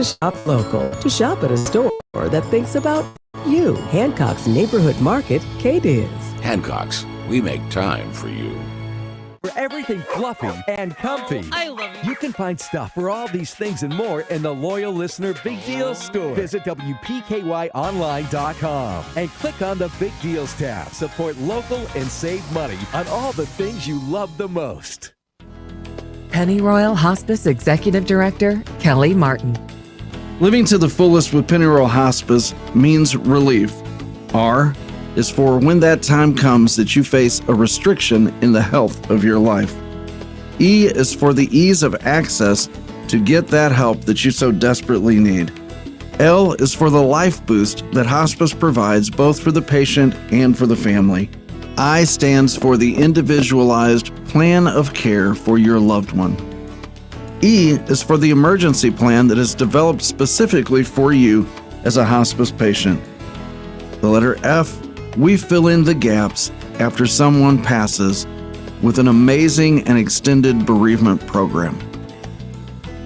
to shop local, to shop at a store that thinks about you. Hancock's Neighborhood Market, KDIZ. Hancock's, we make time for you. For everything fluffy and comfy. I love it. You can find stuff for all these things and more in the Loyal Listener Big Deals store. Visit WPKYOnline.com and click on the Big Deals tab. Support local and save money on all the things you love the most. Pennyroyal Hospice Executive Director, Kelly Martin. Living to the fullest with Pennyroyal Hospice means relief. R is for when that time comes that you face a restriction in the health of your life. E is for the ease of access to get that help that you so desperately need. L is for the life boost that hospice provides both for the patient and for the family. I stands for the individualized plan of care for your loved one. E is for the emergency plan that is developed specifically for you as a hospice patient. The letter F, we fill in the gaps after someone passes with an amazing and extended bereavement program.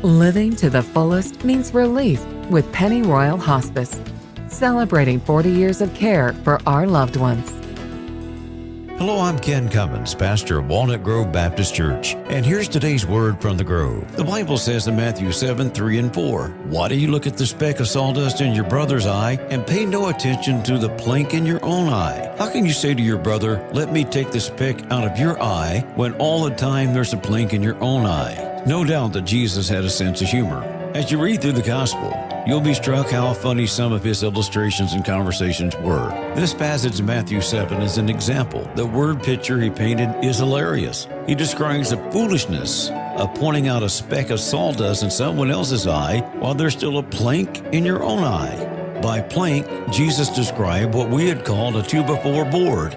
Living to the fullest means relief with Pennyroyal Hospice, celebrating 40 years of care for our loved ones. Hello, I'm Ken Cummins, pastor of Walnut Grove Baptist Church, and here's today's word from the Grove. The Bible says in Matthew 7:3-4, "Why do you look at the speck of sawdust in your brother's eye and pay no attention to the plank in your own eye? How can you say to your brother, 'Let me take the speck out of your eye,' when all the time there's a plank in your own eye?" No doubt that Jesus had a sense of humor. As you read through the gospel, you'll be struck how funny some of his illustrations and conversations were. This passage in Matthew 7 is an example. The word picture he painted is hilarious. He describes the foolishness of pointing out a speck of sawdust in someone else's eye while there's still a plank in your own eye. By plank, Jesus described what we had called a 2x4 board.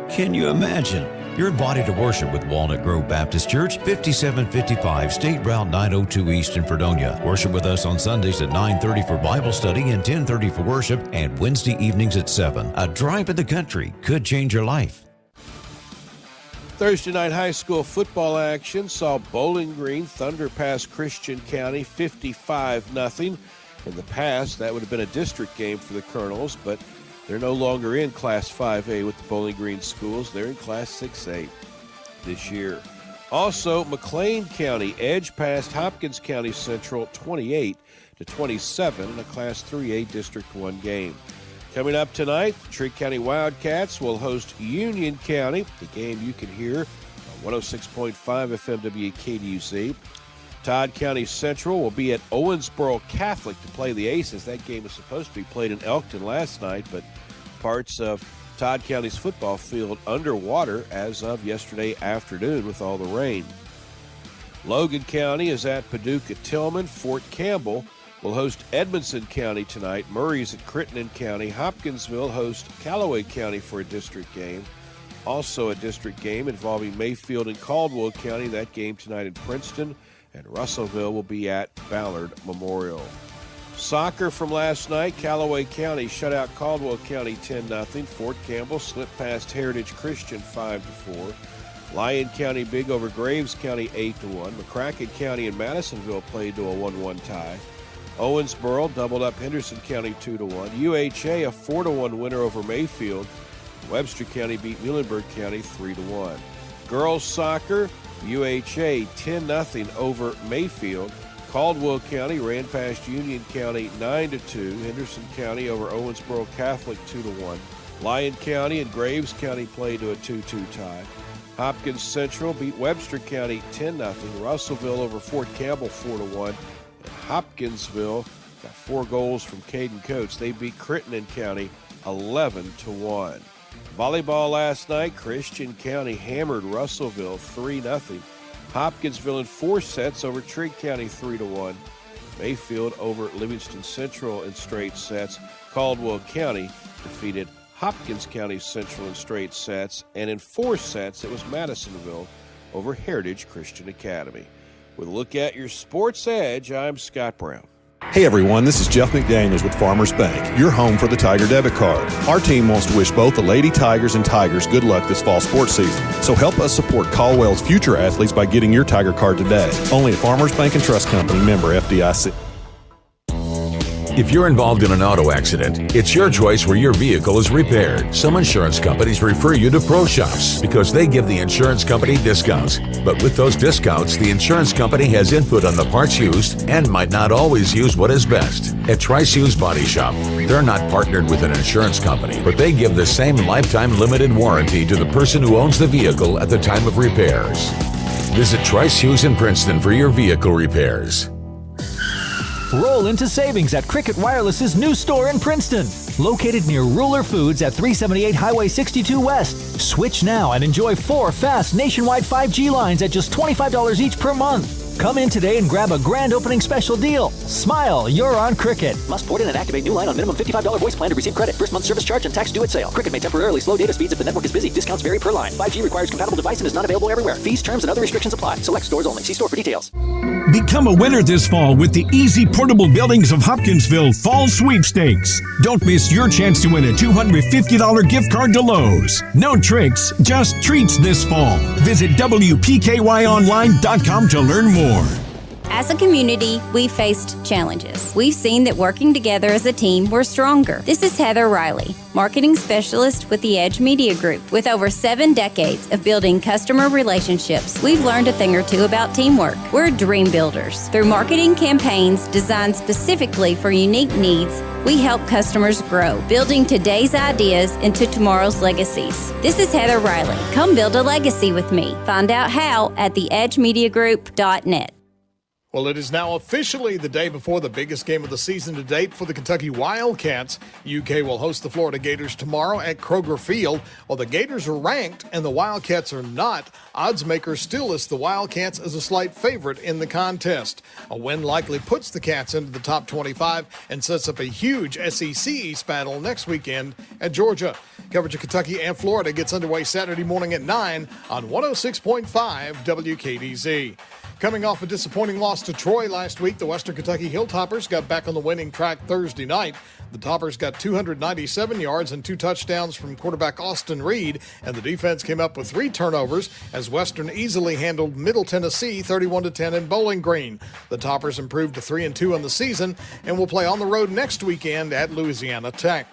Can you imagine? You're invited to worship with Walnut Grove Baptist Church, 5755 State Route 902 East in Fredonia. Worship with us on Sundays at 9:30 for Bible study and 10:30 for worship, and Wednesday evenings at 7. A drive in the country could change your life. Thursday night high school football action saw Bowling Green thunder past Christian County 55-0. In the past, that would have been a district game for the Colonels, but they're no longer in Class 5A with the Bowling Green schools. They're in Class 6A this year. Also, McLean County edged past Hopkins County Central 28-27 in a Class 3A District 1 game. Coming up tonight, Trigg County Wildcats will host Union County, the game you can hear on 106.5 FM WKDUZ. Todd County Central will be at Owensboro Catholic to play the Aces. That game was supposed to be played in Elkton last night, but parts of Todd County's football field underwater as of yesterday afternoon with all the rain. Logan County is at Paducah Tillman. Fort Campbell will host Edmonson County tonight. Murray's at Crittenden County. Hopkinsville hosts Callaway County for a district game. Also a district game involving Mayfield and Caldwell County. That game tonight in Princeton. And Russellville will be at Ballard Memorial. Soccer from last night, Callaway County shut out Caldwell County 10-0. Fort Campbell slipped past Heritage Christian 5-4. Lyon County big over Graves County 8-1. McCracken County and Madisonville played to a 1-1 tie. Owensboro doubled up Henderson County 2-1. UHA a 4-1 winner over Mayfield. Webster County beat Muhlenberg County 3-1. Girls soccer, UHA 10-0 over Mayfield. Caldwell County ran past Union County 9-2. Henderson County over Owensboro Catholic 2-1. Lyon County and Graves County played to a 2-2 tie. Hopkins Central beat Webster County 10-0. Russellville over Fort Campbell 4-1. And Hopkinsville got 4 goals from Caden Coates. They beat Crittenden County 11-1. Volleyball last night, Christian County hammered Russellville 3-0. Hopkinsville in 4 sets over Trigg County 3-1. Mayfield over Livingston Central in straight sets. Caldwell County defeated Hopkins County Central in straight sets. And in 4 sets, it was Madisonville over Heritage Christian Academy. With a look at your Sports Edge, I'm Scott Brown. Hey everyone, this is Jeff McDaniels with Farmers Bank, your home for the Tiger debit card. Our team wants to wish both the Lady Tigers and Tigers good luck this fall sports season. So help us support Caldwell's future athletes by getting your Tiger card today. Only at Farmers Bank and Trust Company, member FDIC. If you're involved in an auto accident, it's your choice where your vehicle is repaired. Some insurance companies refer you to pro shops because they give the insurance company discounts. But with those discounts, the insurance company has input on the parts used and might not always use what is best. At Trice Hughes Body Shop, they're not partnered with an insurance company, but they give the same lifetime limited warranty to the person who owns the vehicle at the time of repairs. Visit Trice Hughes in Princeton for your vehicle repairs. Roll into savings at Cricket Wireless's new store in Princeton, located near Ruler Foods at 378 Highway 62 West. Switch now and enjoy 4 fast nationwide 5G lines at just $25 each per month. Come in today and grab a grand opening special deal. Smile, you're on Cricket. Must port in and activate new line on minimum $55 voice plan to receive credit. First month service charge and tax due at sale. Cricket may temporarily slow data speeds if the network is busy. Discounts vary per line. 5G requires compatible device and is not available everywhere. Fees, terms, and other restrictions apply. Select stores only. See store for details. Become a winner this fall with the Easy Portable Buildings of Hopkinsville Fall Sweepstakes. Don't miss your chance to win a $250 gift card to Lowe's. No tricks, just treats this fall. Visit WPKYonline.com to learn more. As a community, we've faced challenges. We've seen that working together as a team, we're stronger. This is Heather Riley, marketing specialist with the Edge Media Group. With over 7 decades of building customer relationships, we've learned a thing or two about teamwork. We're dream builders. Through marketing campaigns designed specifically for unique needs, we help customers grow, building today's ideas into tomorrow's legacies. This is Heather Riley. Come build a legacy with me. Find out how at theedgemediagroup.net. Well, it is now officially the day before the biggest game of the season to date for the Kentucky Wildcats. UK will host the Florida Gators tomorrow at Kroger Field. While the Gators are ranked and the Wildcats are not, odds makers still list the Wildcats as a slight favorite in the contest. A win likely puts the Cats into the top 25 and sets up a huge SEC East battle next weekend at Georgia. Coverage of Kentucky and Florida gets underway Saturday morning at 9 on 106.5 WKDZ. Coming off a disappointing loss to Troy last week, the Western Kentucky Hilltoppers got back on the winning track Thursday night. The Toppers got 297 yards and 2 touchdowns from quarterback Austin Reed, and the defense came up with 3 turnovers as Western easily handled Middle Tennessee 31-10 in Bowling Green. The Toppers improved to 3-2 on the season and will play on the road next weekend at Louisiana Tech.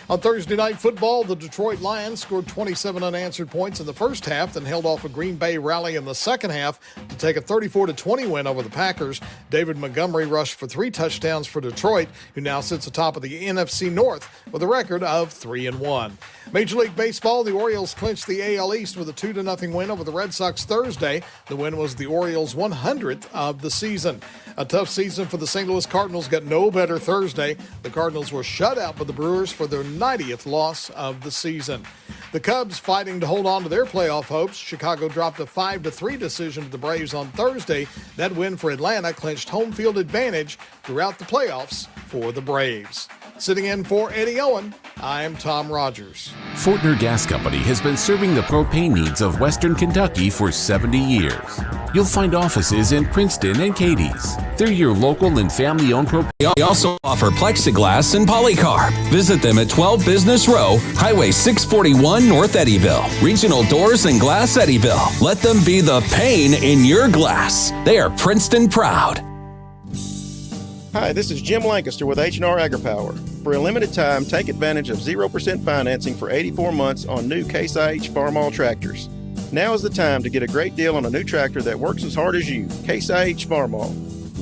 On Thursday Night Football, the Detroit Lions scored 27 unanswered points in the first half, then held off a Green Bay rally in the second half to take a 34-20 win over the Packers. David Montgomery rushed for 3 touchdowns for Detroit, who now sits atop of the NFC North with a record of 3-1. Major League Baseball, the Orioles clinched the AL East with a 2-0 win over the Red Sox Thursday. The win was the Orioles' 100th of the season. A tough season for the St. Louis Cardinals got no better Thursday. The Cardinals were shut out by the Brewers for their 90th loss of the season. The Cubs fighting to hold on to their playoff hopes. Chicago dropped a 5-3 decision to the Braves on Thursday. That win for Atlanta clinched home field advantage throughout the playoffs for the Braves. Sitting in for Eddie Owen, I am Tom Rogers. Fortner Gas Company has been serving the propane needs of Western Kentucky for 70 years. You'll find offices in Princeton and Cadiz. They're your local and family-owned propane. They also offer plexiglass and polycarb. Visit them at 12 Business Row, Highway 641 North Eddyville. Regional Doors and Glass Eddyville. Let them be the pane in your glass. They are Princeton proud. Hi, this is Jim Lancaster with H&R AgriPower. For a limited time, take advantage of 0% financing for 84 months on new Case IH Farmall tractors. Now is the time to get a great deal on a new tractor that works as hard as you, Case IH Farmall.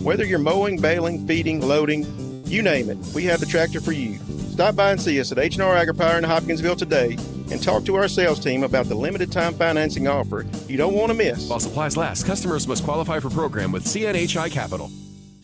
Whether you're mowing, baling, feeding, loading, you name it, we have the tractor for you. Stop by and see us at H&R AgriPower in Hopkinsville today and talk to our sales team about the limited time financing offer you don't want to miss. While supplies last, customers must qualify for program with CNHI Capital.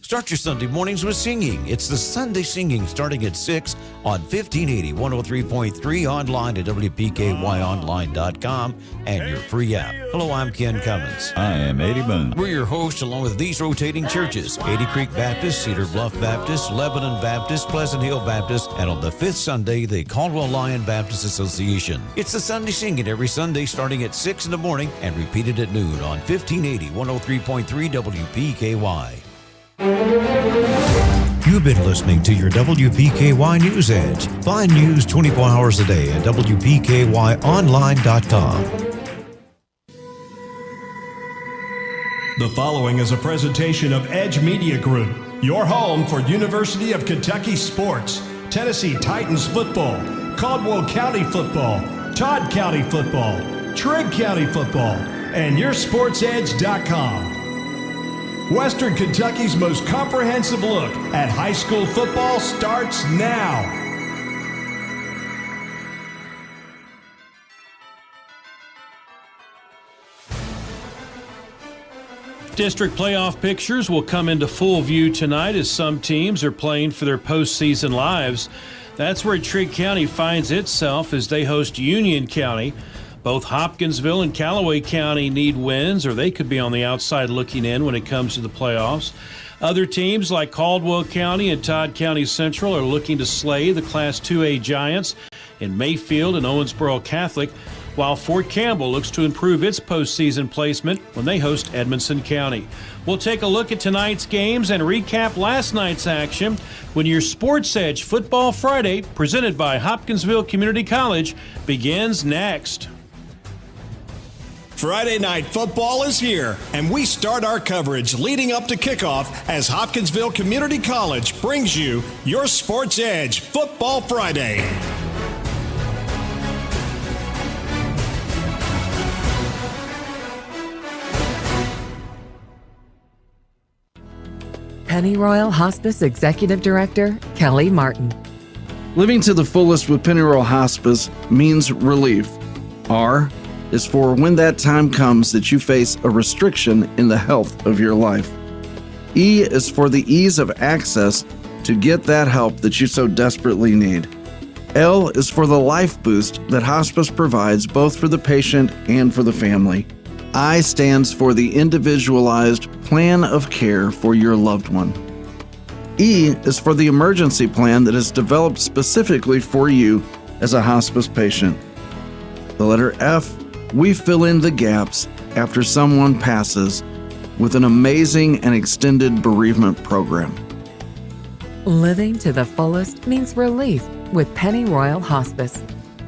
Start your Sunday mornings with singing. It's the Sunday Singing starting at 6 on 1580, 103.3 online at WPKYonline.com and your free app. Hello, I'm Ken Cummins. I am Eddie Boone. We're your hosts along with these rotating churches, 80 Creek Baptist, Cedar Bluff Baptist, Lebanon Baptist, Pleasant Hill Baptist, and on the 5th Sunday, the Caldwell Lion Baptist Association. It's the Sunday Singing every Sunday starting at 6 in the morning and repeated at noon on 1580, 103.3 WPKY. You've been listening to your WPKY News Edge. Find news 24 hours a day at WPKYonline.com. The following is a presentation of Edge Media Group. Your home for University of Kentucky sports, Tennessee Titans football, Caldwell County football, Todd County football, Trigg County football, and YourSportsEdge.com. Western Kentucky's most comprehensive look at high school football starts now. District playoff pictures will come into full view tonight as some teams are playing for their postseason lives. That's where Trigg County finds itself as they host Union County. Both Hopkinsville and Callaway County need wins, or they could be on the outside looking in when it comes to the playoffs. Other teams like Caldwell County and Todd County Central are looking to slay the Class 2A Giants in Mayfield and Owensboro Catholic, while Fort Campbell looks to improve its postseason placement when they host Edmonson County. We'll take a look at tonight's games and recap last night's action when your Sports Edge Football Friday, presented by Hopkinsville Community College, begins next. Friday night football is here, and we start our coverage leading up to kickoff as Hopkinsville Community College brings you your Sports Edge Football Friday. Pennyroyal Hospice Executive Director Kelly Martin. Living to the fullest with Pennyroyal Hospice means relief. R is for when that time comes that you face a restriction in the health of your life. E is for the ease of access to get that help that you so desperately need. L is for the life boost that hospice provides both for the patient and for the family. I stands for the individualized plan of care for your loved one. E is for the emergency plan that is developed specifically for you as a hospice patient. The letter F, we fill in the gaps after someone passes with an amazing and extended bereavement program. Living to the fullest means relief with Pennyroyal Hospice,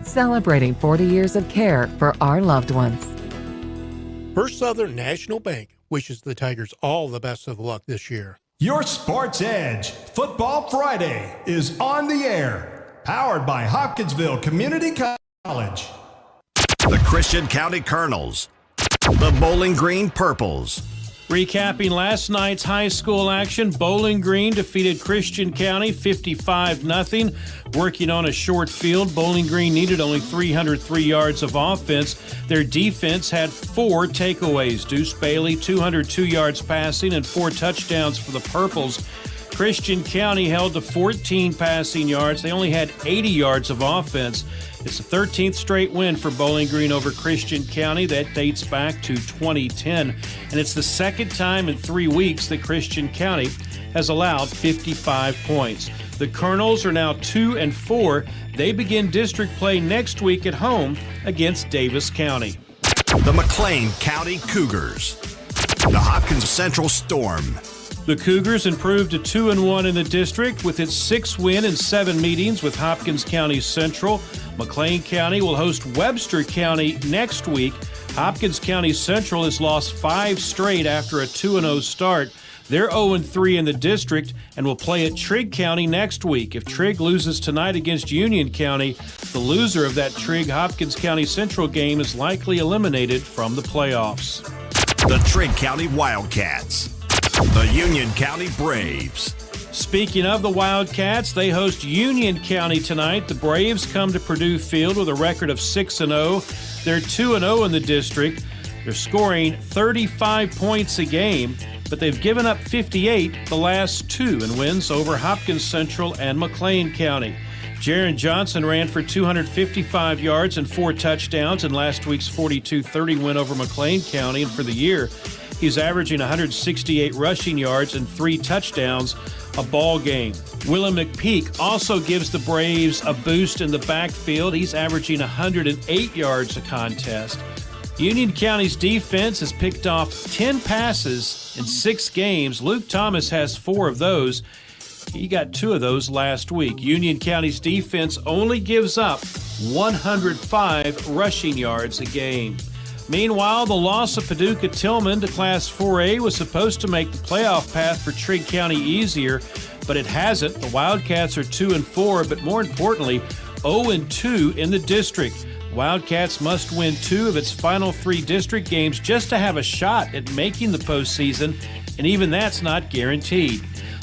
celebrating 40 years of care for our loved ones. First Southern National Bank wishes the Tigers all the best of luck this year. Your Sports Edge Football Friday is on the air, powered by Hopkinsville Community College. The Christian County Colonels, the Bowling Green Purples. Recapping last night's high school action, Bowling Green defeated Christian County 55-0. Working on a short field, Bowling Green needed only 303 yards of offense. Their defense had 4 takeaways. Deuce Bailey, 202 yards passing and 4 touchdowns for the Purples. Christian County held to 14 passing yards. They only had 80 yards of offense. It's the 13th straight win for Bowling Green over Christian County. That dates back to 2010. And it's the second time in 3 weeks that Christian County has allowed 55 points. The Colonels are now 2-4. They begin district play next week at home against Davis County. The McLean County Cougars, the Hopkins Central Storm. The Cougars improved to 2-1 in the district with its 6th win in 7 meetings with Hopkins County Central. McLean County will host Webster County next week. Hopkins County Central has lost 5 straight after a 2-0 start. They're 0-3 in the district and will play at Trigg County next week. If Trigg loses tonight against Union County, the loser of that Trigg-Hopkins County Central game is likely eliminated from the playoffs. The Trigg County Wildcats, the Union County Braves. Speaking of the Wildcats, they host Union County tonight. The Braves come to Purdue Field with a record of 6-0. They're 2-0 in the district. They're scoring 35 points a game, but they've given up 58 the last 2 in wins over Hopkins Central and McLean County. Jaron Johnson ran for 255 yards and 4 touchdowns in last week's 42-30 win over McLean County, and for the year, he's averaging 168 rushing yards and 3 touchdowns a ball game. Willem McPeak also gives the Braves a boost in the backfield. He's averaging 108 yards a contest. Union County's defense has picked off 10 passes in 6 games. Luke Thomas has 4 of those. He got 2 of those last week. Union County's defense only gives up 105 rushing yards a game. Meanwhile, the loss of Paducah Tillman to Class 4A was supposed to make the playoff path for Trigg County easier, but it hasn't. The Wildcats are 2-4, but more importantly, 0-2 in the district. Wildcats must win 2 of its final 3 district games just to have a shot at making the postseason, and even that's not guaranteed.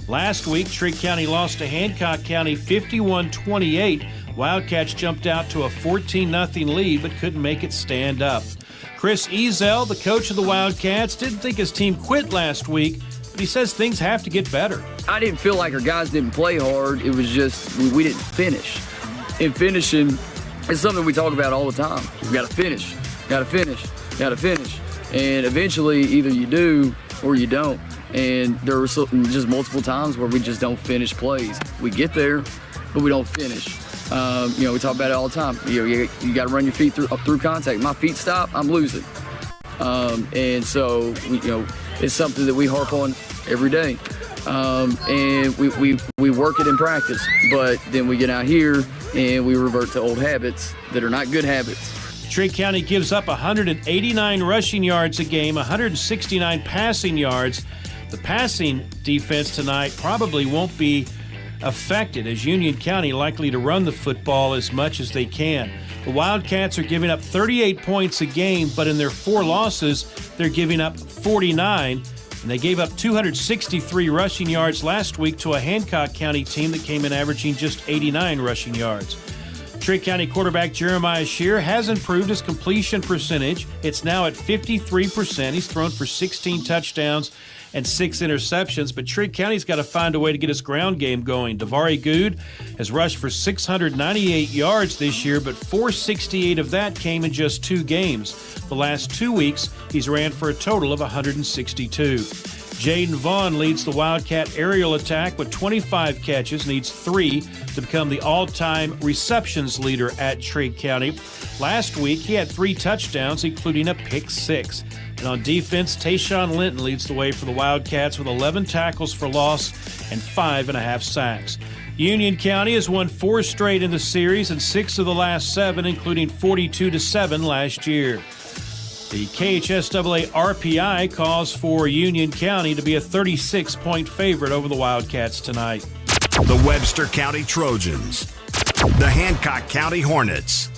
Last week, Trigg County lost to Hancock County 51-28. Wildcats jumped out to a 14-0 lead but couldn't make it stand up. Chris Ezel, the coach of the Wildcats, didn't think his team quit last week, but he says things have to get better. I didn't feel like our guys didn't play hard. It was just we didn't finish. And finishing is something we talk about all the time. We got to finish, got to finish, got to finish. And eventually either you do or you don't. And there were just multiple times where we just don't finish plays. We get there, but we don't finish. We talk about it all the time. You got to run your feet through contact. My feet stop, I'm losing. And so it's something that we harp on every day. And we work it in practice, but then we get out here and we revert to old habits that are not good habits. Trigg County gives up 189 rushing yards a game, 169 passing yards. The passing defense tonight probably won't be affected, as Union County likely to run the football as much as they can. The Wildcats are giving up 38 points a game, but in their 4 losses, they're giving up 49, and they gave up 263 rushing yards last week to a Hancock County team that came in averaging just 89 rushing yards. Trigg County quarterback Jeremiah Shear has improved his completion percentage. It's now at 53%. He's thrown for 16 touchdowns and 6 interceptions, but Trigg County's got to find a way to get his ground game going. Davari Good has rushed for 698 yards this year, but 468 of that came in just 2 games. The last 2 weeks, he's ran for a total of 162. Jaden Vaughn leads the Wildcat aerial attack with 25 catches, needs 3 to become the all-time receptions leader at Trigg County. Last week, he had 3 touchdowns, including a pick 6. And on defense, Tayshawn Linton leads the way for the Wildcats with 11 tackles for loss and 5.5 sacks. Union County has won 4 straight in the series and 6 of the last 7, including 42-7 last year. The KHSAA RPI calls for Union County to be a 36-point favorite over the Wildcats tonight. The Webster County Trojans. The Hancock County Hornets.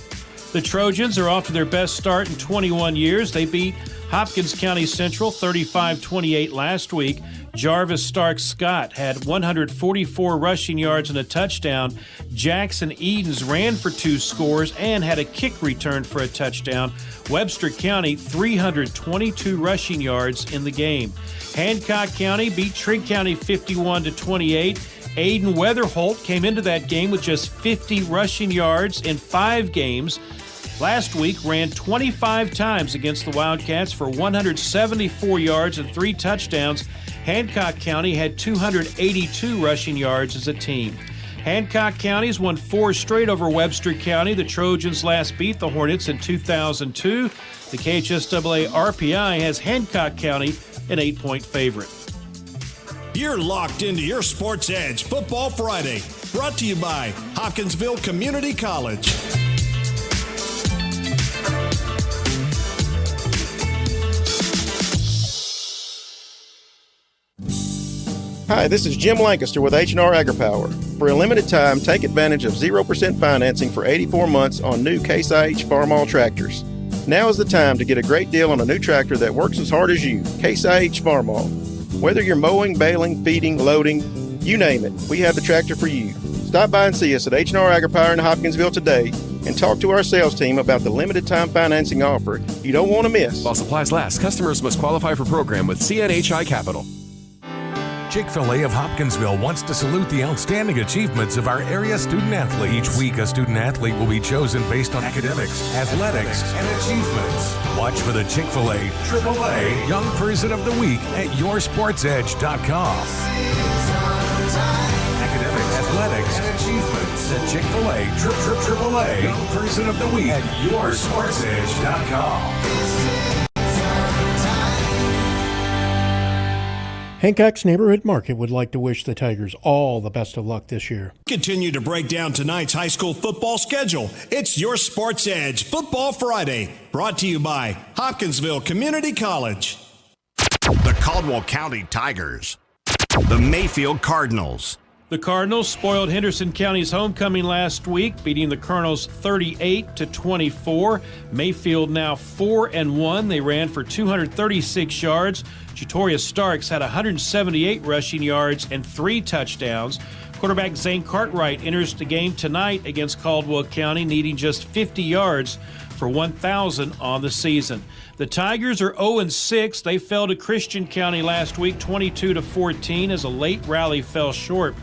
The Trojans are off to their best start in 21 years. They beat Hopkins County Central 35-28 last week. Jarvis Stark Scott had 144 rushing yards and a touchdown. Jackson Edens ran for 2 scores and had a kick return for a touchdown. Webster County 322 rushing yards in the game. Hancock County beat Trigg County 51-28. Aiden Weatherholt came into that game with just 50 rushing yards in 5 games. Last week ran 25 times against the Wildcats for 174 yards and 3 touchdowns. Hancock County had 282 rushing yards as a team. Hancock County's won 4 straight over Webster County. The Trojans last beat the Hornets in 2002. The KHSAA RPI has Hancock County an 8-point favorite. You're locked into your Sports Edge Football Friday, brought to you by Hopkinsville Community College. Hi, this is Jim Lancaster with H&R AgriPower. For a limited time, take advantage of 0% financing for 84 months on new Case IH Farmall tractors. Now is the time to get a great deal on a new tractor that works as hard as you, Case IH Farmall. Whether you're mowing, baling, feeding, loading, you name it, we have the tractor for you. Stop by and see us at H&R AgriPower in Hopkinsville today and talk to our sales team about the limited time financing offer you don't want to miss. While supplies last, customers must qualify for program with CNHI Capital. Chick-fil-A of Hopkinsville wants to salute the outstanding achievements of our area student-athletes. Each week, a student-athlete will be chosen based on academics, athletics, and achievements. Watch for the Chick-fil-A AAA Young Person of the Week at yoursportsedge.com. Academics, athletics, and achievements. The Chick-fil-A AAA Young Person of the Week at yoursportsedge.com. Hancock's Neighborhood Market would like to wish the Tigers all the best of luck this year. Continue to break down tonight's high school football schedule. It's your Sports Edge Football Friday, brought to you by Hopkinsville Community College. The Caldwell County Tigers. The Mayfield Cardinals. The Cardinals spoiled Henderson County's homecoming last week, beating the Colonels 38-24. Mayfield now 4-1. They ran for 236 yards. Jatoria Starks had 178 rushing yards and 3 touchdowns. Quarterback Zane Cartwright enters the game tonight against Caldwell County, needing just 50 yards for 1,000 on the season. The Tigers are 0-6. They fell to Christian County last week 22-14 as a late rally fell short.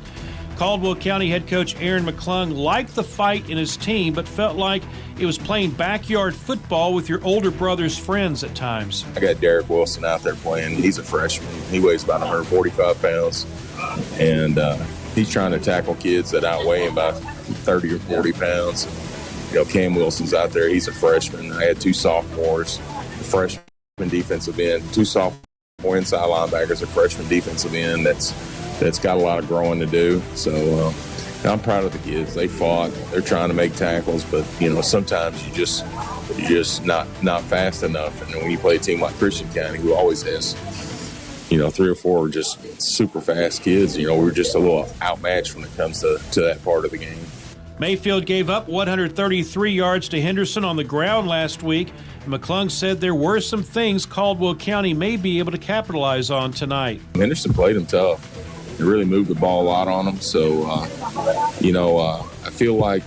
Caldwell County head coach Aaron McClung liked the fight in his team, but felt like it was playing backyard football with your older brother's friends at times. I got Derek Wilson out there playing. He's a freshman. He weighs about 145 pounds, and he's trying to tackle kids that outweigh him by 30 or 40 pounds. You know, Cam Wilson's out there. He's a freshman. I had 2 sophomores, a freshman defensive end, 2 sophomore inside linebackers, a freshman defensive end that's got a lot of growing to do. So I'm proud of the kids. They fought. They're trying to make tackles, but sometimes you're just not fast enough. And when you play a team like Christian County, who always has 3 or 4 just super fast kids, we're just a little outmatched when it comes to that part of the game. Mayfield gave up 133 yards to Henderson on the ground last week. McClung said there were some things Caldwell County may be able to capitalize on tonight. Henderson played them tough. They really moved the ball a lot on them. So, I feel like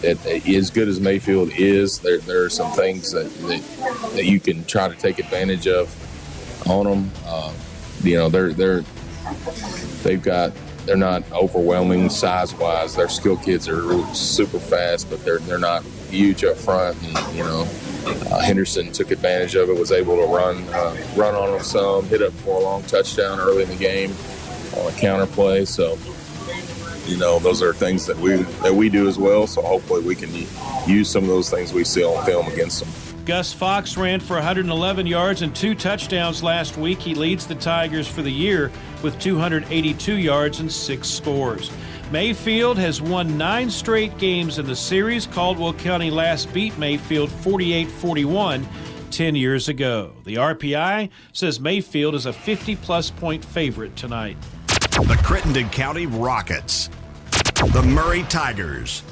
as good as Mayfield is, there are some things that you can try to take advantage of on them. They're not overwhelming size-wise. Their skill kids are really super fast, but they're not huge up front. And, Henderson took advantage of it, was able to run on them some, hit up for a long touchdown early in the game on a counter play. So, those are things that we do as well. So hopefully we can use some of those things we see on film against them. Gus Fox ran for 111 yards and 2 touchdowns last week. He leads the Tigers for the year with 282 yards and 6 scores. Mayfield has won 9 straight games in the series. Caldwell County last beat Mayfield 48-41 10 years ago. The RPI says Mayfield is a 50-plus point favorite tonight. The Crittenden County Rockets. The Murray Tigers.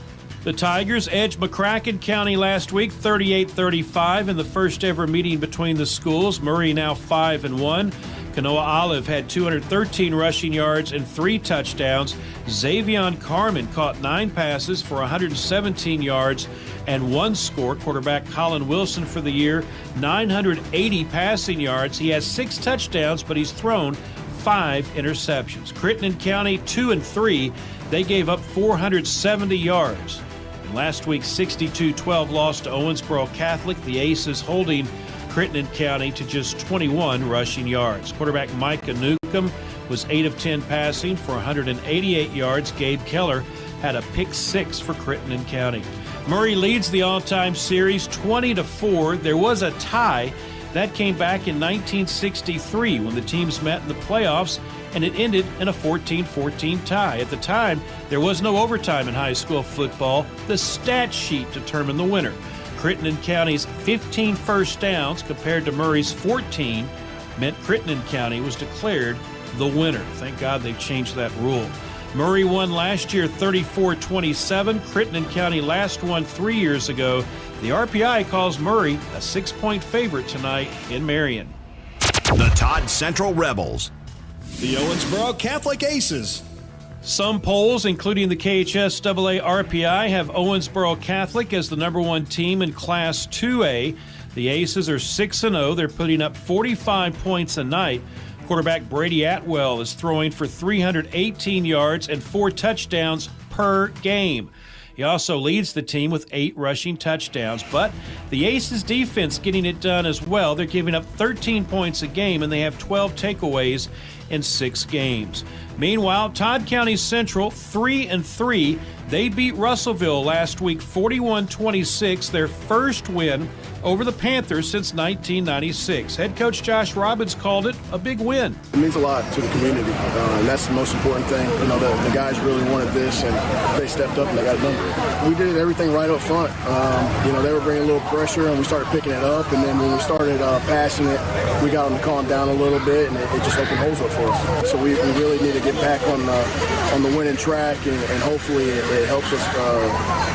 The Tigers edged McCracken County last week 38-35 in the first ever meeting between the schools. Murray now 5-1. Kanoa Olive had 213 rushing yards and 3 touchdowns. Xavion Carmen caught 9 passes for 117 yards and 1 score. Quarterback Colin Wilson for the year, 980 passing yards. He has 6 touchdowns, but he's thrown 5 interceptions. Crittenden County 2-3. They gave up 470 yards. In last week's 62-12 loss to Owensboro Catholic, the Aces holding Crittenden County to just 21 rushing yards. Quarterback Micah Newcomb was 8 of 10 passing for 188 yards. Gabe Keller had a pick 6 for Crittenden County. Murray leads the all-time series 20-4. There was a tie. That came back in 1963 when the teams met in the playoffs, and it ended in a 14-14 tie. At the time, there was no overtime in high school football. The stat sheet determined the winner. Crittenden County's 15 first downs compared to Murray's 14 meant Crittenden County was declared the winner. Thank God they changed that rule. Murray won last year 34-27. Crittenden County last won 3 years ago. The RPI calls Murray a 6-point favorite tonight in Marion. The Todd Central Rebels. The Owensboro Catholic Aces. Some polls, including the KHSAA RPI, have Owensboro Catholic as the number 1 team in Class 2A. The Aces are 6-0. They're putting up 45 points a night. Quarterback Brady Atwell is throwing for 318 yards and 4 touchdowns per game. He also leads the team with 8 rushing touchdowns, but the Aces defense getting it done as well. They're giving up 13 points a game, and they have 12 takeaways in 6 games. Meanwhile, Todd County Central 3-3. They beat Russellville last week 41-26, their first win over the Panthers since 1996. Head coach Josh Robbins called it a big win. It means a lot to the community, and that's the most important thing. You know, the guys really wanted this, and they stepped up and they got it done. We did everything right up front. You know, they were bringing a little pressure, and we started picking it up, and then when we started passing it, we got them to calm down a little bit, and it just opened holes up for us. So we really need to get back on the winning track, and hopefully it helps us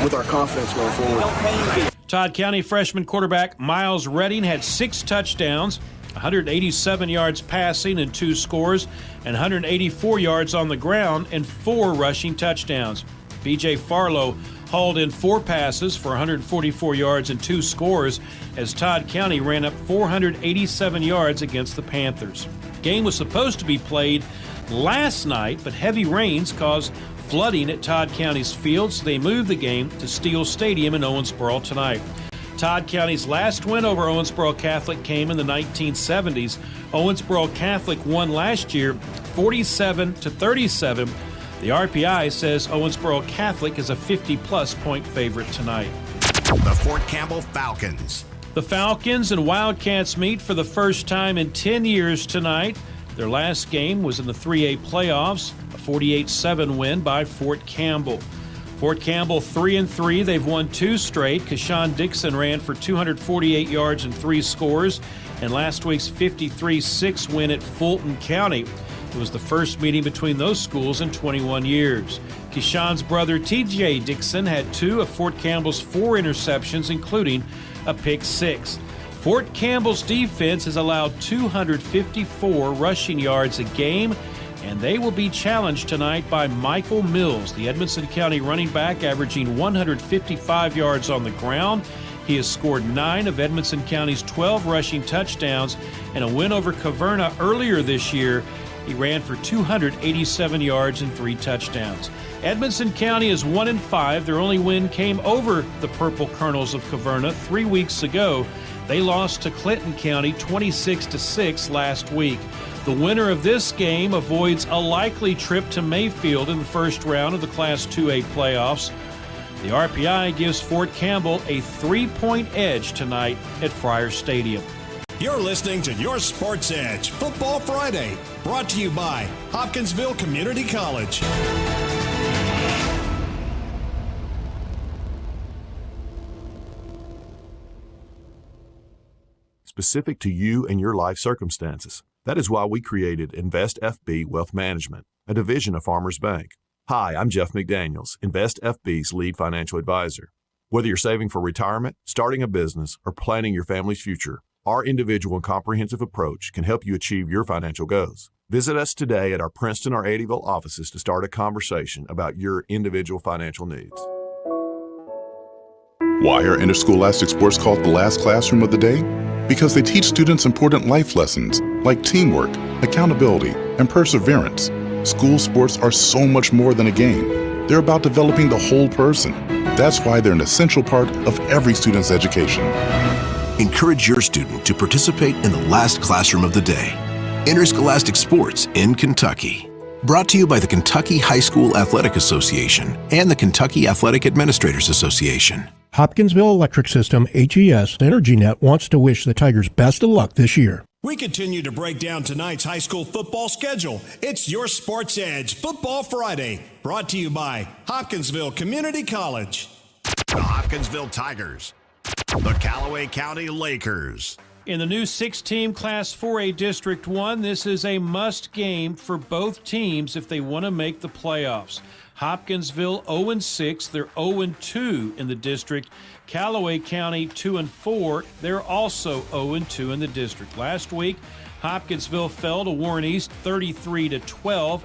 with our confidence going forward. Todd County freshman quarterback Miles Redding had 6 touchdowns, 187 yards passing and 2 scores, and 184 yards on the ground and 4 rushing touchdowns. B.J. Farlow hauled in 4 passes for 144 yards and 2 scores as Todd County ran up 487 yards against the Panthers. The game was supposed to be played last night, but heavy rains caused flooding at Todd County's field, so they moved the game to Steele Stadium in Owensboro tonight. Todd County's last win over Owensboro Catholic came in the 1970s. Owensboro Catholic won last year 47-37. The RPI says Owensboro Catholic is a 50-plus point favorite tonight. The Fort Campbell Falcons. The Falcons and Wildcats meet for the first time in 10 years tonight. Their last game was in the 3A playoffs, a 48-7 win by Fort Campbell. Fort Campbell 3-3. They've won 2 straight. Kashawn Dixon ran for 248 yards and 3 scores. And last week's 53-6 win at Fulton County. It was the first meeting between those schools in 21 years. Kashawn's brother T.J. Dixon had 2 of Fort Campbell's 4 interceptions, including a pick 6. Fort Campbell's defense has allowed 254 rushing yards a game, and they will be challenged tonight by Michael Mills, the Edmonson County running back, averaging 155 yards on the ground. He has scored 9 of Edmonson County's 12 rushing touchdowns. In a win over Caverna earlier this year, he ran for 287 yards and 3 touchdowns. Edmonson County is 1-5. Their only win came over the Purple Colonels of Caverna 3 weeks ago. They lost to Clinton County 26-6 last week. The winner of this game avoids a likely trip to Mayfield in the first round of the Class 2A playoffs. The RPI gives Fort Campbell a 3-point edge tonight at Friars Stadium. You're listening to Your Sports Edge Football Friday, brought to you by Hopkinsville Community College. Specific to you and your life circumstances. That is why we created Invest FB Wealth Management, a division of Farmers Bank. Hi, I'm Jeff McDaniels, Invest FB's lead financial advisor. Whether you're saving for retirement, starting a business, or planning your family's future, our individual and comprehensive approach can help you achieve your financial goals. Visit us today at our Princeton or Eddyville offices to start a conversation about your individual financial needs. Why are interscholastic sports called the last classroom of the day? Because they teach students important life lessons like teamwork, accountability, and perseverance. School sports are so much more than a game. They're about developing the whole person. That's why they're an essential part of every student's education. Encourage your student to participate in the last classroom of the day. Interscholastic Sports in Kentucky. Brought to you by the Kentucky High School Athletic Association and the Kentucky Athletic Administrators Association. Hopkinsville Electric System, HES, EnergyNet wants to wish the Tigers best of luck this year. We continue to break down tonight's high school football schedule. It's Your Sports Edge Football Friday, brought to you by Hopkinsville Community College. The Hopkinsville Tigers. The Callaway County Lakers. In the new 6-team Class 4A District 1, this is a must game for both teams if they want to make the playoffs. Hopkinsville 0-6, they're 0-2 in the district. Callaway County 2-4, they're also 0-2 in the district. Last week, Hopkinsville fell to Warren East 33-12.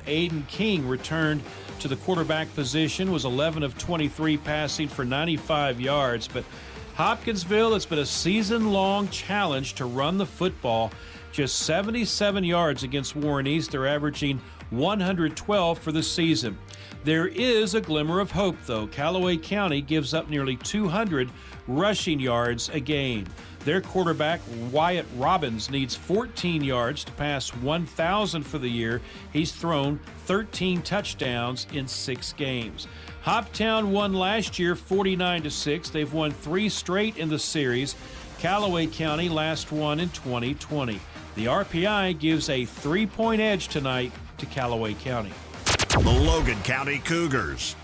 Aiden King returned to the quarterback position, was 11 of 23 passing for 95 yards, but Hopkinsville, it's been a season-long challenge to run the football. Just 77 yards against Warren East. They're averaging 112 for the season. There is a glimmer of hope, though. Callaway County gives up nearly 200 rushing yards a game. Their quarterback, Wyatt Robbins, needs 14 yards to pass 1,000 for the year. He's thrown 13 touchdowns in 6 games. Hoptown won last year 49-6. They've won 3 straight in the series. Callaway County last won in 2020. The RPI gives a 3-point edge tonight to Callaway County. The Logan County Cougars.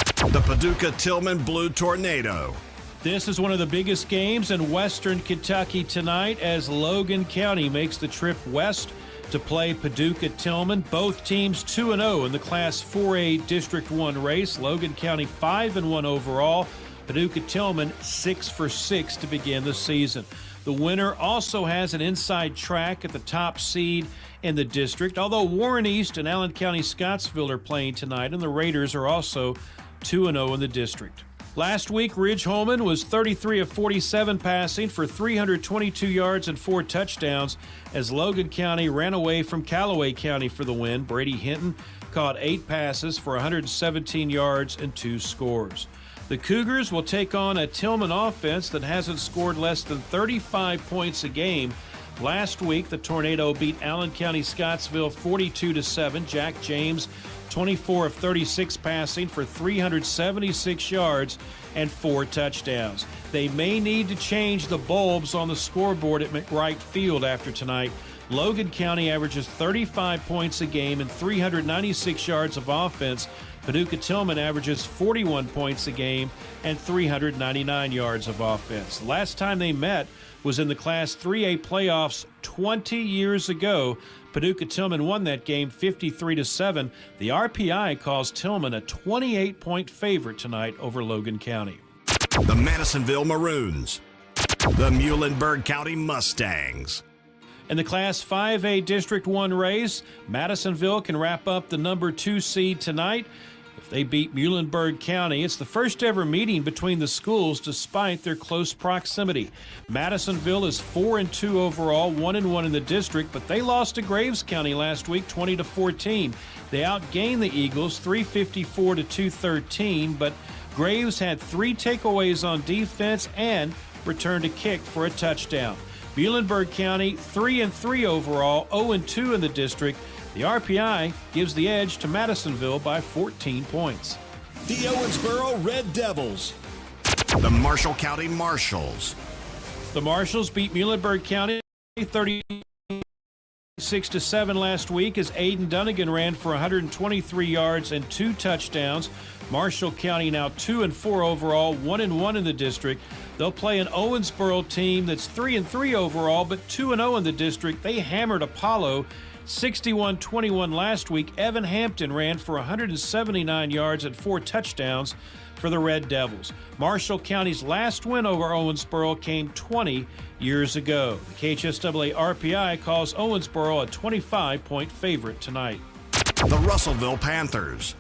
The Paducah Tillman Blue Tornado. This is one of the biggest games in Western Kentucky tonight as Logan County makes the trip west to play Paducah Tillman. Both teams 2-0 in the Class 4A District 1 race. Logan County 5-1 overall. Paducah Tillman 6-6 to begin the season. The winner also has an inside track at the top seed in the district, although Warren East and Allen County Scottsville are playing tonight, and the Raiders are also 2-0 in the district. Last week, Ridge Holman was 33 of 47 passing for 322 yards and 4 touchdowns as Logan County ran away from Callaway County for the win. Brady Hinton caught 8 passes for 117 yards and 2 scores. The Cougars will take on a Tillman offense that hasn't scored less than 35 points a game. Last week, the Tornado beat Allen County Scottsville 42-7. Jack James, 24 of 36 passing for 376 yards and 4 touchdowns. They may need to change the bulbs on the scoreboard at McWright Field after tonight. Logan County averages 35 points a game and 396 yards of offense. Paducah Tillman averages 41 points a game and 399 yards of offense. Last time they met was in the Class 3A playoffs 20 years ago. Paducah Tillman won that game 53-7. The RPI calls Tillman a 28-point favorite tonight over Logan County. The Madisonville Maroons. The Muhlenberg County Mustangs. In the Class 5A District 1 race, Madisonville can wrap up the number 2 seed tonight. If they beat Muhlenberg County, it's the first ever meeting between the schools despite their close proximity. Madisonville is 4-2 overall, 1-1 in the district, but they lost to Graves County last week 20-14. They outgained the Eagles 354-213, but Graves had 3 takeaways on defense and returned a kick for a touchdown. Muhlenberg County 3-3 overall, 0-2 in the district. The RPI gives the edge to Madisonville by 14 points. The Owensboro Red Devils. The Marshall County Marshals. The Marshals beat Muhlenberg County 36-7 last week as Aiden Dunnigan ran for 123 yards and 2 touchdowns. Marshall County now 2-4 overall, 1-1 in the district. They'll play an Owensboro team that's 3-3 overall, but 2-0 in the district. They hammered Apollo 61-21 last week. Evan Hampton ran for 179 yards and 4 touchdowns for the Red Devils. Marshall County's last win over Owensboro came 20 years ago. The KHSAA RPI calls Owensboro a 25-point favorite tonight. The Russellville Panthers.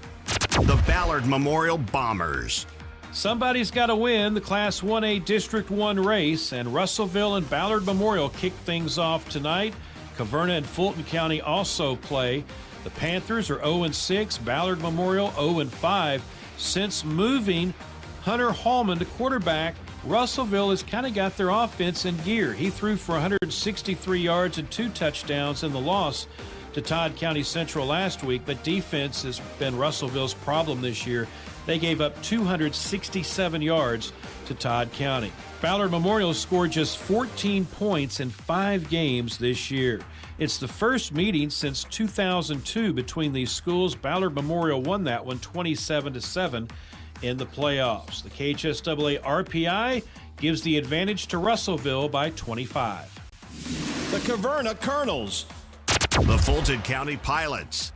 The Ballard Memorial Bombers. Somebody's got to win the Class 1A District 1 race, and Russellville and Ballard Memorial kick things off tonight. Caverna and Fulton County also play. The Panthers are 0-6, Ballard Memorial 0-5. Since moving Hunter Hallman to quarterback, Russellville has kind of got their offense in gear. He threw for 163 yards and 2 touchdowns in the loss to Todd County Central last week, but defense has been Russellville's problem this year. They gave up 267 yards to Todd County. Ballard Memorial scored just 14 points in 5 games this year. It's the first meeting since 2002 between these schools. Ballard Memorial won that one 27-7 in the playoffs. The KHSAA RPI gives the advantage to Russellville by 25. The Caverna Colonels. The Fulton County Pilots.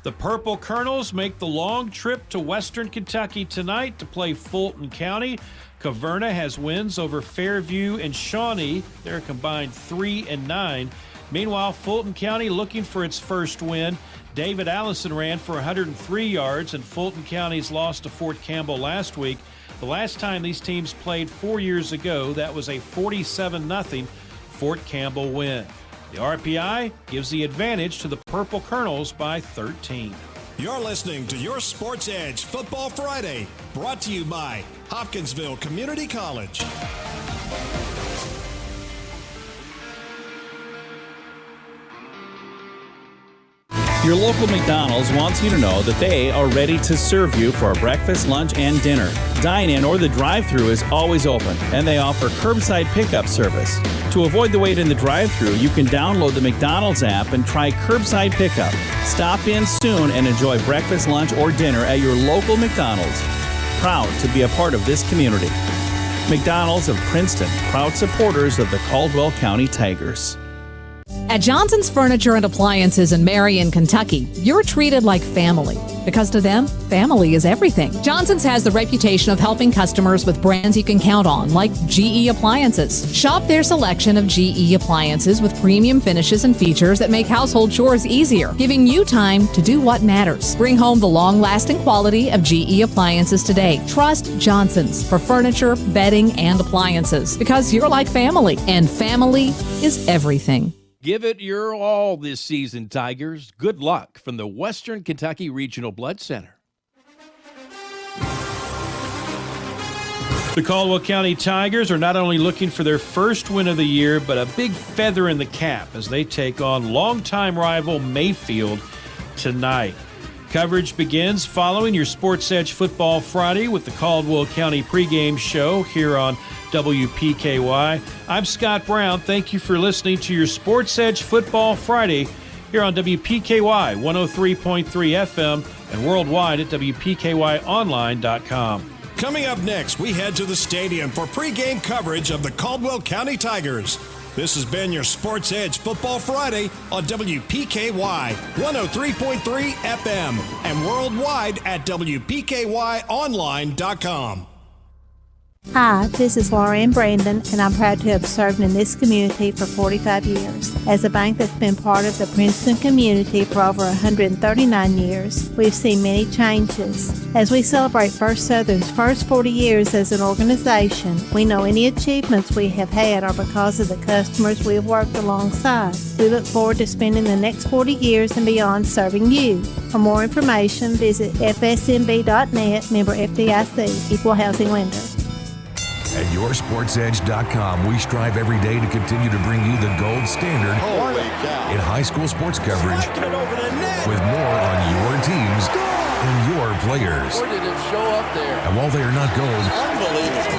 The Purple Colonels make the long trip to Western Kentucky tonight to play Fulton County. Caverna has wins over Fairview and Shawnee. They're combined 3-9. Meanwhile, Fulton County looking for its first win. David Allison ran for 103 yards, and Fulton County's lost to Fort Campbell last week. The last time these teams played 4 years ago, that was a 47-0 Fort Campbell win. The RPI gives the advantage to the Purple Colonels by 13. You're listening to Your Sports Edge Football Friday, brought to you by Hopkinsville Community College. Your local McDonald's wants you to know that they are ready to serve you for breakfast, lunch, and dinner. Dine-in or the drive-thru is always open, and they offer curbside pickup service. To avoid the wait in the drive-thru, you can download the McDonald's app and try curbside pickup. Stop in soon and enjoy breakfast, lunch, or dinner at your local McDonald's. Proud to be a part of this community. McDonald's of Princeton, proud supporters of the Caldwell County Tigers. At Johnson's Furniture and Appliances in Marion, Kentucky, you're treated like family. Because to them, family is everything. Johnson's has the reputation of helping customers with brands you can count on, like GE Appliances. Shop their selection of GE appliances with premium finishes and features that make household chores easier, giving you time to do what matters. Bring home the long-lasting quality of GE appliances today. Trust Johnson's for furniture, bedding, and appliances. Because you're like family, and family is everything. Give it your all this season, Tigers. Good luck from the Western Kentucky Regional Blood Center. The Caldwell County Tigers are not only looking for their first win of the year, but a big feather in the cap as they take on longtime rival Mayfield tonight. Coverage begins following your Sports Edge Football Friday with the Caldwell County pregame show here on WPKY. I'm Scott Brown. Thank you for listening to your Sports Edge Football Friday here on WPKY 103.3 FM and worldwide at WPKYonline.com. Coming up next, we head to the stadium for pregame coverage of the Caldwell County Tigers. This has been your Sports Edge Football Friday on WPKY 103.3 FM and worldwide at WPKYonline.com. Hi, this is Lauren Brandon, and I'm proud to have served in this community for 45 years. As a bank that's been part of the Princeton community for over 139 years, we've seen many changes. As we celebrate First Southern's first 40 years as an organization, we know any achievements we have had are because of the customers we have worked alongside. We look forward to spending the next 40 years and beyond serving you. For more information, visit fsmb.net, member FDIC, Equal Housing Lender. At YourSportsEdge.com, we strive every day to continue to bring you the gold standard in high school sports coverage with more on your teams and your players. Where did it show up there? And while they are not gold,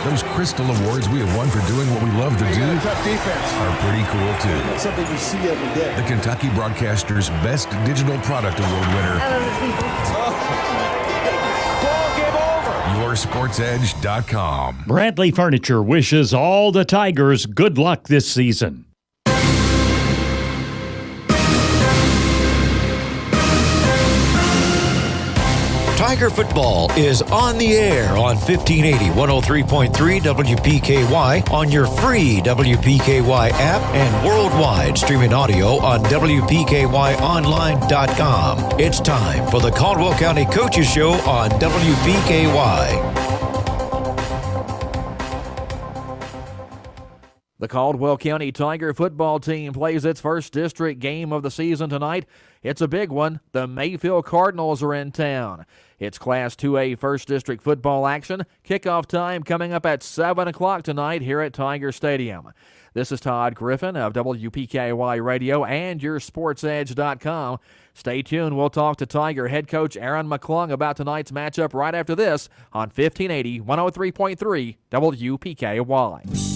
those Crystal Awards we have won for doing what we love to do are pretty cool too. That's something you see every day. The Kentucky Broadcaster's Best Digital Product Award winner. YourSportsEdge.com. Bradley Furniture wishes all the Tigers good luck this season. Tiger football is on the air on 1580 103.3 WPKY on your free WPKY app and worldwide streaming audio on WPKYonline.com. It's time for the Caldwell County Coaches Show on WPKY. The Caldwell County Tiger football team plays its first district game of the season tonight. It's a big one. The Mayfield Cardinals are in town. It's Class 2A First District football action. Kickoff time coming up at 7 o'clock tonight here at Tiger Stadium. This is Todd Griffin of WPKY Radio and YourSportsEdge.com. Stay tuned. We'll talk to Tiger head coach Aaron McClung about tonight's matchup right after this on 1580 103.3 WPKY.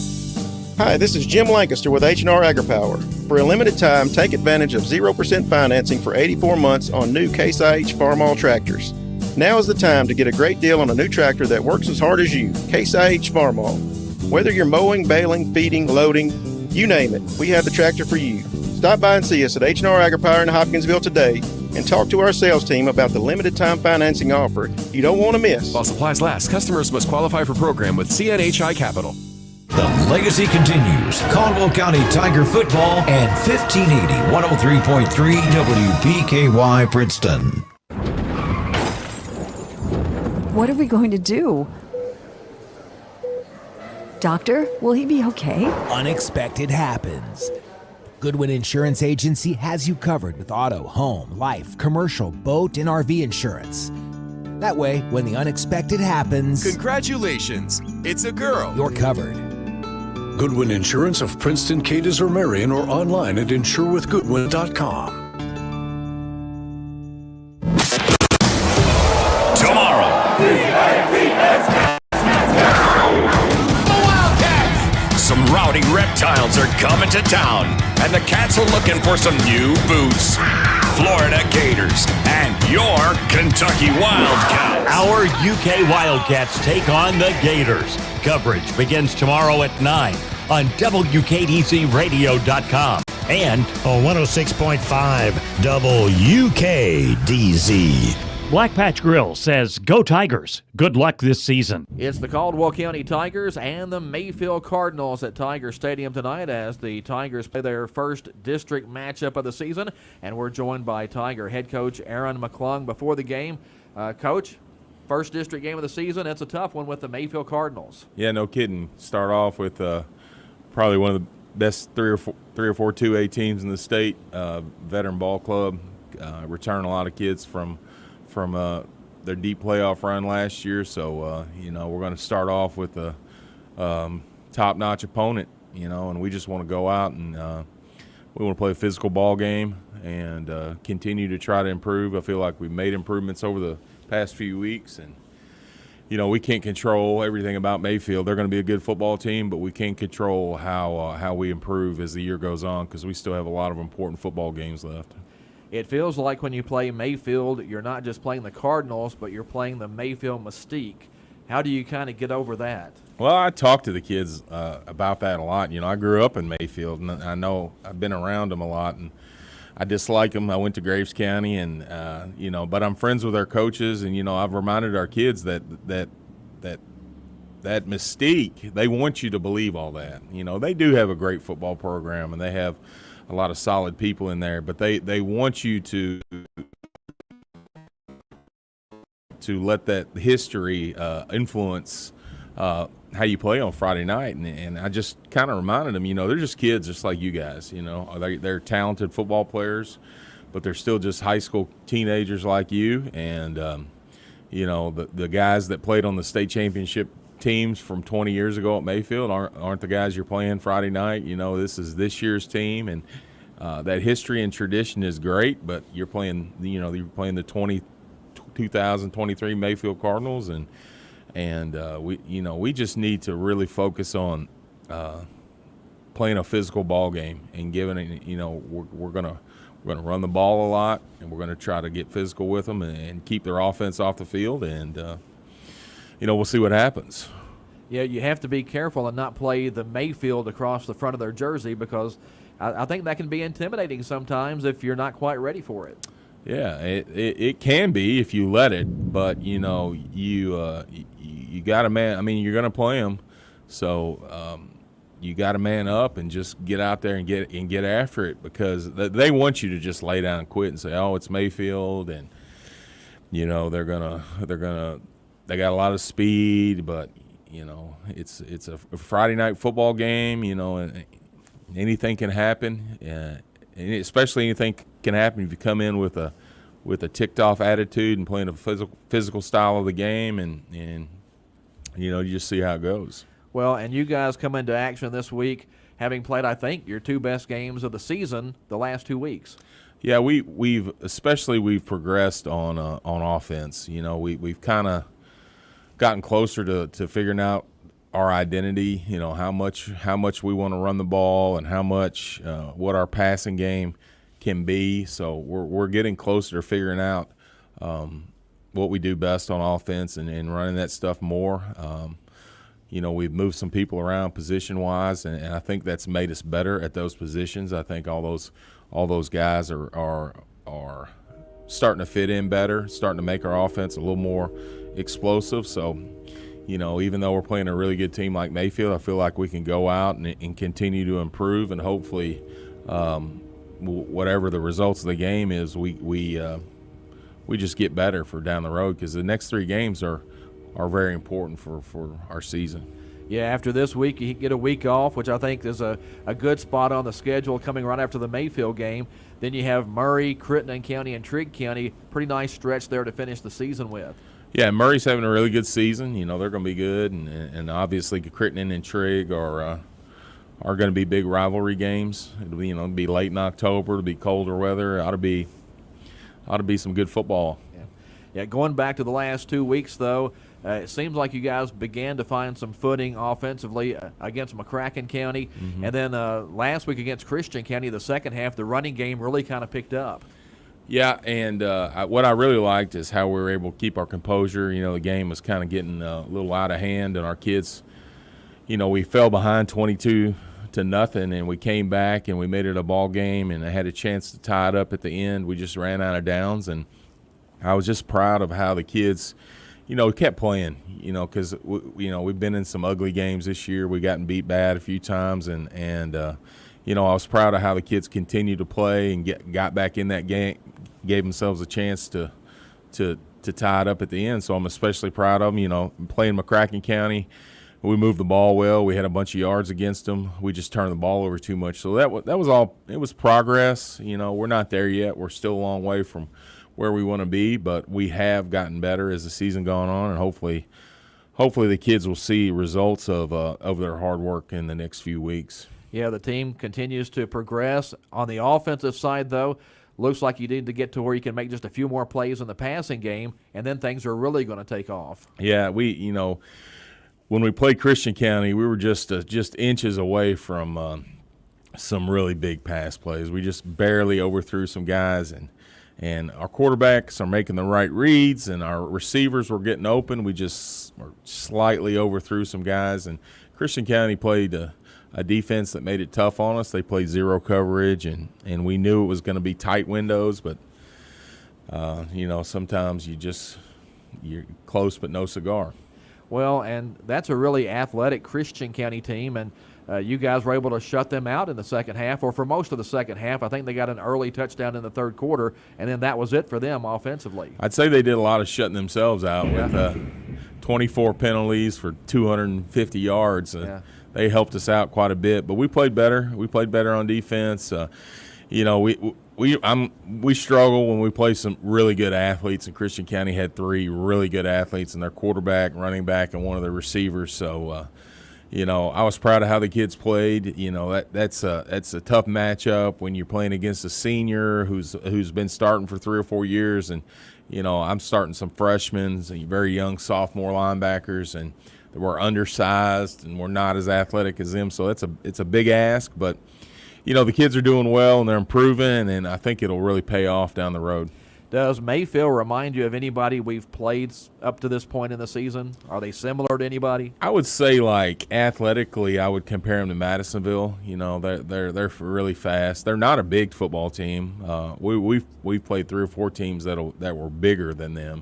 Hi, this is Jim Lancaster with H&R AgriPower. For a limited time, take advantage of 0% financing for 84 months on new Case IH Farmall tractors. Now is the time to get a great deal on a new tractor that works as hard as you, Case IH Farmall. Whether you're mowing, baling, feeding, loading, you name it, we have the tractor for you. Stop by and see us at H&R AgriPower in Hopkinsville today and talk to our sales team about the limited time financing offer you don't want to miss. While supplies last, customers must qualify for program with CNHI Capital. The legacy continues. Caldwell County Tiger football and 1580 103.3 WPKY Princeton. What are we going to do? Doctor, will he be okay? Unexpected happens. Goodwin Insurance Agency has you covered with auto, home, life, commercial, boat, and RV insurance. That way, when the unexpected happens, Congratulations, it's a girl. You're covered. Goodwin Insurance of Princeton, Cadiz, or Marion, or online at insurewithgoodwin.com. Tomorrow. Some rowdy reptiles are coming to town, and the Cats are looking for some new boots. Florida Gators and your Kentucky Wildcats. Our UK Wildcats take on the Gators. Coverage begins tomorrow at 9 on WKDZRadio.com and on 106.5 WKDZ. Black Patch Grill says, "Go Tigers. Good luck this season." It's the Caldwell County Tigers and the Mayfield Cardinals at Tiger Stadium tonight as the Tigers play their first district matchup of the season. And we're joined by Tiger head coach Aaron McClung before the game. Coach, first district game of the season. It's a tough one with the Mayfield Cardinals. Yeah, no kidding. Start off with probably one of the best three or four 2A teams in the state. Veteran ball club, return a lot of kids from their deep playoff run last year. So, we're going to start off with a top-notch opponent, and we just want to go out and we want to play a physical ball game and continue to try to improve. I feel like we've made improvements over the past few weeks, and, we can't control everything about Mayfield. They're going to be a good football team, but we can't control how we improve as the year goes on because we still have a lot of important football games left. It feels like when you play Mayfield, you're not just playing the Cardinals, but you're playing the Mayfield mystique. How do you kind of get over that? Well, I talk to the kids about that a lot. I grew up in Mayfield, and I know I've been around them a lot, and I dislike them. I went to Graves County, and but I'm friends with their coaches, and I've reminded our kids that mystique. They want you to believe all that. They do have a great football program, and they have a lot of solid people in there, but they want you to let that history influence how you play on Friday night. And I just kind of reminded them, they're just kids just like you guys. They're talented football players, but they're still just high school teenagers like you. And the guys that played on the state championship teams from 20 years ago at Mayfield aren't the guys you're playing Friday night. This is this year's team, and that history and tradition is great, but you're playing the 2023 Mayfield Cardinals, and we just need to really focus on playing a physical ball game and giving it. We're gonna run the ball a lot, and we're gonna try to get physical with them and keep their offense off the field, and we'll see what happens. Yeah, you have to be careful and not play the Mayfield across the front of their jersey because I think that can be intimidating sometimes if you're not quite ready for it. Yeah, it can be if you let it, but you got to man. I mean, you're going to play them, so you got to man up and just get out there and get after it because they want you to just lay down and quit and say, "Oh, it's Mayfield," and they got a lot of speed, but it's a Friday night football game, and anything can happen, and especially anything can happen if you come in with a ticked off attitude and playing a physical style of the game, and you just see how it goes. Well, and you guys come into action this week having played, I think, your two best games of the season the last 2 weeks. Yeah, we've progressed on offense. We've kind of gotten closer to figuring out our identity. How much we want to run the ball and how much what our passing game can be. So we're getting closer to figuring out what we do best on offense and running that stuff more. We've moved some people around position-wise, and I think that's made us better at those positions. I think all those guys are starting to fit in better, starting to make our offense a little more explosive. So, even though we're playing a really good team like Mayfield, I feel like we can go out and continue to improve, and hopefully whatever the results of the game is, we just get better for down the road because the next 3 games are very important for our season. Yeah, after this week, you get a week off, which I think is a good spot on the schedule coming right after the Mayfield game. Then you have Murray, Crittenden County, and Trigg County. Pretty nice stretch there to finish the season with. Yeah, Murray's having a really good season. You know, they're going to be good, and obviously Crittenden and Trigg are going to be big rivalry games. It'll be, be late in October. It'll be colder weather. It ought to be some good football. Yeah, going back to the last 2 weeks, though, it seems like you guys began to find some footing offensively against McCracken County. Mm-hmm. And then last week against Christian County, the second half, the running game really kind of picked up. Yeah, and what I really liked is how we were able to keep our composure. You know, the game was kind of getting a little out of hand, and our kids, we fell behind 22-0, and we came back and we made it a ball game, and I had a chance to tie it up at the end. We just ran out of downs, and I was just proud of how the kids, kept playing, because, we've been in some ugly games this year. We gotten beat bad a few times, and I was proud of how the kids continued to play and got back in that game, gave themselves a chance to tie it up at the end. So I'm especially proud of them. Playing McCracken County, we moved the ball well. We had a bunch of yards against them. We just turned the ball over too much. So that was all. It was progress. We're not there yet. We're still a long way from where we want to be, but we have gotten better as the season gone on, and hopefully the kids will see results of their hard work in the next few weeks. Yeah, the team continues to progress. On the offensive side, though, looks like you need to get to where you can make just a few more plays in the passing game, and then things are really going to take off. Yeah, when we played Christian County, we were just inches away from some really big pass plays. We just barely overthrew some guys, and our quarterbacks are making the right reads, and our receivers were getting open. We just slightly overthrew some guys, and Christian County played a defense that made it tough on us. They played zero coverage, and we knew it was going to be tight windows, but sometimes you're close but no cigar. Well, and that's a really athletic Christian County team, and you guys were able to shut them out in the second half, or for most of the second half. I think they got an early touchdown in the third quarter, and then that was it for them offensively. I'd say they did a lot of shutting themselves out with 24 penalties for 250 yards. They helped us out quite a bit, but we played better. We played better on defense. We struggle when we play some really good athletes, and Christian County had 3 really good athletes, and their quarterback, running back, and one of the receivers. So, I was proud of how the kids played. That's a tough matchup when you're playing against a senior who's been starting for 3 or 4 years, and I'm starting some freshmen, very young sophomore linebackers, and we're undersized and we're not as athletic as them. So it's a big ask, but the kids are doing well and they're improving, and I think it'll really pay off down the road. Does Mayfield remind you of anybody we've played up to this point in the season? Are they similar to anybody? I would say, athletically, I would compare them to Madisonville. They're really fast. They're not a big football team. We've played 3 or 4 teams that were bigger than them.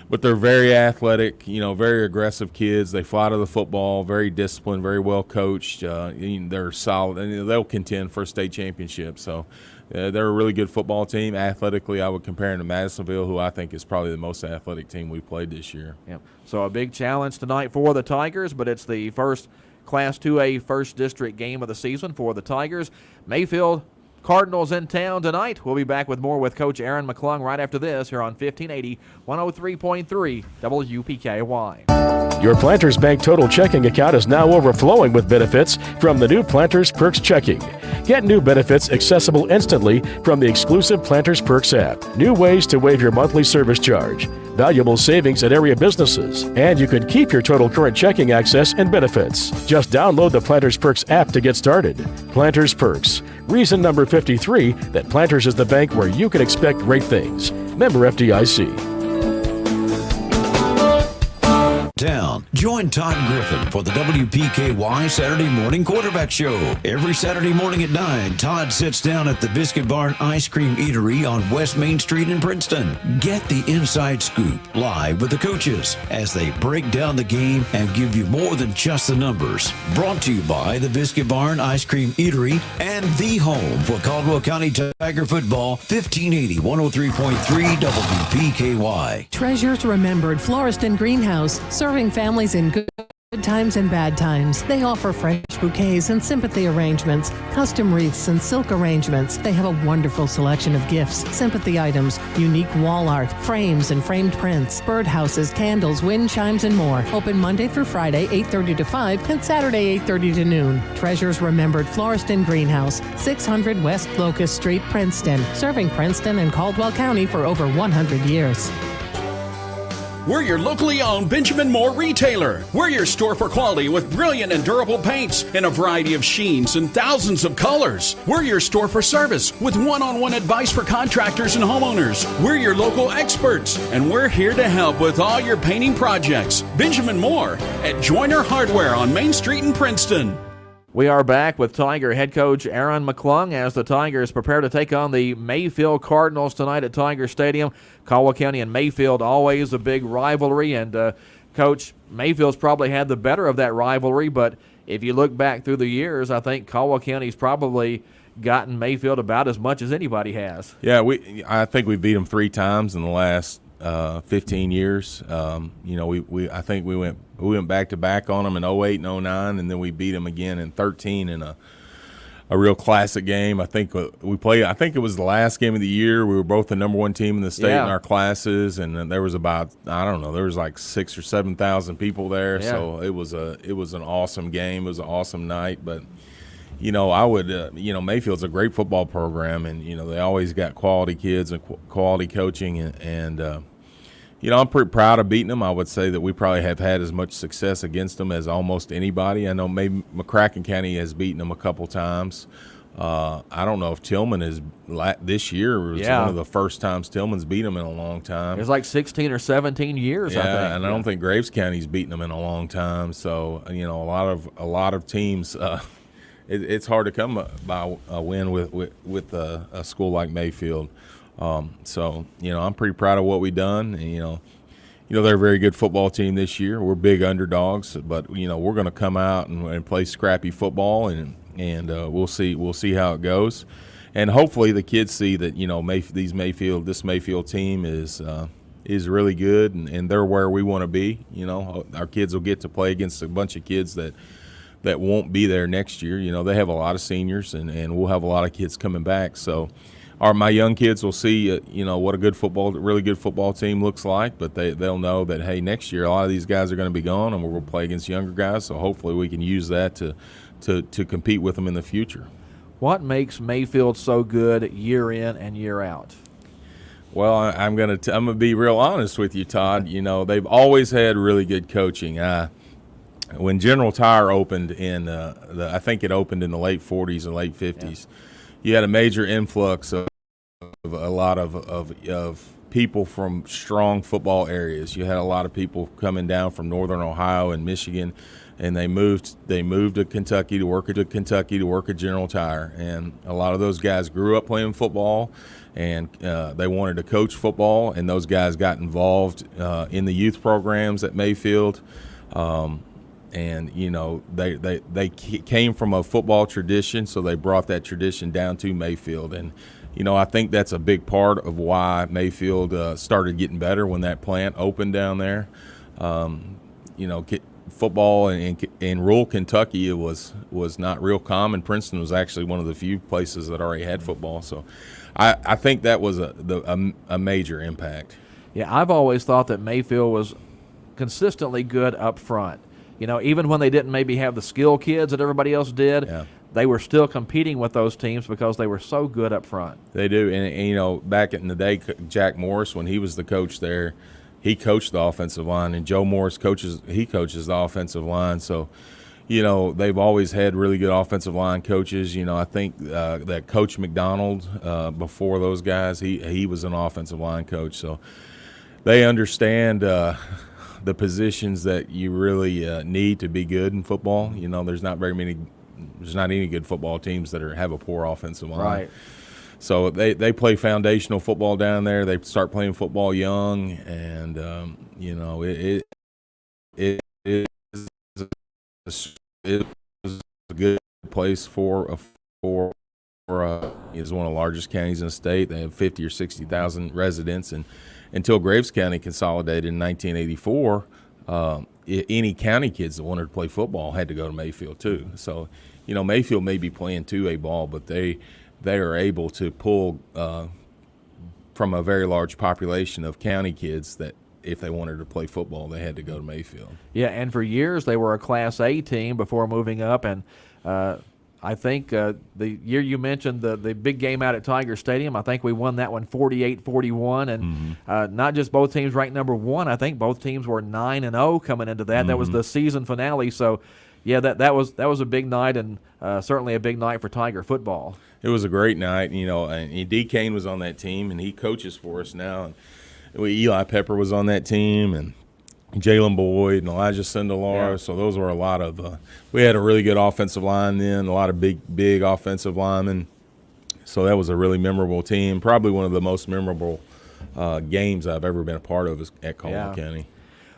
But they're very athletic, very aggressive kids. They fly to the football, very disciplined, very well coached. They're solid, and they'll contend for a state championship. So they're a really good football team. Athletically, I would compare them to Madisonville, who I think is probably the most athletic team we played this year. Yeah. So a big challenge tonight for the Tigers, but it's the first Class 2A First District game of the season for the Tigers. Mayfield Cardinals in town tonight. We'll be back with more with Coach Aaron McClung right after this here on 1580, 103.3 WPKY. Your Planters Bank Total Checking account is now overflowing with benefits from the new Planters Perks Checking. Get new benefits accessible instantly from the exclusive Planters Perks app. New ways to waive your monthly service charge. Valuable savings at area businesses. And you can keep your total current checking access and benefits. Just download the Planters Perks app to get started. Planters Perks. Reason number 53 that Planters is the bank where you can expect great things. Member FDIC. Town. Join Todd Griffin for the WPKY Saturday Morning Quarterback Show. Every Saturday morning at 9, Todd sits down at the Biscuit Barn Ice Cream Eatery on West Main Street in Princeton. Get the inside scoop live with the coaches as they break down the game and give you more than just the numbers. Brought to you by the Biscuit Barn Ice Cream Eatery and the home for Caldwell County Tiger Football, 1580, 103.3 WPKY. Treasures Remembered Florist and Greenhouse, serving families in good Good times and bad times. They offer fresh bouquets and sympathy arrangements, custom wreaths and silk arrangements. They have a wonderful selection of gifts, sympathy items, unique wall art, frames and framed prints, birdhouses, candles, wind chimes, and more. Open Monday through Friday, 8:30 to 5, and Saturday, 8:30 to noon. Treasures Remembered Florist and Greenhouse, 600 West Locust Street, Princeton. Serving Princeton and Caldwell County for over 100 years. We're your locally owned Benjamin Moore retailer. We're your store for quality with brilliant and durable paints in a variety of sheens and thousands of colors. We're your store for service with one-on-one advice for contractors and homeowners. We're your local experts, and we're here to help with all your painting projects. Benjamin Moore at Joyner Hardware on Main Street in Princeton. We are back with Tiger head coach Aaron McClung as the Tigers prepare to take on the Mayfield Cardinals tonight at Tiger Stadium. Caldwell County and Mayfield, always a big rivalry, and Coach, Mayfield's probably had the better of that rivalry, but if you look back through the years, I think Caldwell County's probably gotten Mayfield about as much as anybody has. Yeah, I think we beat them 3 times in the last 15 years. I think we went back to back on them in 08 and 09, and then we beat them again in 13 in a real classic game. I think we played. I think it was the last game of the year. We were both the number 1 team in the state in our classes, and there was about there was like 6,000 or 7,000 people there. Yeah. So it was an awesome game. It was an awesome night, but. Mayfield's a great football program, and they always got quality kids and quality coaching, and I'm pretty proud of beating them. I would say that we probably have had as much success against them as almost anybody. I know maybe McCracken County has beaten them a couple times. I don't know if Tillman is this year was one of the first times Tillman's beat them in a long time. It's like 16 or 17 years. I think. And I don't think Graves County's beaten them in a long time. So a lot of teams. It's hard to come by a win with a school like Mayfield. I'm pretty proud of what we've done. And, they're a very good football team this year. We're big underdogs, but we're going to come out and play scrappy football, and we'll see how it goes. And hopefully the kids see that this Mayfield team is really good, and they're where we want to be. Our kids will get to play against a bunch of kids that won't be there next year. They have a lot of seniors, and we'll have a lot of kids coming back. So my young kids will see, what a really good football team looks like, but they'll know that, hey, next year a lot of these guys are going to be gone, and we're going to play against younger guys. So hopefully we can use that to compete with them in the future. What makes Mayfield so good year in and year out? Well, I'm going to be real honest with you, Todd. They've always had really good coaching. When General Tire opened I think it opened in the late 40s and late 50s, you had a major influx of a lot of people from strong football areas. You had a lot of people coming down from northern Ohio and Michigan, and they moved to Kentucky to work at General Tire. And a lot of those guys grew up playing football, and they wanted to coach football, and those guys got involved in the youth programs at Mayfield. And they came from a football tradition, so they brought that tradition down to Mayfield. And I think that's a big part of why Mayfield started getting better when that plant opened down there. Football in rural Kentucky, it was not real common. Princeton was actually one of the few places that already had football. So I think that was a major impact. Yeah, I've always thought that Mayfield was consistently good up front. Even when they didn't maybe have the skill kids that everybody else did, they were still competing with those teams because they were so good up front. They do. And back in the day, Jack Morris, when he was the coach there, he coached the offensive line, and Joe Morris coaches the offensive line. So, they've always had really good offensive line coaches. I think that Coach McDonald, before those guys, he was an offensive line coach. So they understand the positions that you really need to be good in football. There's not any good football teams that have a poor offensive line. Right. So they play foundational football down there. They start playing football young, and it is a good place for is one of the largest counties in the state. They have 50 or 60,000 residents, and until Graves County consolidated in 1984, any county kids that wanted to play football had to go to Mayfield too. So, Mayfield may be playing 2A ball, but they are able to pull from a very large population of county kids that if they wanted to play football, they had to go to Mayfield. Yeah, and for years they were a Class A team before moving up, and I think the year you mentioned the big game out at Tiger Stadium, I think we won that one 48-41, and not just both teams ranked number 1. I think both teams were 9-0 coming into that. That was the season finale. So, yeah, that was a big night, and certainly a big night for Tiger football. It was a great night, and D. Kane was on that team, and he coaches for us now. And Eli Pepper was on that team, and Jalen Boyd and Elijah Sindelar. Yeah. So those were a lot of we had a really good offensive line then, a lot of big offensive linemen. So that was a really memorable team, probably one of the most memorable games I've ever been a part of at Caldwell County.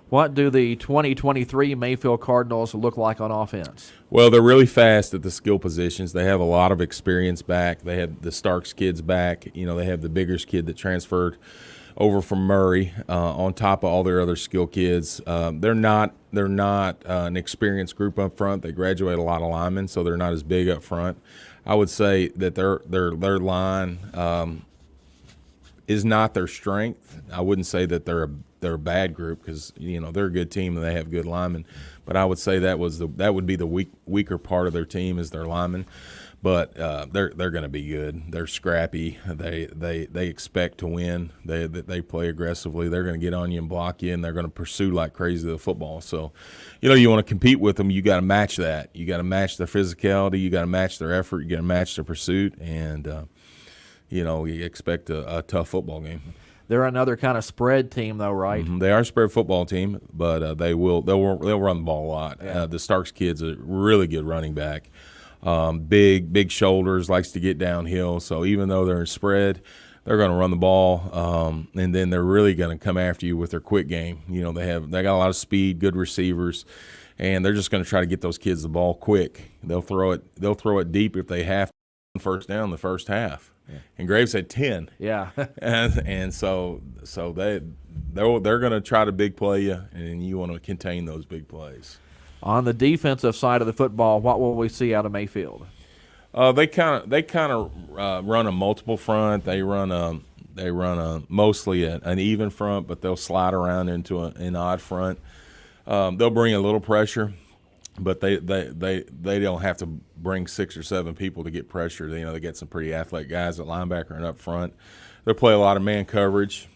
What do the 2023 Mayfield Cardinals look like on offense? Well, they're really fast at the skill positions. They have a lot of experience back. They have the Starks kids back. They have the Biggers kid that transferred over from Murray, on top of all their other skill kids. They're not an experienced group up front. They graduate a lot of linemen, so they're not as big up front. I would say that their line is not their strength. I wouldn't say that they're a bad group because they're a good team and they have good linemen. But I would say that would be the weaker part of their team is their linemen. But they're going to be good. They're scrappy. They expect to win. They play aggressively. They're going to get on you and block you, and they're going to pursue like crazy the football. So, you want to compete with them. You got to match that. You got to match their physicality. You got to match their effort. You got to match their pursuit, and you expect a tough football game. They're another kind of spread team, though, right? They are a spread football team, but they'll run the ball a lot. Yeah. The Starks kid's a really good running back. Big shoulders, likes to get downhill. So even though they're in spread, they're going to run the ball, and then they're really going to come after you with their quick game. They got a lot of speed, good receivers, and they're just going to try to get those kids the ball quick. They'll throw it deep if they have to first down the first half. Yeah. And Graves had 10. Yeah, and so they're going to try to big play you, and you want to contain those big plays. On the defensive side of the football, what will we see out of Mayfield? They kind of run a multiple front. They run a mostly an even front, but they'll slide around into an odd front. They'll bring a little pressure, but they don't have to bring 6 or 7 people to get pressure. They get some pretty athletic guys at linebacker and up front. They play a lot of man coverage.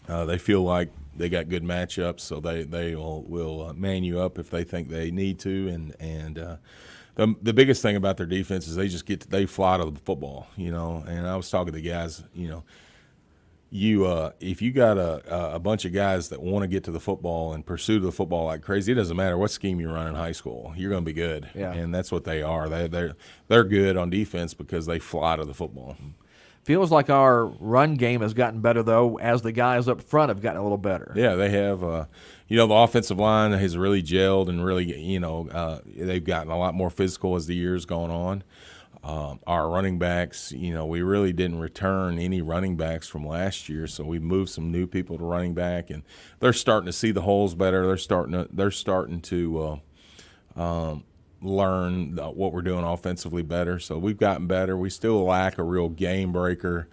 They feel like they got good matchups, so they will man you up if they think they need to. And the biggest thing about their defense is they fly to the football, And I was talking to the guys, if you got a bunch of guys that want to get to the football and pursue the football like crazy, it doesn't matter what scheme you run in high school, you're going to be good. Yeah. And that's what they are. They're good on defense because they fly to the football. Feels like our run game has gotten better, though, as the guys up front have gotten a little better. Yeah, they have. The offensive line has really gelled and really, they've gotten a lot more physical as the year's gone on. Our running backs, we really didn't return any running backs from last year, so we moved some new people to running back, and they're starting to see the holes better. They're starting to learn what we're doing offensively better. So we've gotten better. We still lack a real game breaker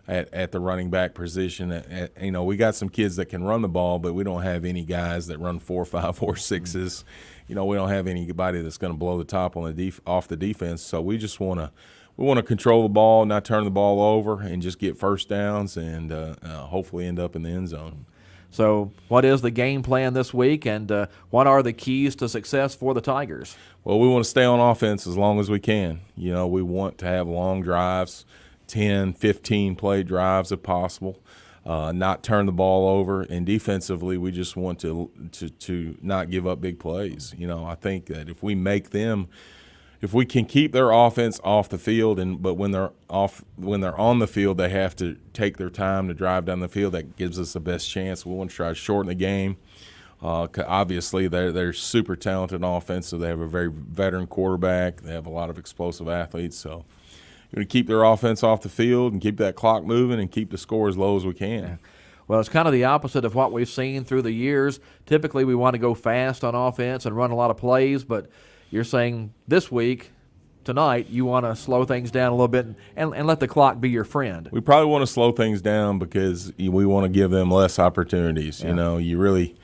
at the running back position. We got some kids that can run the ball, but we don't have any guys that run 4.5, 4.6s. We don't have anybody that's going to blow the top on off the defense. So we just want to control the ball, not turn the ball over, and just get first downs and hopefully end up in the end zone. So what is the game plan this week, and what are the keys to success for the Tigers? Well, we want to stay on offense as long as we can. We want to have long drives, 10, 15-play drives if possible, not turn the ball over. And defensively, we just want to not give up big plays. I think that if we can keep their offense off the field, but when they're on the field, they have to take their time to drive down the field. That gives us the best chance. We want to try to shorten the game. Obviously, they're super talented on offense, so they have a very veteran quarterback. They have a lot of explosive athletes. So we're going to keep their offense off the field and keep that clock moving and keep the score as low as we can. Well, it's kind of the opposite of what we've seen through the years. Typically, we want to go fast on offense and run a lot of plays, but you're saying this week, tonight, you want to slow things down a little bit and let the clock be your friend. We probably want to slow things down because we want to give them less opportunities. Yeah. You know, you really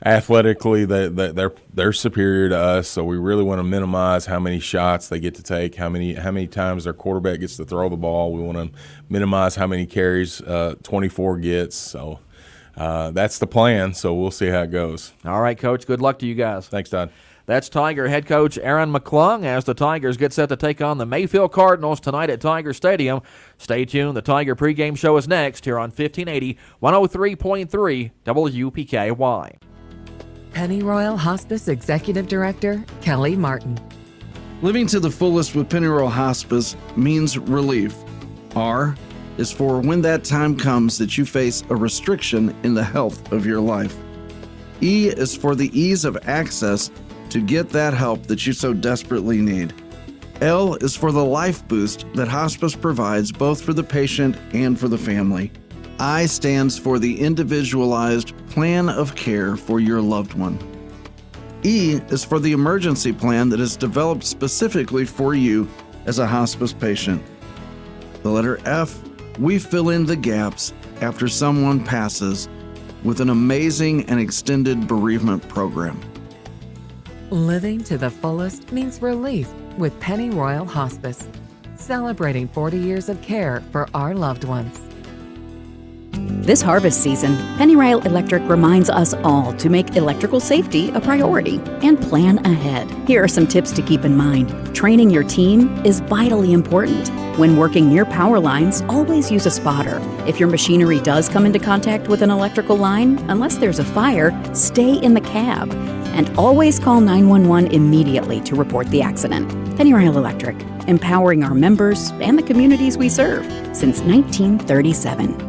athletically they're superior to us, so we really want to minimize how many shots they get to take, how many times their quarterback gets to throw the ball. We want to minimize how many carries 24 gets. So that's the plan. So we'll see how it goes. All right, Coach. Good luck to you guys. Thanks, Todd. That's Tiger head coach Aaron McClung as the Tigers get set to take on the Mayfield Cardinals tonight at Tiger Stadium. Stay tuned. The Tiger pregame show is next here on 1580, 103.3 WPKY. Pennyroyal Hospice Executive Director Kelly Martin. Living to the fullest with Pennyroyal Hospice means relief. R is for when that time comes that you face a restriction in the health of your life. E is for the ease of access to get that help that you so desperately need. L is for the life boost that hospice provides both for the patient and for the family. I stands for the individualized plan of care for your loved one. E is for the emergency plan that is developed specifically for you as a hospice patient. The letter F, we fill in the gaps after someone passes with an amazing and extended bereavement program. Living to the fullest means relief with Pennyroyal Hospice, celebrating 40 years of care for our loved ones. This harvest season, Pennyroyal Electric reminds us all to make electrical safety a priority and plan ahead. Here are some tips to keep in mind. Training your team is vitally important. When working near power lines, always use a spotter. If your machinery does come into contact with an electrical line, unless there's a fire, stay in the cab. And always call 911 immediately to report the accident. Pennyroyal Electric, empowering our members and the communities we serve since 1937.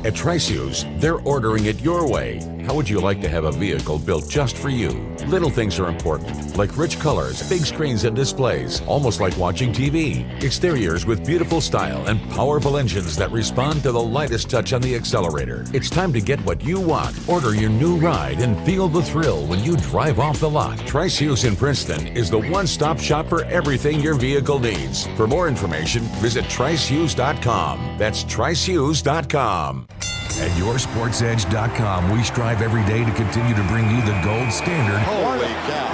At Trice Hughes, they're ordering it your way. How would you like to have a vehicle built just for you? Little things are important, like rich colors, big screens and displays, almost like watching TV. Exteriors with beautiful style and powerful engines that respond to the lightest touch on the accelerator. It's time to get what you want. Order your new ride and feel the thrill when you drive off the lot. Trice Hughes in Princeton is the one-stop shop for everything your vehicle needs. For more information, visit tricehughes.com. That's tricehughes.com. At YourSportsEdge.com, we strive every day to continue to bring you the gold standard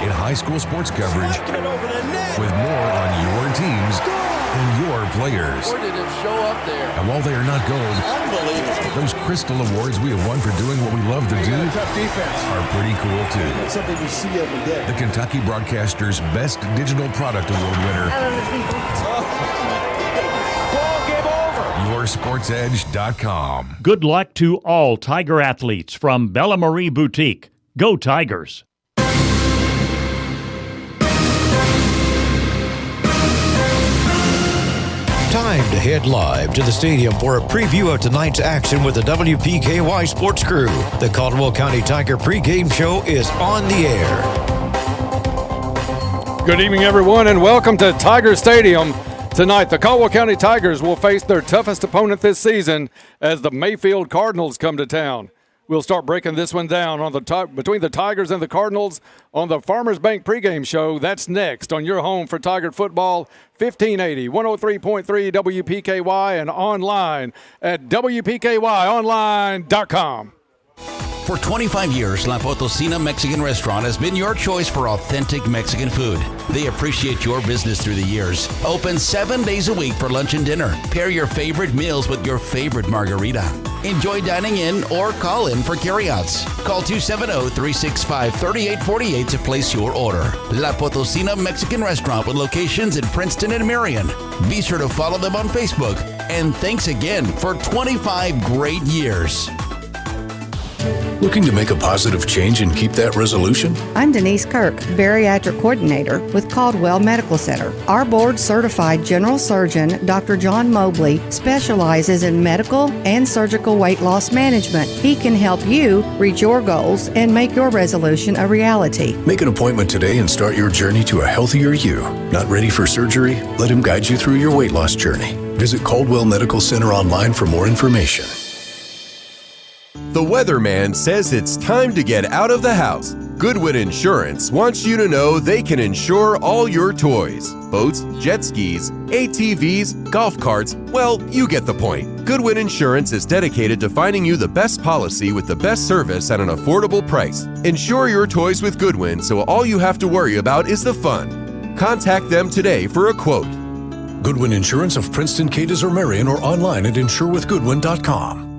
in high school sports coverage with more on your teams and your players. Where did it show up there? And while they are not gold, those crystal awards we have won for doing what we love to do are pretty cool too. It's something you see every day. The Kentucky Broadcaster's Best Digital Product Award winner. YourSportsEdge.com. Good luck to all Tiger athletes from Bella Marie Boutique. Go Tigers! Time to head live to the stadium for a preview of tonight's action with the WPKY Sports Crew. The Caldwell County Tiger pregame show is on the air. Good evening, everyone, and welcome to Tiger Stadium. Tonight, the Caldwell County Tigers will face their toughest opponent this season as the Mayfield Cardinals come to town. We'll start breaking this one down on between the Tigers and the Cardinals on the Farmers Bank pregame show. That's next on your home for Tiger football, 1580, 103.3 WPKY, and online at WPKYonline.com. For 25 years, La Potosina Mexican Restaurant has been your choice for authentic Mexican food. They appreciate your business through the years. Open 7 days a week for lunch and dinner. Pair your favorite meals with your favorite margarita. Enjoy dining in or call in for carryouts. Call 270-365-3848 to place your order. La Potosina Mexican Restaurant with locations in Princeton and Marion. Be sure to follow them on Facebook. And thanks again for 25 great years. Looking to make a positive change and keep that resolution? I'm Denise Kirk, Bariatric Coordinator with Caldwell Medical Center. Our board-certified general surgeon, Dr. John Mobley, specializes in medical and surgical weight loss management. He can help you reach your goals and make your resolution a reality. Make an appointment today and start your journey to a healthier you. Not ready for surgery? Let him guide you through your weight loss journey. Visit Caldwell Medical Center online for more information. The weatherman says it's time to get out of the house. Goodwin Insurance wants you to know they can insure all your toys. Boats, jet skis, ATVs, golf carts, well, you get the point. Goodwin Insurance is dedicated to finding you the best policy with the best service at an affordable price. Insure your toys with Goodwin so all you have to worry about is the fun. Contact them today for a quote. Goodwin Insurance of Princeton, Cadiz, or Marion, or online at insurewithgoodwin.com.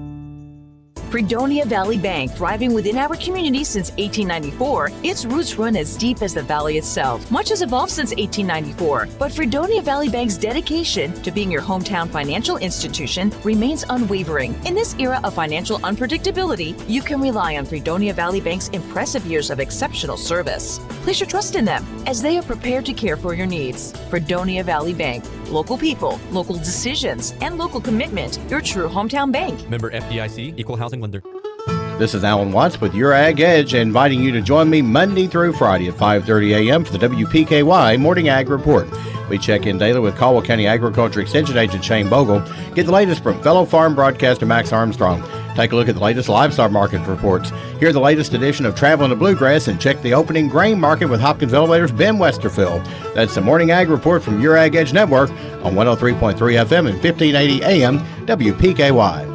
Fredonia Valley Bank, thriving within our community since 1894, its roots run as deep as the valley itself. Much has evolved since 1894, but Fredonia Valley Bank's dedication to being your hometown financial institution remains unwavering. In this era of financial unpredictability, you can rely on Fredonia Valley Bank's impressive years of exceptional service. Place your trust in them as they are prepared to care for your needs. Fredonia Valley Bank, local people, local decisions, and local commitment. Your true hometown bank. Member FDIC, Equal Housing Lender. This is Alan Watts with Your Ag Edge, inviting you to join me Monday through Friday at 5:30 a.m. for the WPKY Morning Ag Report. We check in daily with Caldwell County Agriculture Extension Agent Shane Bogle, get the latest from fellow farm broadcaster Max Armstrong, take a look at the latest livestock market reports, hear the latest edition of Traveling to Bluegrass, and check the opening grain market with Hopkins Elevator's Ben Westerfield. That's the Morning Ag Report from Your Ag Edge Network on 103.3 FM and 1580 AM WPKY.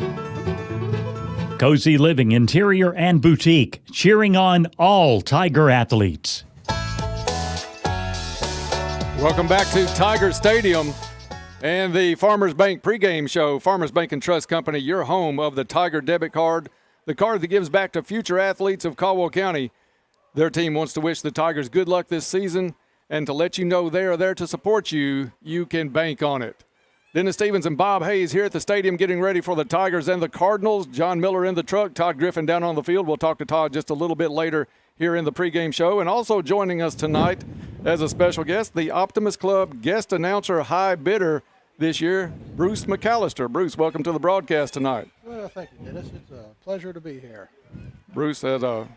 Cozy Living, Interior and Boutique, cheering on all Tiger athletes. Welcome back to Tiger Stadium and the Farmers Bank pregame show. Farmers Bank and Trust Company, your home of the Tiger debit card, the card that gives back to future athletes of Caldwell County. Their team wants to wish the Tigers good luck this season and to let you know they are there to support you. You can bank on it. Dennis Stevens and Bob Hayes here at the stadium getting ready for the Tigers and the Cardinals. John Miller in the truck, Todd Griffin down on the field. We'll talk to Todd just a little bit later here in the pregame show. And also joining us tonight as a special guest, the Optimist Club guest announcer high bidder this year, Bruce McAllister. Bruce, welcome to the broadcast tonight. Well, thank you, Dennis. It's a pleasure to be here. Bruce had a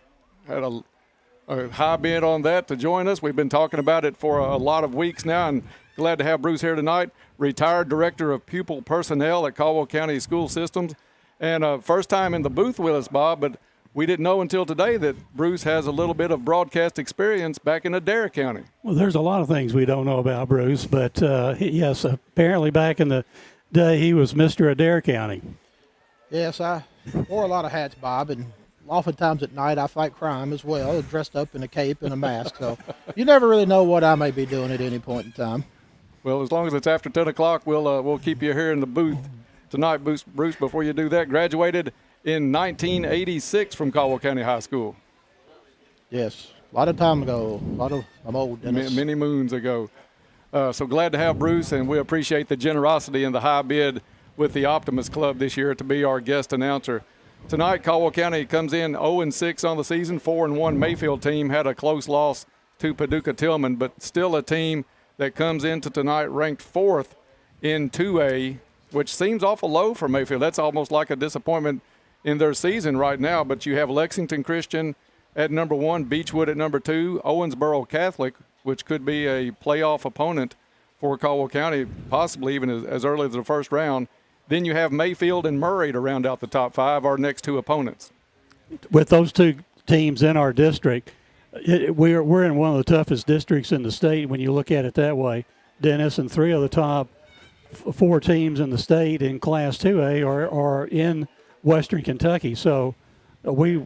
high bid on that to join us. We've been talking about it for a lot of weeks now, and glad to have Bruce here tonight. Retired Director of Pupil Personnel at Caldwell County School Systems. And first time in the booth with us, Bob, but we didn't know until today that Bruce has a little bit of broadcast experience back in Adair County. Well, there's a lot of things we don't know about Bruce, but yes, apparently back in the day he was Mr. Adair County. Yes, I wore a lot of hats, Bob, and oftentimes at night I fight crime as well, dressed up in a cape and a mask. So you never really know what I may be doing at any point in time. Well, as long as it's after 10 o'clock, we'll keep you here in the booth tonight, Bruce. Before you do that, graduated in 1986 from Caldwell County High School. Yes, a lot of time ago. I'm old, Dennis. Many moons ago. So glad to have Bruce, and we appreciate the generosity and the high bid with the Optimist Club this year to be our guest announcer. Tonight, Caldwell County comes in 0-6 on the season. 4-1 Mayfield team had a close loss to Paducah Tillman, but still a team that comes into tonight ranked 4th in 2A, which seems awful low for Mayfield. That's almost like a disappointment in their season right now. But you have Lexington Christian at number 1, Beechwood at number 2, Owensboro Catholic, which could be a playoff opponent for Caldwell County, possibly even as early as the first round. Then you have Mayfield and Murray to round out the top 5, our next 2 opponents. With those 2 teams in our district, we're in one of the toughest districts in the state when you look at it that way, Dennis, and 3 of the top 4 teams in the state in Class 2A are in Western Kentucky. So we,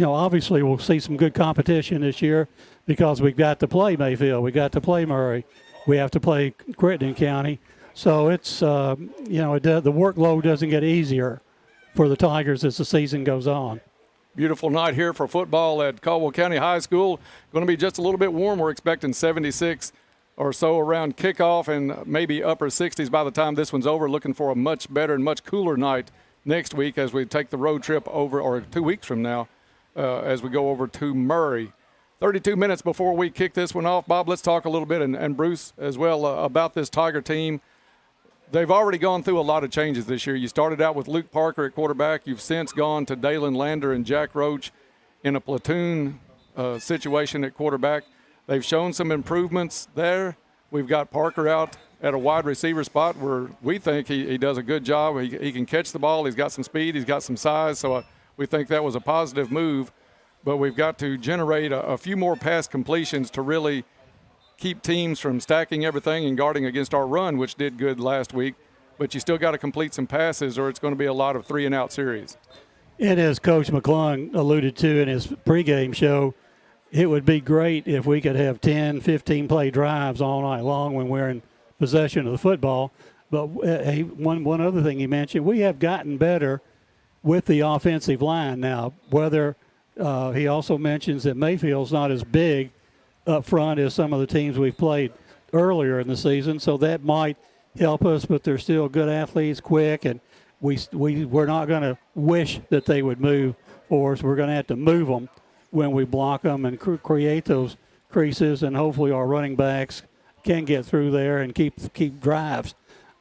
obviously we'll see some good competition this year because we've got to play Mayfield, we got to play Murray, we have to play Crittenden County. So it's, the workload doesn't get easier for the Tigers as the season goes on. Beautiful night here for football at Caldwell County High School. Going to be just a little bit warm. We're expecting 76 or so around kickoff and maybe upper 60s by the time this one's over. Looking for a much better and much cooler night next week as we take the road trip over, or 2 weeks from now, as we go over to Murray. 32 minutes before we kick this one off, Bob, let's talk a little bit, and Bruce as well, about this Tiger team. They've already gone through a lot of changes this year. You started out with Luke Parker at quarterback. You've since gone to Dalen Lander and Jack Roach in a platoon situation at quarterback. They've shown some improvements there. We've got Parker out at a wide receiver spot where we think he does a good job. He can catch the ball. He's got some speed. He's got some size. So We think that was a positive move, but we've got to generate a few more pass completions to really keep teams from stacking everything and guarding against our run, which did good last week. But you still got to complete some passes, or it's going to be a lot of 3-and-out series. And as Coach McClung alluded to in his pregame show, it would be great if we could have 10, 15-play drives all night long when we're in possession of the football. But one other thing he mentioned, we have gotten better with the offensive line now. Whether he also mentions that Mayfield's not as big up front as some of the teams we've played earlier in the season, so that might help us. But they're still good athletes, quick, and we're not going to wish that they would move for us. We're going to have to move them when we block them and create those creases, and hopefully our running backs can get through there and keep drives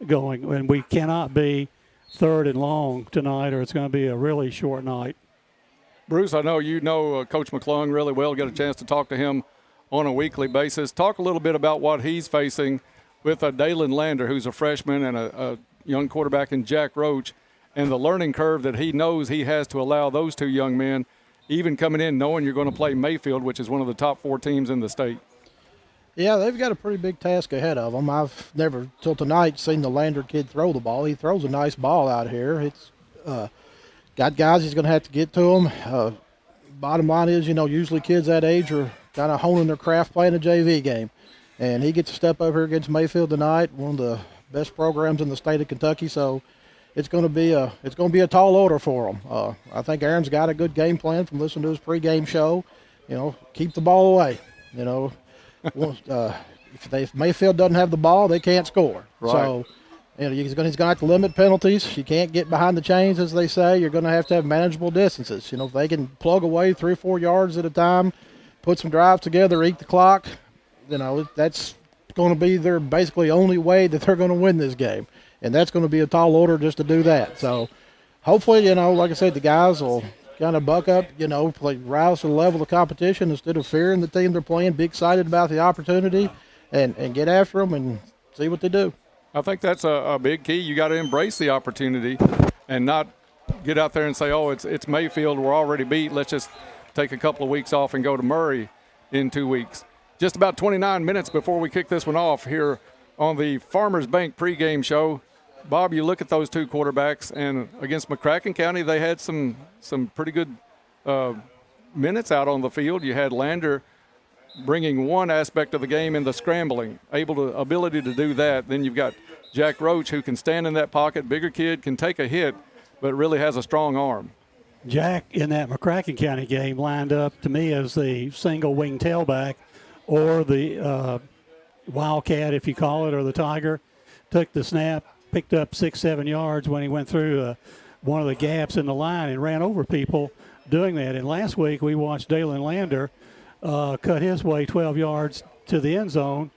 going. And we cannot be 3rd and long tonight, or it's going to be a really short night. Bruce, I know you know Coach McClung really well, get a chance to talk to him on a weekly basis. Talk a little bit about what he's facing with Dalen Lander, who's a freshman, and a young quarterback in Jack Roach, and the learning curve that he knows he has to allow those two young men, even coming in knowing you're going to play Mayfield, which is one of the top 4 teams in the state. Yeah, they've got a pretty big task ahead of them. I've never, till tonight, seen the Lander kid throw the ball. He throws a nice ball out here. It's got guys he's going to have to get to them. Bottom line is, usually kids that age are kind of honing their craft playing a JV game. And he gets to step over here against Mayfield tonight, one of the best programs in the state of Kentucky. So it's going to be a tall order for him. I think Aaron's got a good game plan from listening to his pregame show. Keep the ball away. If Mayfield doesn't have the ball, they can't score. Right. So he's going to have to limit penalties. You can't get behind the chains, as they say. You're going to have manageable distances. If they can plug away 3 or 4 yards at a time, put some drives together, eat the clock, that's going to be their basically only way that they're going to win this game. And that's going to be a tall order just to do that. So hopefully, like I said, the guys will kind of buck up, rise to the level of competition instead of fearing the team they're playing, be excited about the opportunity, and get after them and see what they do. I think that's a big key. You got to embrace the opportunity and not get out there and say, oh, it's Mayfield, we're already beat, let's just take a couple of weeks off and go to Murray in 2 weeks. Just about 29 minutes before we kick this one off here on the Farmers Bank pregame show. Bob, you look at those two quarterbacks, and against McCracken County, they had some pretty good minutes out on the field. You had Lander bringing one aspect of the game in the scrambling, ability to do that. Then you've got Jack Roach, who can stand in that pocket, bigger kid, can take a hit, but really has a strong arm. Jack, in that McCracken County game, lined up to me as the single wing tailback or the Wildcat, if you call it, or the Tiger. Took the snap, picked up 6-7 yards when he went through one of the gaps in the line and ran over people doing that. And last week we watched Dalen Lander cut his way 12 yards to the end zone.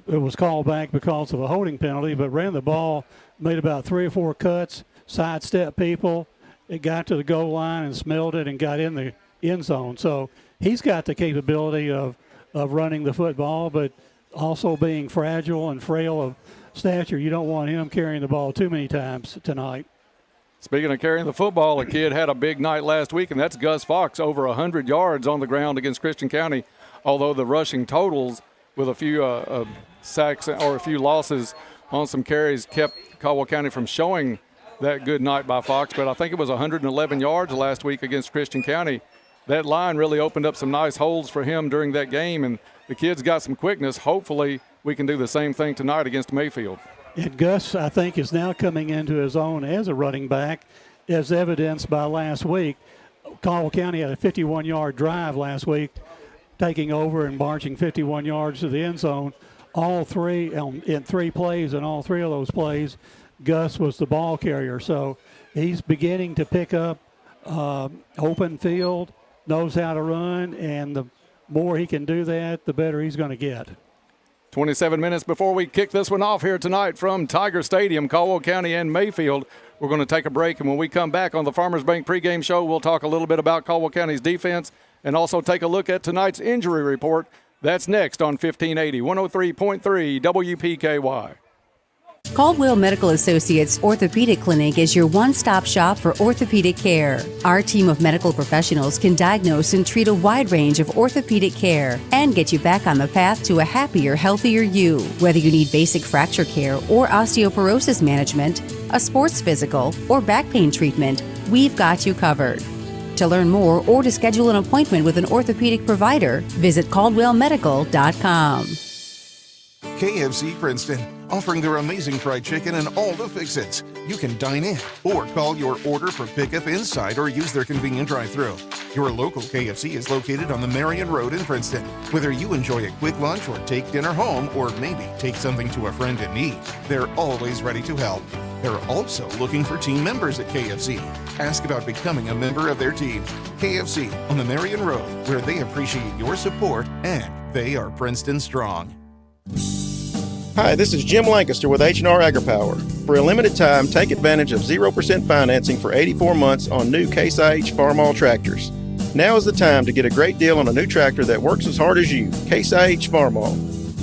It was called back because of a holding penalty, but ran the ball, made about 3 or 4 cuts, sidestepped people. It got to the goal line and smelled it and got in the end zone. So he's got the capability of running the football, but also being fragile and frail of stature. You don't want him carrying the ball too many times tonight. Speaking of carrying the football, a kid had a big night last week, and that's Gus Fox, over 100 yards on the ground against Christian County, although the rushing totals with a few sacks or a few losses on some carries kept Caldwell County from showing that good night by Fox. But I think it was 111 yards last week against Christian County. That line really opened up some nice holes for him during that game, and the kid's got some quickness. Hopefully we can do the same thing tonight against Mayfield. And Gus, I think, is now coming into his own as a running back, as evidenced by last week. Caldwell County had a 51-yard drive last week, taking over and marching 51 yards to the end zone. All three, in 3 plays, and all 3 of those plays, Gus was the ball carrier. So he's beginning to pick up open field, knows how to run, and the more he can do that, the better he's going to get. 27 minutes before we kick this one off here tonight from Tiger Stadium, Caldwell County and Mayfield. We're going to take a break, and when we come back on the Farmers Bank pregame show, we'll talk a little bit about Caldwell County's defense and also take a look at tonight's injury report. That's next on 1580, 103.3 WPKY. Caldwell Medical Associates Orthopedic Clinic is your one-stop shop for orthopedic care. Our team of medical professionals can diagnose and treat a wide range of orthopedic care and get you back on the path to a happier, healthier you. Whether you need basic fracture care or osteoporosis management, a sports physical, or back pain treatment, we've got you covered. To learn more or to schedule an appointment with an orthopedic provider, visit caldwellmedical.com. KFC Princeton, offering their amazing fried chicken and all the fix-its. You can dine in or call your order for pickup inside or use their convenient drive-thru. Your local KFC is located on the Marion Road in Princeton. Whether you enjoy a quick lunch or take dinner home or maybe take something to a friend in need, they're always ready to help. They're also looking for team members at KFC. Ask about becoming a member of their team. KFC on the Marion Road, where they appreciate your support and they are Princeton strong. Hi, this is Jim Lancaster with H&R AgriPower. For a limited time, take advantage of 0% financing for 84 months on new Case IH Farmall tractors. Now is the time to get a great deal on a new tractor that works as hard as you, Case IH Farmall.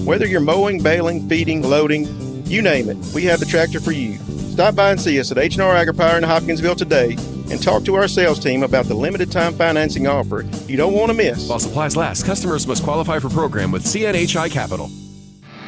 Whether you're mowing, baling, feeding, loading, you name it, we have the tractor for you. Stop by and see us at H&R AgriPower in Hopkinsville today and talk to our sales team about the limited time financing offer you don't want to miss. While supplies last, customers must qualify for program with CNHI Capital.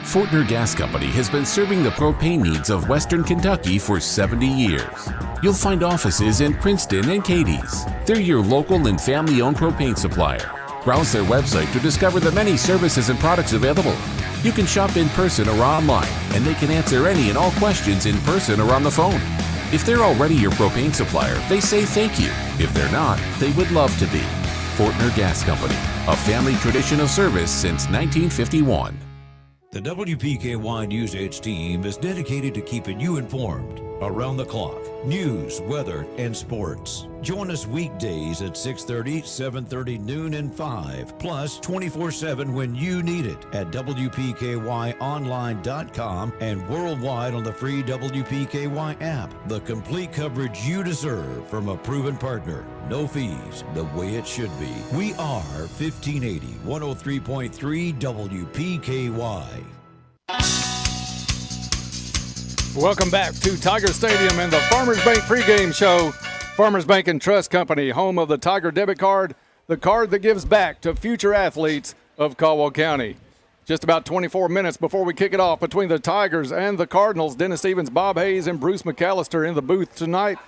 Fortner Gas Company has been serving the propane needs of Western Kentucky for 70 years. You'll find offices in Princeton and Cadiz. They're your local and family-owned propane supplier. Browse their website to discover the many services and products available. You can shop in person or online, and they can answer any and all questions in person or on the phone. If they're already your propane supplier, they say thank you. If they're not, they would love to be. Fortner Gas Company, a family tradition of service since 1951. The WPKY News Edge team is dedicated to keeping you informed around the clock. News, weather, and sports. Join us weekdays at 6:30, 7:30, noon, and 5. Plus 24/7 when you need it at WPKYonline.com and worldwide on the free WPKY app. The complete coverage you deserve from a proven partner. No fees, the way it should be. We are 1580, 103.3 WPKY. Welcome back to Tiger Stadium and the Farmers Bank pregame show. Farmers Bank and Trust Company, home of the Tiger debit card, the card that gives back to future athletes of Caldwell County. Just about 24 minutes before we kick it off between the Tigers and the Cardinals. Dennis Stevens, Bob Hayes, and Bruce McAllister in the booth tonight.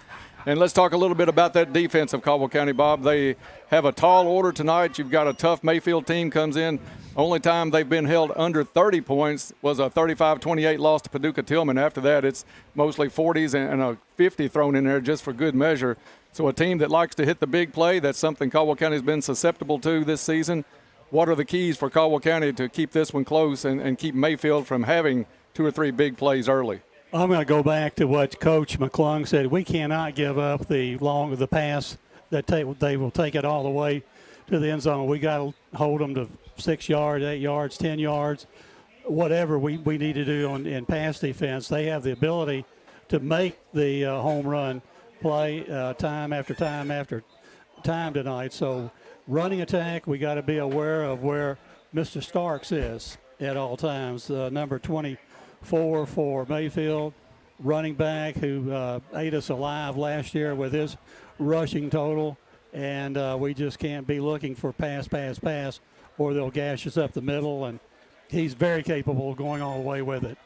And let's talk a little bit about that defense of Caldwell County, Bob. They have a tall order tonight. You've got a tough Mayfield team comes in. Only time they've been held under 30 points was a 35-28 loss to Paducah Tillman. After that, it's mostly 40s and a 50 thrown in there just for good measure. So a team that likes to hit the big play, that's something Caldwell County has been susceptible to this season. What are the keys for Caldwell County to keep this one close and keep Mayfield from having 2 or 3 big plays early? I'm going to go back to what Coach McClung said. We cannot give up the pass that they will take it all the way to the end zone. We got to hold them to 6 yards, 8 yards, 10 yards, whatever we need to do in pass defense. They have the ability to make the home run play time after time after time tonight. So running attack, we got to be aware of where Mr. Starks is at all times. Number 24 for Mayfield, running back who ate us alive last year with his rushing total. And we just can't be looking for pass, or they'll gash us up the middle. And he's very capable of going all the way with it.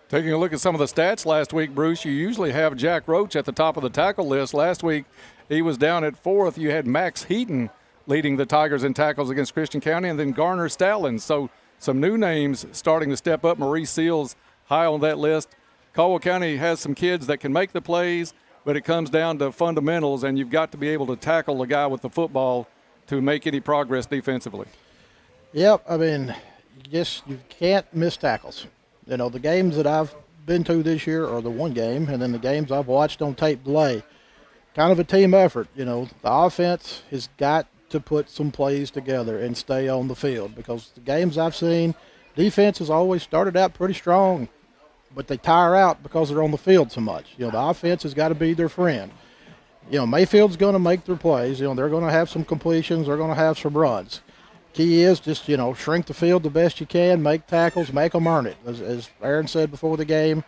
Taking a look at some of the stats last week, Bruce, you usually have Jack Roach at the top of the tackle list. Last week, he was down at 4th. You had Max Heaton leading the Tigers in tackles against Christian County, and then Garner Stallings. So some new names starting to step up. Maurice Seals high on that list. Caldwell County has some kids that can make the plays, but it comes down to fundamentals, and you've got to be able to tackle the guy with the football to make any progress defensively. Yep, I mean, you can't miss tackles. You know, the games that I've been to this year are the one game, and then the games I've watched on tape delay. Kind of a team effort. You know, the offense has got to put some plays together and stay on the field, because the games I've seen, defense has always started out pretty strong, but they tire out because they're on the field so much. You know, the offense has got to be their friend. You know, Mayfield's going to make their plays. You know, they're going to have some completions. They're going to have some runs. Key is just, you know, shrink the field the best you can, make tackles, make them earn it. As Aaron said before the game,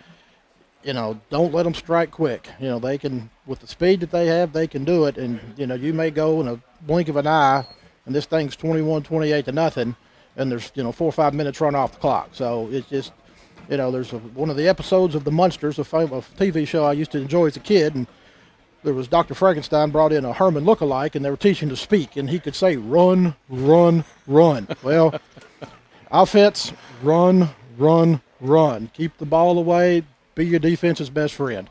don't let them strike quick. They can, with the speed that they have, they can do it. And, you may go in a blink of an eye and this thing's 28 to nothing, and there's, 4 or 5 minutes run off the clock. So it's just, there's one of the episodes of The Munsters, a TV show I used to enjoy as a kid, and there was Dr. Frankenstein brought in a Herman lookalike, and they were teaching to speak, and he could say, run, run, run. Well, offense, run, run, run. Keep the ball away. Be your defense's best friend.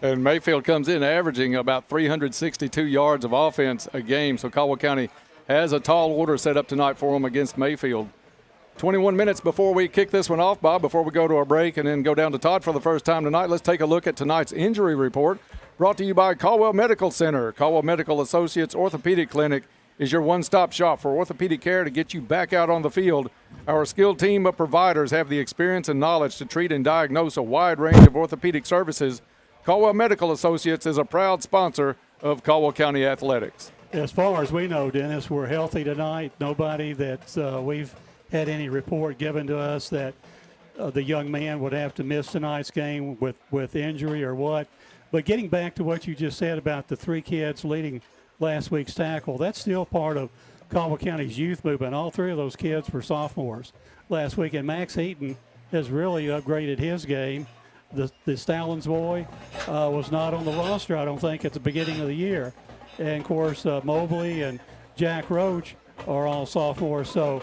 And Mayfield comes in averaging about 362 yards of offense a game, so Caldwell County has a tall order set up tonight for them against Mayfield. 21 minutes before we kick this one off, Bob, before we go to our break and then go down to Todd for the first time tonight, let's take a look at tonight's injury report brought to you by Caldwell Medical Center. Caldwell Medical Associates Orthopedic Clinic is your one-stop shop for orthopedic care to get you back out on the field. Our skilled team of providers have the experience and knowledge to treat and diagnose a wide range of orthopedic services. Caldwell Medical Associates is a proud sponsor of Caldwell County Athletics. As far as we know, Dennis, we're healthy tonight. Nobody that we've had any report given to us that the young man would have to miss tonight's game with injury or what. But getting back to what you just said about the 3 kids leading last week's tackle, that's still part of Caldwell County's youth movement. All 3 of those kids were sophomores last week, and Max Heaton has really upgraded his game. The Stallings boy was not on the roster, I don't think, at the beginning of the year. And, of course, Mobley and Jack Roach are all sophomores. So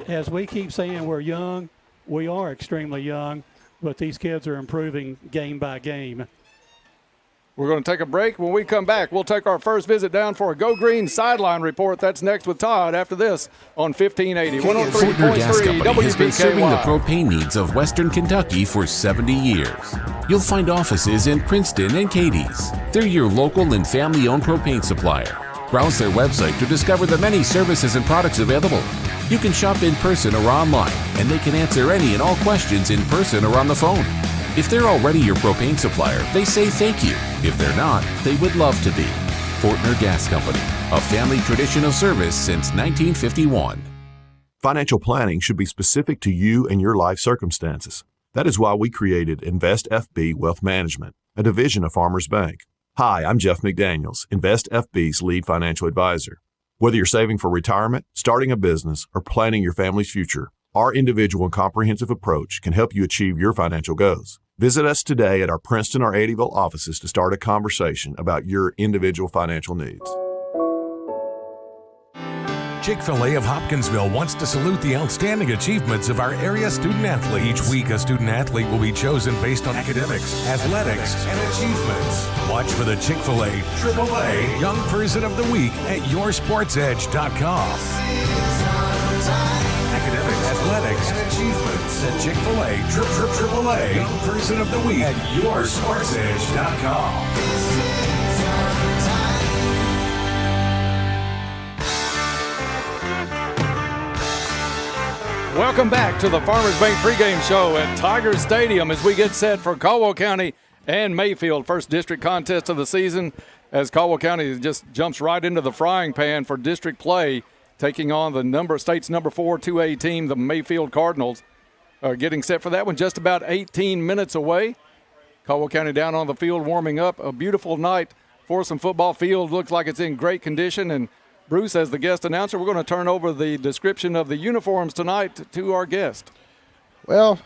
as we keep saying we're young, we are extremely young, but these kids are improving game by game. We're going to take a break. When we come back, we'll take our first visit down for a Go Green sideline report. That's next with Todd after this on 1580. Fortner Gas 103.3 Company has been serving the WPKY. propane needs of Western Kentucky for 70 years. You'll find offices in Princeton and Cadiz. They're your local and family-owned propane supplier. Browse their website to discover the many services and products available. You can shop in person or online, and they can answer any and all questions in person or on the phone. If they're already your propane supplier, they say thank you. If they're not, they would love to be. Fortner Gas Company, a family tradition of service since 1951. Financial planning should be specific to you and your life circumstances. That is why we created Invest FB Wealth Management, a division of Farmers Bank. Hi, I'm Jeff McDaniels, Invest FB's lead financial advisor. Whether you're saving for retirement, starting a business, or planning your family's future, our individual and comprehensive approach can help you achieve your financial goals. Visit us today at our Princeton or Eddyville offices to start a conversation about your individual financial needs. Chick-fil-A of Hopkinsville wants to salute the outstanding achievements of our area student athletes. Each week, a student athlete will be chosen based on academics, athletics, and achievements. Watch for the Chick-fil-A AAA Young Person of the Week at yoursportsedge.com. Academics, athletics, and achievements. The Chick-fil-A AAA Young Person of the Week at yoursportsedge.com. Welcome back to the Farmers Bank pregame show at Tiger Stadium as we get set for Caldwell County and Mayfield, first district contest of the season, as Caldwell County just jumps right into the frying pan for district play, taking on the state's number 4 2A team, the Mayfield Cardinals. Getting set for that one just about 18 minutes away. Caldwell County down on the field warming up. A beautiful night for some football. Field looks like it's in great condition, and Bruce, as the guest announcer, we're going to turn over the description of the uniforms tonight to our guest. Well,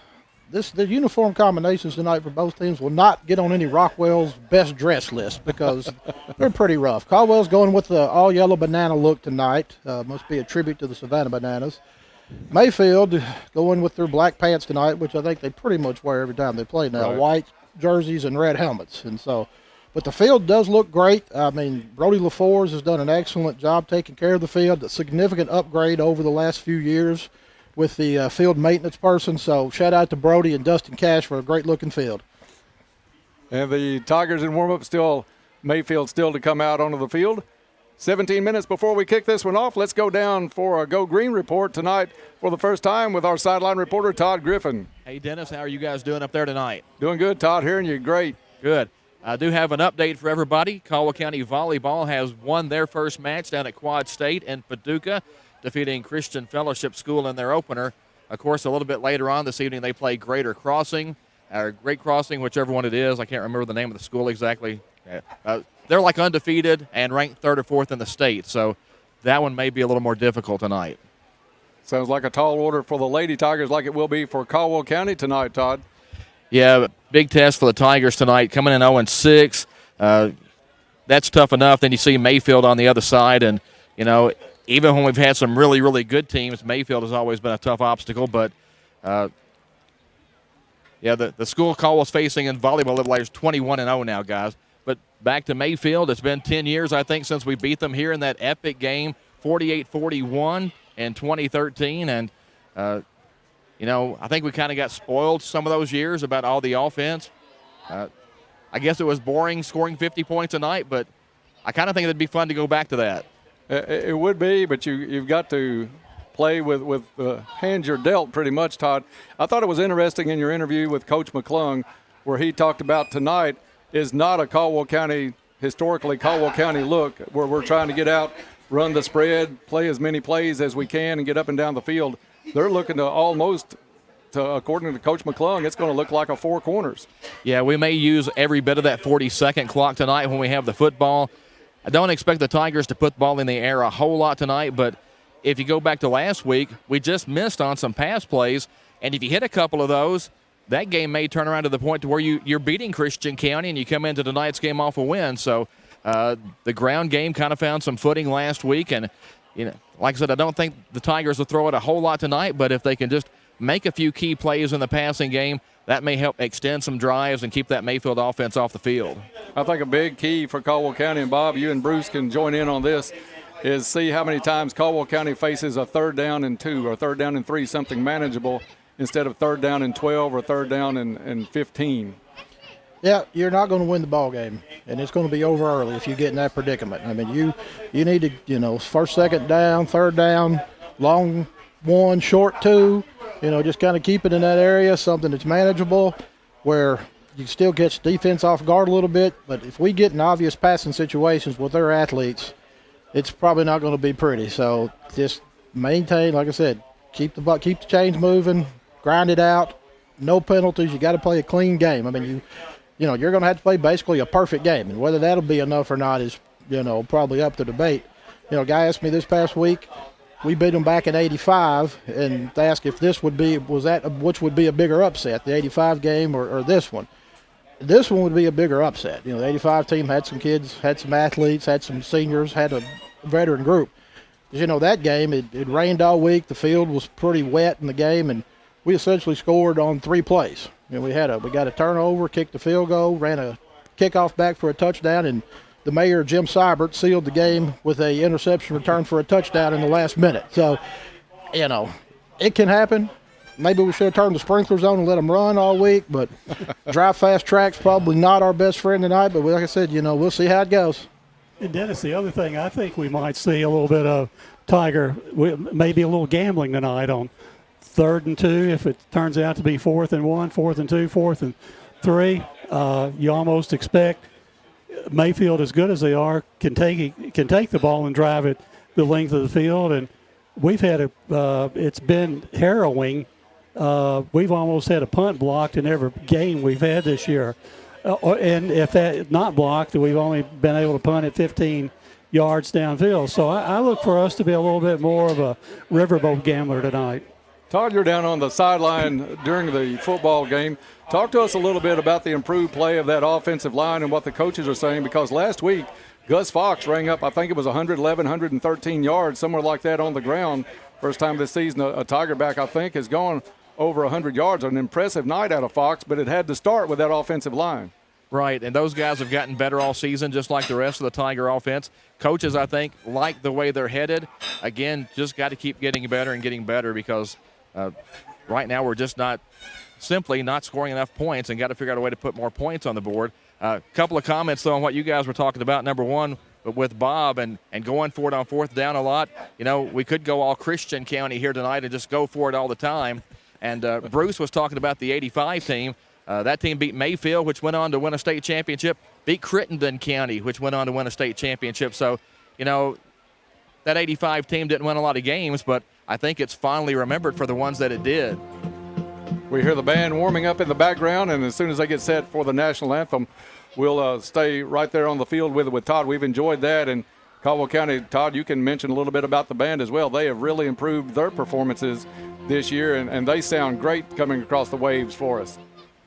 the uniform combinations tonight for both teams will not get on any Rockwell's best dress list because they're pretty rough. Caldwell's going with the all-yellow banana look tonight. Must be a tribute to the Savannah Bananas. Mayfield going with their black pants tonight, which I think they pretty much wear every time they play now. Right. White jerseys and red helmets. And so, but the field does look great. I mean, Brody LaForce has done an excellent job taking care of the field. A significant upgrade over the last few years with the field maintenance person. So shout out to Brody and Dustin Cash for a great-looking field. And the Tigers in warm-up Mayfield still to come out onto the field. 17 minutes before we kick this one off, let's go down for a Go Green report tonight for the first time with our sideline reporter, Todd Griffin. Hey, Dennis, how are you guys doing up there tonight? Doing good, Todd. Hearing you great. Good. I do have an update for everybody. Caldwell County Volleyball has won their first match down at Quad State in Paducah, defeating Christian Fellowship School in their opener. Of course, a little bit later on this evening, they play Greater Crossing. Great Crossing, whichever one it is. I can't remember the name of the school exactly. They're like undefeated and ranked 3rd or 4th in the state, so that one may be a little more difficult tonight. Sounds like a tall order for the Lady Tigers, like it will be for Caldwell County tonight, Todd. Yeah, big test for the Tigers tonight, coming in 0-6. That's tough enough. Then you see Mayfield on the other side, and, even when we've had some really, really good teams, Mayfield has always been a tough obstacle. But, the school Caldwell's facing in volleyball level is 21-0 now, guys. But back to Mayfield, it's been 10 years, I think, since we beat them here in that epic game, 48-41 in 2013. And, I think we kind of got spoiled some of those years about all the offense. I guess it was boring scoring 50 points a night, but I kind of think it'd be fun to go back to that. It would be, but you've got to play with the hands you're dealt pretty much, Todd. I thought it was interesting in your interview with Coach McClung where he talked about tonight is not a historically Caldwell County look where we're trying to get out, run the spread, play as many plays as we can, and get up and down the field. They're looking to according to Coach McClung, it's going to look like a 4 corners. Yeah, we may use every bit of that 40-second clock tonight when we have the football. I don't expect the Tigers to put the ball in the air a whole lot tonight, but if you go back to last week, we just missed on some pass plays, and if you hit a couple of those, that game may turn around to the point to where you're beating Christian County and you come into tonight's game off a win. So the ground game kind of found some footing last week, and like I said, I don't think the Tigers will throw it a whole lot tonight, but if they can just make a few key plays in the passing game, that may help extend some drives and keep that Mayfield offense off the field. I think a big key for Caldwell County, and Bob, you and Bruce can join in on this, is see how many times Caldwell County faces a 3rd down and 2 or 3rd down and 3, something manageable, instead of 3rd down and 12 or 3rd down and 15. Yeah, you're not going to win the ball game, and it's going to be over early if you get in that predicament. I mean, you need to, 1st, 2nd down, 3rd down, long 1, short 2, just kind of keep it in that area, something that's manageable where you still catch defense off guard a little bit. But if we get in obvious passing situations with their athletes, it's probably not going to be pretty. So just maintain, like I said, keep the chains moving, grind it out, no penalties. You got to play a clean game. I mean, you're going to have to play basically a perfect game, and whether that'll be enough or not is, probably up to debate. A guy asked me this past week, we beat them back in '85, and they asked if which would be a bigger upset, the '85 game or this one. This one would be a bigger upset. The '85 team had some kids, had some athletes, had some seniors, had a veteran group. That game, it rained all week. The field was pretty wet in the game, and we essentially scored on 3 plays. We got a turnover, kicked the field goal, ran a kickoff back for a touchdown, and the mayor, Jim Seibert, sealed the game with a interception return for a touchdown in the last minute. So, it can happen. Maybe we should have turned the sprinklers on and let them run all week, but dry, fast track's probably not our best friend tonight. But like I said, we'll see how it goes. And Dennis, the other thing I think we might see a little bit of Tiger, maybe a little gambling tonight on 3rd and 2. If it turns out to be 4th and 1, 4th and 2, 4th and 3, you almost expect Mayfield, as good as they are, can take the ball and drive it the length of the field. And we've had it's been harrowing. We've almost had a punt blocked in every game we've had this year. And if that not blocked, we've only been able to punt it 15 yards downfield. So I look for us to be a little bit more of a riverboat gambler tonight. Todd, you're down on the sideline during the football game. Talk to us a little bit about the improved play of that offensive line and what the coaches are saying, because last week Gus Fox rang up, I think it was 111, 113 yards, somewhere like that on the ground. First time this season a Tiger back, I think, has gone over 100 yards. An impressive night out of Fox, but it had to start with that offensive line. Right, and those guys have gotten better all season, just like the rest of the Tiger offense. Coaches, I think, like the way they're headed. Again, just got to keep getting better and getting better, because right now we're just simply not scoring enough points, and got to figure out a way to put more points on the board. A couple of comments, though, on what you guys were talking about. Number one, with Bob and going for it on 4th down a lot, we could go all Christian County here tonight and just go for it all the time. And Bruce was talking about the '85 team. That team beat Mayfield, which went on to win a state championship, beat Crittenden County, which went on to win a state championship. So, that '85 team didn't win a lot of games, but I think it's fondly remembered for the ones that it did. We hear the band warming up in the background, and as soon as they get set for the national anthem, we'll stay right there on the field with Todd. We've enjoyed that, and Caldwell County, Todd, you can mention a little bit about the band as well. They have really improved their performances this year, and they sound great coming across the waves for us.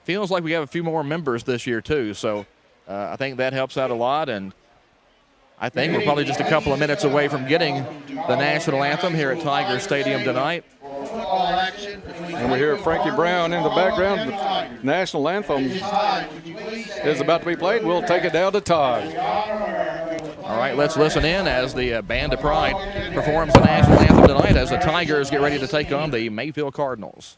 Feels like we have a few more members this year, too, so I think that helps out a lot, and I think we're probably just a couple of minutes away from getting the national anthem here at Tiger Stadium tonight. And we hear Frankie Brown in the background. The national anthem is about to be played. We'll take it down to Todd. All right, let's listen in as the Band of Pride performs the national anthem tonight as the Tigers get ready to take on the Mayfield Cardinals.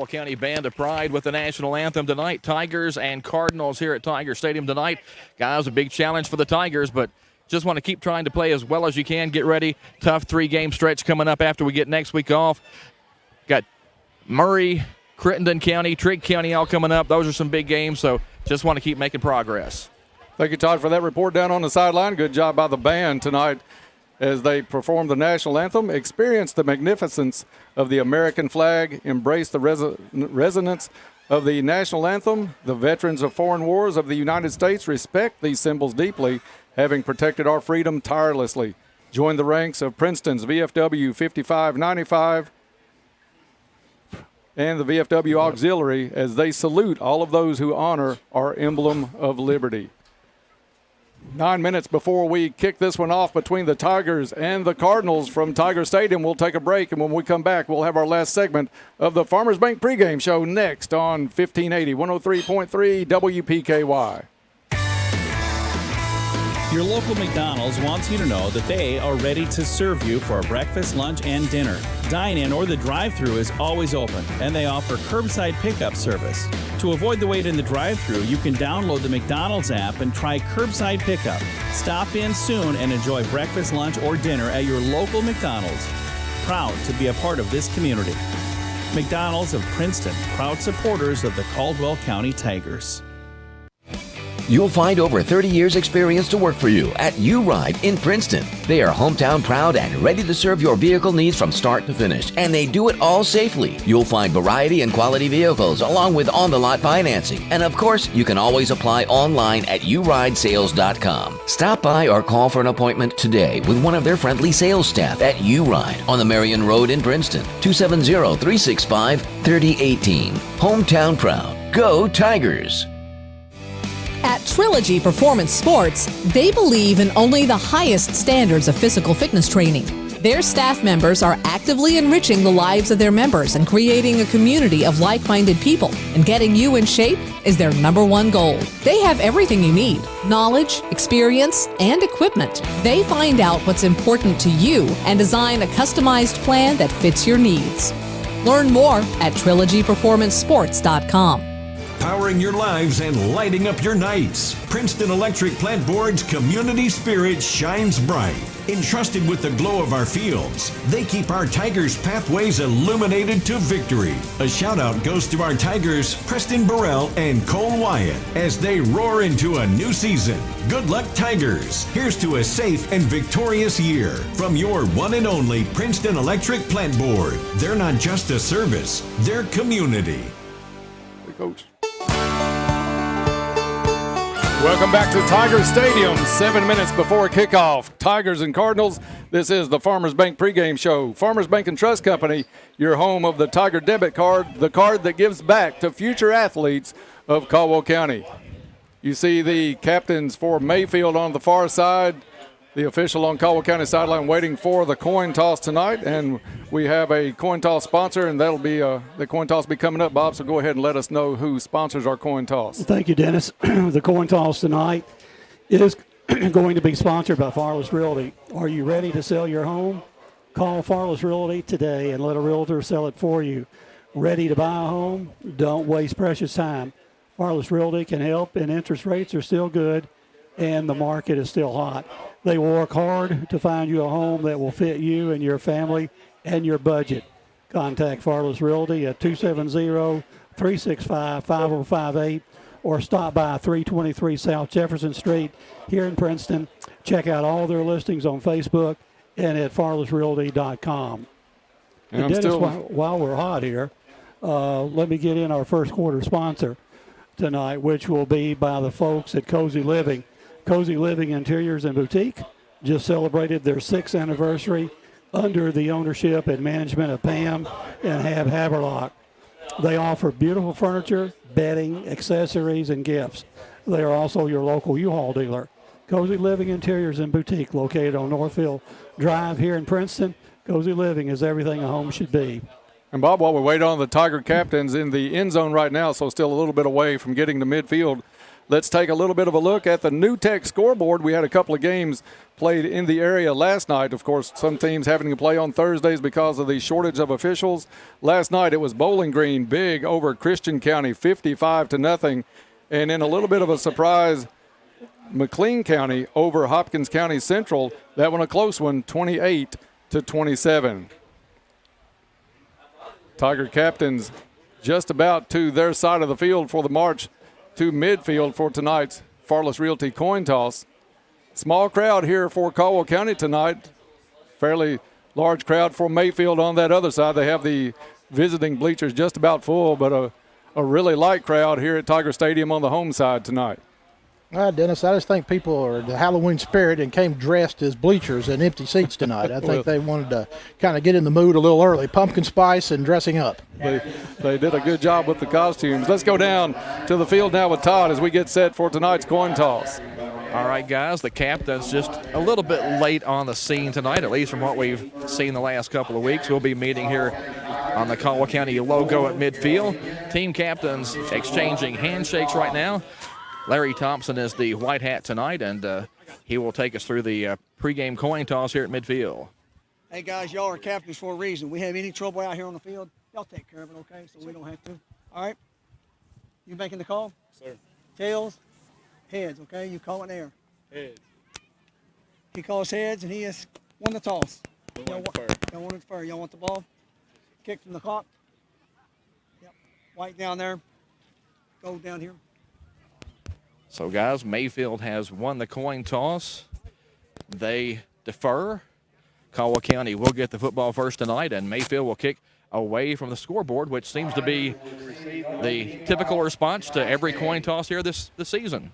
County Band of Pride with the national anthem tonight. Tigers and Cardinals here at Tiger Stadium tonight. Guys, a big challenge for the Tigers, but just want to keep trying to play as well as you can. Get ready. Tough 3-game stretch coming up after we get next week off. Got Murray, Crittenden County, Trigg County all coming up. Those are some big games, so just want to keep making progress. Thank you, Todd, for that report down on the sideline. Good job by the band tonight as they perform the national anthem. Experience the magnificence of the American flag. Embrace the resonance of the national anthem. The veterans of foreign wars of the United States respect these symbols deeply, having protected our freedom tirelessly. Join the ranks of Princeton's VFW 5595 and the VFW Auxiliary as they salute all of those who honor our emblem of liberty. 9 minutes before we kick this one off between the Tigers and the Cardinals from Tiger Stadium, we'll take a break, and when we come back, we'll have our last segment of the Farmers Bank pregame show next on 1580, 103.3 WPKY. Your local McDonald's wants you to know that they are ready to serve you for breakfast, lunch, and dinner. Dine-in or the drive-thru is always open, and they offer curbside pickup service. To avoid the wait in the drive-thru, you can download the McDonald's app and try curbside pickup. Stop in soon and enjoy breakfast, lunch, or dinner at your local McDonald's. Proud to be a part of this community. McDonald's of Princeton, proud supporters of the Caldwell County Tigers. You'll find over 30 years experience to work for you at U-Ride in Princeton. They are hometown proud and ready to serve your vehicle needs from start to finish, and they do it all safely. You'll find variety and quality vehicles along with on-the-lot financing. And of course, you can always apply online at uridesales.com. Stop by or call for an appointment today with one of their friendly sales staff at U-Ride on the Marion Road in Princeton, 270-365-3018. Hometown proud. Go Tigers! At Trilogy Performance Sports, they believe in only the highest standards of physical fitness training. Their staff members are actively enriching the lives of their members and creating a community of like-minded people. And getting you in shape is their #1 goal. They have everything you need: knowledge, experience, and equipment. They find out what's important to you and design a customized plan that fits your needs. Learn more at trilogyperformancesports.com. Powering your lives and lighting up your nights. Princeton Electric Plant Board's community spirit shines bright. Entrusted with the glow of our fields, they keep our Tigers' pathways illuminated to victory. A shout out goes to our Tigers, Preston Burrell and Cole Wyatt, as they roar into a new season. Good luck, Tigers. Here's to a safe and victorious year from your one and only Princeton Electric Plant Board. They're not just a service, they're community. Coach. Welcome back to Tiger Stadium. 7 minutes before kickoff. Tigers and Cardinals. This is the Farmers Bank pregame show. Farmers Bank and Trust Company, your home of the Tiger debit card, the card that gives back to future athletes of Caldwell County. You see the captains for Mayfield on the far side, the official on Caldwell County sideline waiting for the coin toss tonight, and we have a coin toss sponsor, and that'll be the coin toss will be coming up, Bob, so go ahead and let us know who sponsors our coin toss. Thank you, Dennis. The coin toss tonight is going to be sponsored by Farless Realty. Are you ready to sell your home? Call Farless Realty today and let a realtor sell it for you. Ready to buy a home? Don't waste precious time. Farless Realty can help, and interest rates are still good, and the market is still hot. They will work hard to find you a home that will fit you and your family and your budget. Contact Farless Realty at 270-365-5058 or stop by 323 South Jefferson Street here in Princeton. Check out all their listings on Facebook and at farlessrealty.com. And Dennis, while we're hot here, let me get in our first quarter sponsor tonight, which will be by the folks at Cozy Living. Cozy Living Interiors and Boutique just celebrated their 6th anniversary under the ownership and management of Pam and Hab Haberlock. They offer beautiful furniture, bedding, accessories, and gifts. They are also your local U-Haul dealer. Cozy Living Interiors and Boutique, located on Northfield Drive here in Princeton. Cozy Living is everything a home should be. And Bob, while we wait on the Tiger captains in the end zone right now, so still a little bit away from getting to midfield, let's take a little bit of a look at the New Tech scoreboard. We had a couple of games played in the area last night. Of course, some teams having to play on Thursdays because of the shortage of officials. Last night it was Bowling Green big over Christian County, 55-0. And in a little bit of a surprise, McLean County over Hopkins County Central. That one a close one, 28-27. Tiger captains just about to their side of the field for the march to midfield for tonight's Farless Realty coin toss. Small crowd here for Caldwell County tonight. Fairly large crowd for Mayfield on that other side. They have the visiting bleachers just about full, but a really light crowd here at Tiger Stadium on the home side tonight. Dennis, I just think people are the Halloween spirit and came dressed as bleachers and empty seats tonight. I think they wanted to kind of get in the mood a little early. Pumpkin spice and dressing up. They did a good job with the costumes. Let's go down to the field now with Todd as we get set for tonight's coin toss. All right, guys, the captain's just a little bit late on the scene tonight, at least from what we've seen the last couple of weeks. We'll be meeting here on the Caldwell County logo at midfield. Team captains exchanging handshakes right now. Larry Thompson is the white hat tonight, and he will take us through the pregame coin toss here at midfield. Hey, guys, y'all are captains for a reason. We have any trouble out here on the field, y'all take care of it, okay, so we don't have to. All right? You making the call? Sir. Tails, heads, okay? You call it there. Heads. He calls heads, and he has won the toss. Y'all want it fair. Y'all want the ball? Kick from the clock. Yep. White down there. Gold down here. So, guys, Mayfield has won the coin toss. They defer. Caldwell County will get the football first tonight, and Mayfield will kick away from the scoreboard, which seems to be the typical response to every coin toss here this season.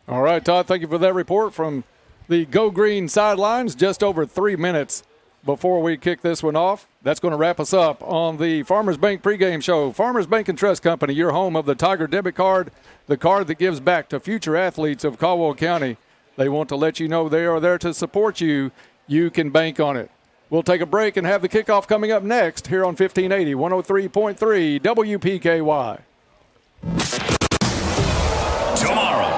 All right, Todd, thank you for that report from the Go Green sidelines. Just over 3 minutes before we kick this one off. That's going to wrap us up on the Farmers Bank pregame show. Farmers Bank and Trust Company, your home of the Tiger debit card, the card that gives back to future athletes of Caldwell County. They want to let you know they are there to support you. You can bank on it. We'll take a break and have the kickoff coming up next here on 1580, 103.3 WPKY. Tomorrow.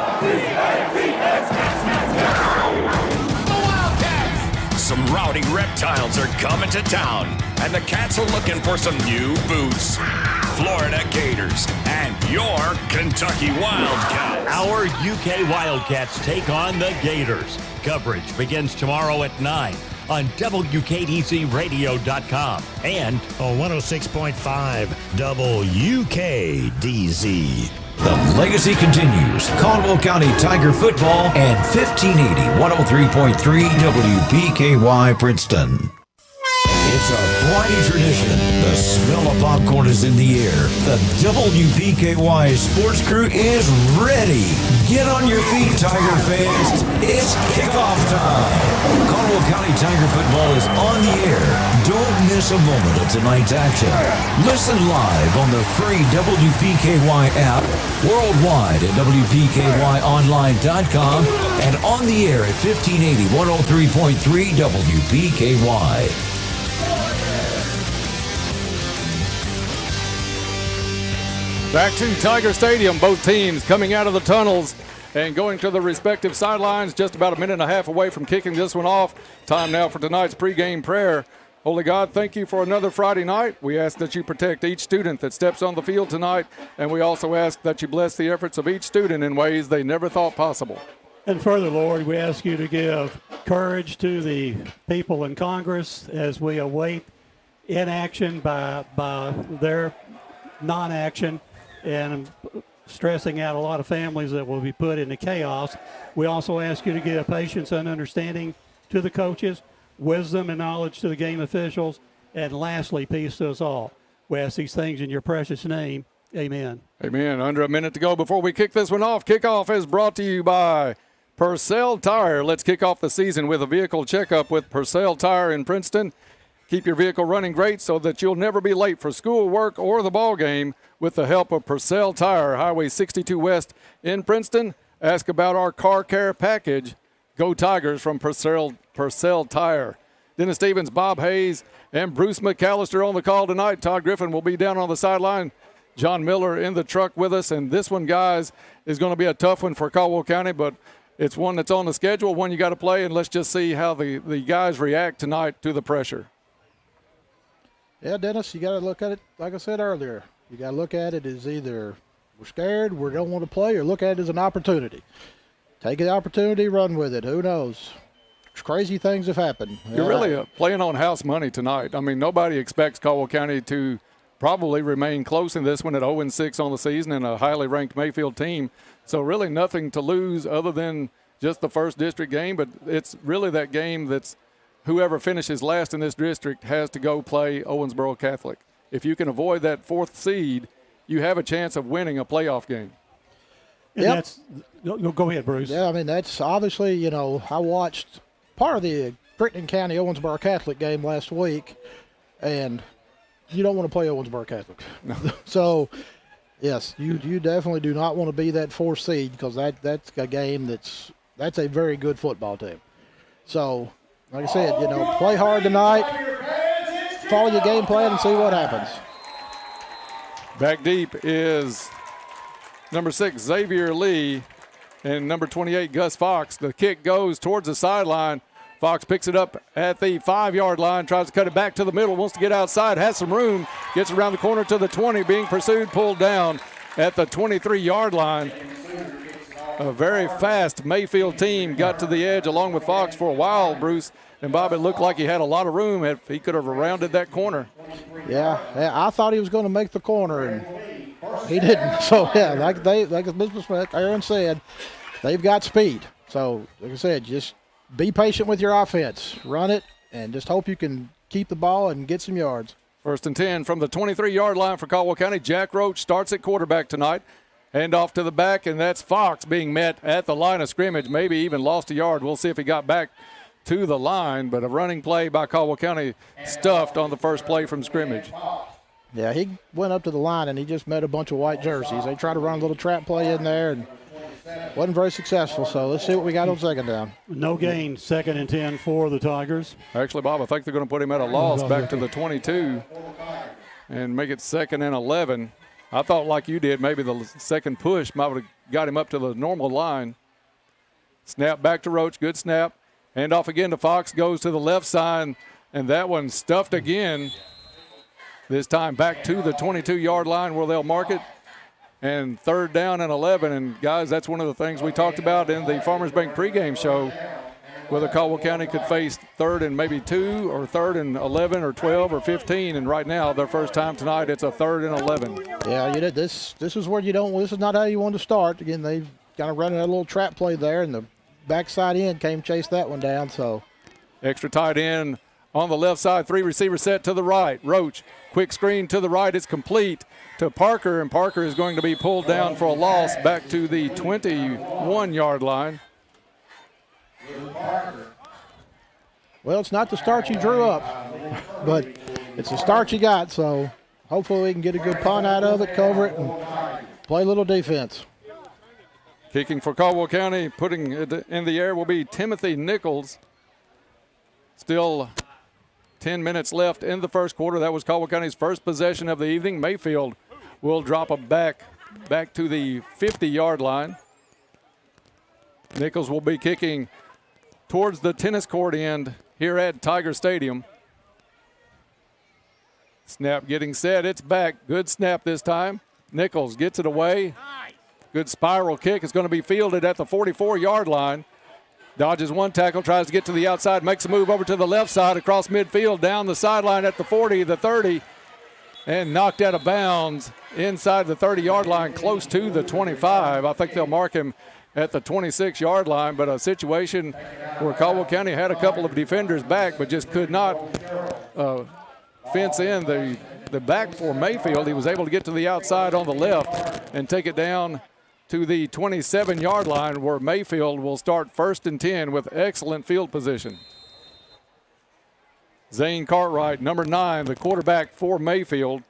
Some rowdy reptiles are coming to town, and the Cats are looking for some new boots. Florida Gators and your Kentucky Wildcats. Our UK Wildcats take on the Gators. Coverage begins tomorrow at 9 on WKDZRadio.com and on 106.5 WKDZ. The legacy continues. Caldwell County Tiger football and 1580, 103.3 WPKY Princeton. It's a Friday tradition. The smell of popcorn is in the air. The WPKY sports crew is ready. Get on your feet, Tiger fans. It's kickoff time. Caldwell County Tiger football is on the air. Don't miss a moment of tonight's action. Listen live on the free WPKY app, worldwide at WPKYonline.com, and on the air at 1580 103.3 WPKY. Back to Tiger Stadium. Both teams coming out of the tunnels and going to the respective sidelines, just about a minute and a half away from kicking this one off. Time now for tonight's pregame prayer. Holy God, thank you for another Friday night. We ask that you protect each student that steps on the field tonight, and we also ask that you bless the efforts of each student in ways they never thought possible. And further, Lord, we ask you to give courage to the people in Congress as we await inaction by their non-action, and stressing out a lot of families that will be put into chaos. We also ask you to give patience and understanding to the coaches, wisdom and knowledge to the game officials, and lastly, peace to us all. We ask these things in your precious name. Amen. Amen. Under a minute to go before we kick this one off. Kickoff is brought to you by Purcell Tire. Let's kick off the season with a vehicle checkup with Purcell Tire in Princeton. Keep your vehicle running great so that you'll never be late for school, work, or the ball game with the help of Purcell Tire, Highway 62 West in Princeton. Ask about our car care package. Go Tigers from Purcell Tire. Dennis Stevens, Bob Hayes, and Bruce McAllister on the call tonight. Todd Griffin will be down on the sideline. John Miller in the truck with us. And this one, guys, is going to be a tough one for Caldwell County, but it's one that's on the schedule, one you got to play, and let's just see how the guys react tonight to the pressure. Yeah, Dennis, you got to look at it, like I said earlier. You got to look at it as either we're scared, we don't want to play, or look at it as an opportunity. Take the opportunity, run with it. Who knows? Crazy things have happened. You're really playing on house money tonight. I mean, nobody expects Caldwell County to probably remain close in this one at 0-6 on the season and a highly ranked Mayfield team. So really nothing to lose other than just the first district game, but it's really that game that's whoever finishes last in this district has to go play Owensboro Catholic. If you can avoid that fourth seed, you have a chance of winning a playoff game. Yep. Go ahead, Bruce. Yeah, I mean, that's obviously, I watched part of the Crittenden County Owensboro Catholic game last week, and you don't want to play Owensboro Catholic. No. So, yes, you definitely do not want to be that fourth seed, because that's a game that's a very good football team. So, like I said, play hard tonight, follow your game plan, and see what happens. Back deep is number 6, Xavier Lee, and number 28, Gus Fox. The kick goes towards the sideline. Fox picks it up at the 5-yard line, tries to cut it back to the middle, wants to get outside, has some room, gets around the corner to the 20, being pursued, pulled down at the 23-yard line. A very fast Mayfield team got to the edge along with Fox for a while, Bruce. And Bob, it looked like he had a lot of room if he could have rounded that corner. Yeah, I thought he was going to make the corner, and he didn't. So, yeah, like Mr. Aaron said, they've got speed. So, like I said, just be patient with your offense. Run it, and just hope you can keep the ball and get some yards. 1st and 10 from the 23-yard line for Caldwell County. Jack Roach starts at quarterback tonight. Hand off to the back, and that's Fox being met at the line of scrimmage, maybe even lost a yard. We'll see if he got back to the line, but a running play by Caldwell County stuffed on the first play from scrimmage. Yeah, he went up to the line, and he just met a bunch of white jerseys. They tried to run a little trap play in there, and wasn't very successful. So let's see what we got on second down. No gain, 2nd and 10 for the Tigers. Actually, Bob, I think they're going to put him at a loss back to the 22 and make it 2nd and 11. I thought, like you did, maybe the second push might have got him up to the normal line. Snap back to Roach, good snap. Hand off again to Fox, goes to the left side, and that one stuffed again. This time back to the 22-yard line where they'll mark it. And 3rd down and 11. And, guys, that's one of the things we talked about in the Farmers Bank pregame show, whether Caldwell County could face 3rd and maybe 2 or 3rd and 11 or 12 or 15. And right now, their first time tonight, it's a 3rd and 11. Yeah, this is where you don't – this is not how you want to start. Again, they kind of running a little trap play there, and the backside end chase that one down. So extra tight end on the left side. 3 receiver set to the right. Roach, quick screen to the right. It's complete to Parker, and Parker is going to be pulled down for a loss back to the 21-yard line. Well, it's not the start you drew up, but it's the start you got, so hopefully we can get a good punt out of it, cover it, and play a little defense. Kicking for Caldwell County, putting it in the air will be Timothy Nichols. Still 10 minutes left in the first quarter. That was Caldwell County's first possession of the evening. Mayfield will drop a back to the 50-yard line. Nichols will be kicking towards the tennis court end here at Tiger Stadium. Snap getting set. It's back. Good snap this time. Nichols gets it away. Good spiral kick. It's going to be fielded at the 44-yard line. Dodges one tackle, tries to get to the outside, makes a move over to the left side across midfield, down the sideline at the 40, the 30, and knocked out of bounds inside the 30-yard line, close to the 25. I think they'll mark him at the 26-yard line, but a situation where Caldwell County had a couple of defenders back but just could not fence in the back for Mayfield. He was able to get to the outside on the left and take it down to the 27-yard line, where Mayfield will start 1st and 10 with excellent field position. Zane Cartwright, number 9, the quarterback for Mayfield.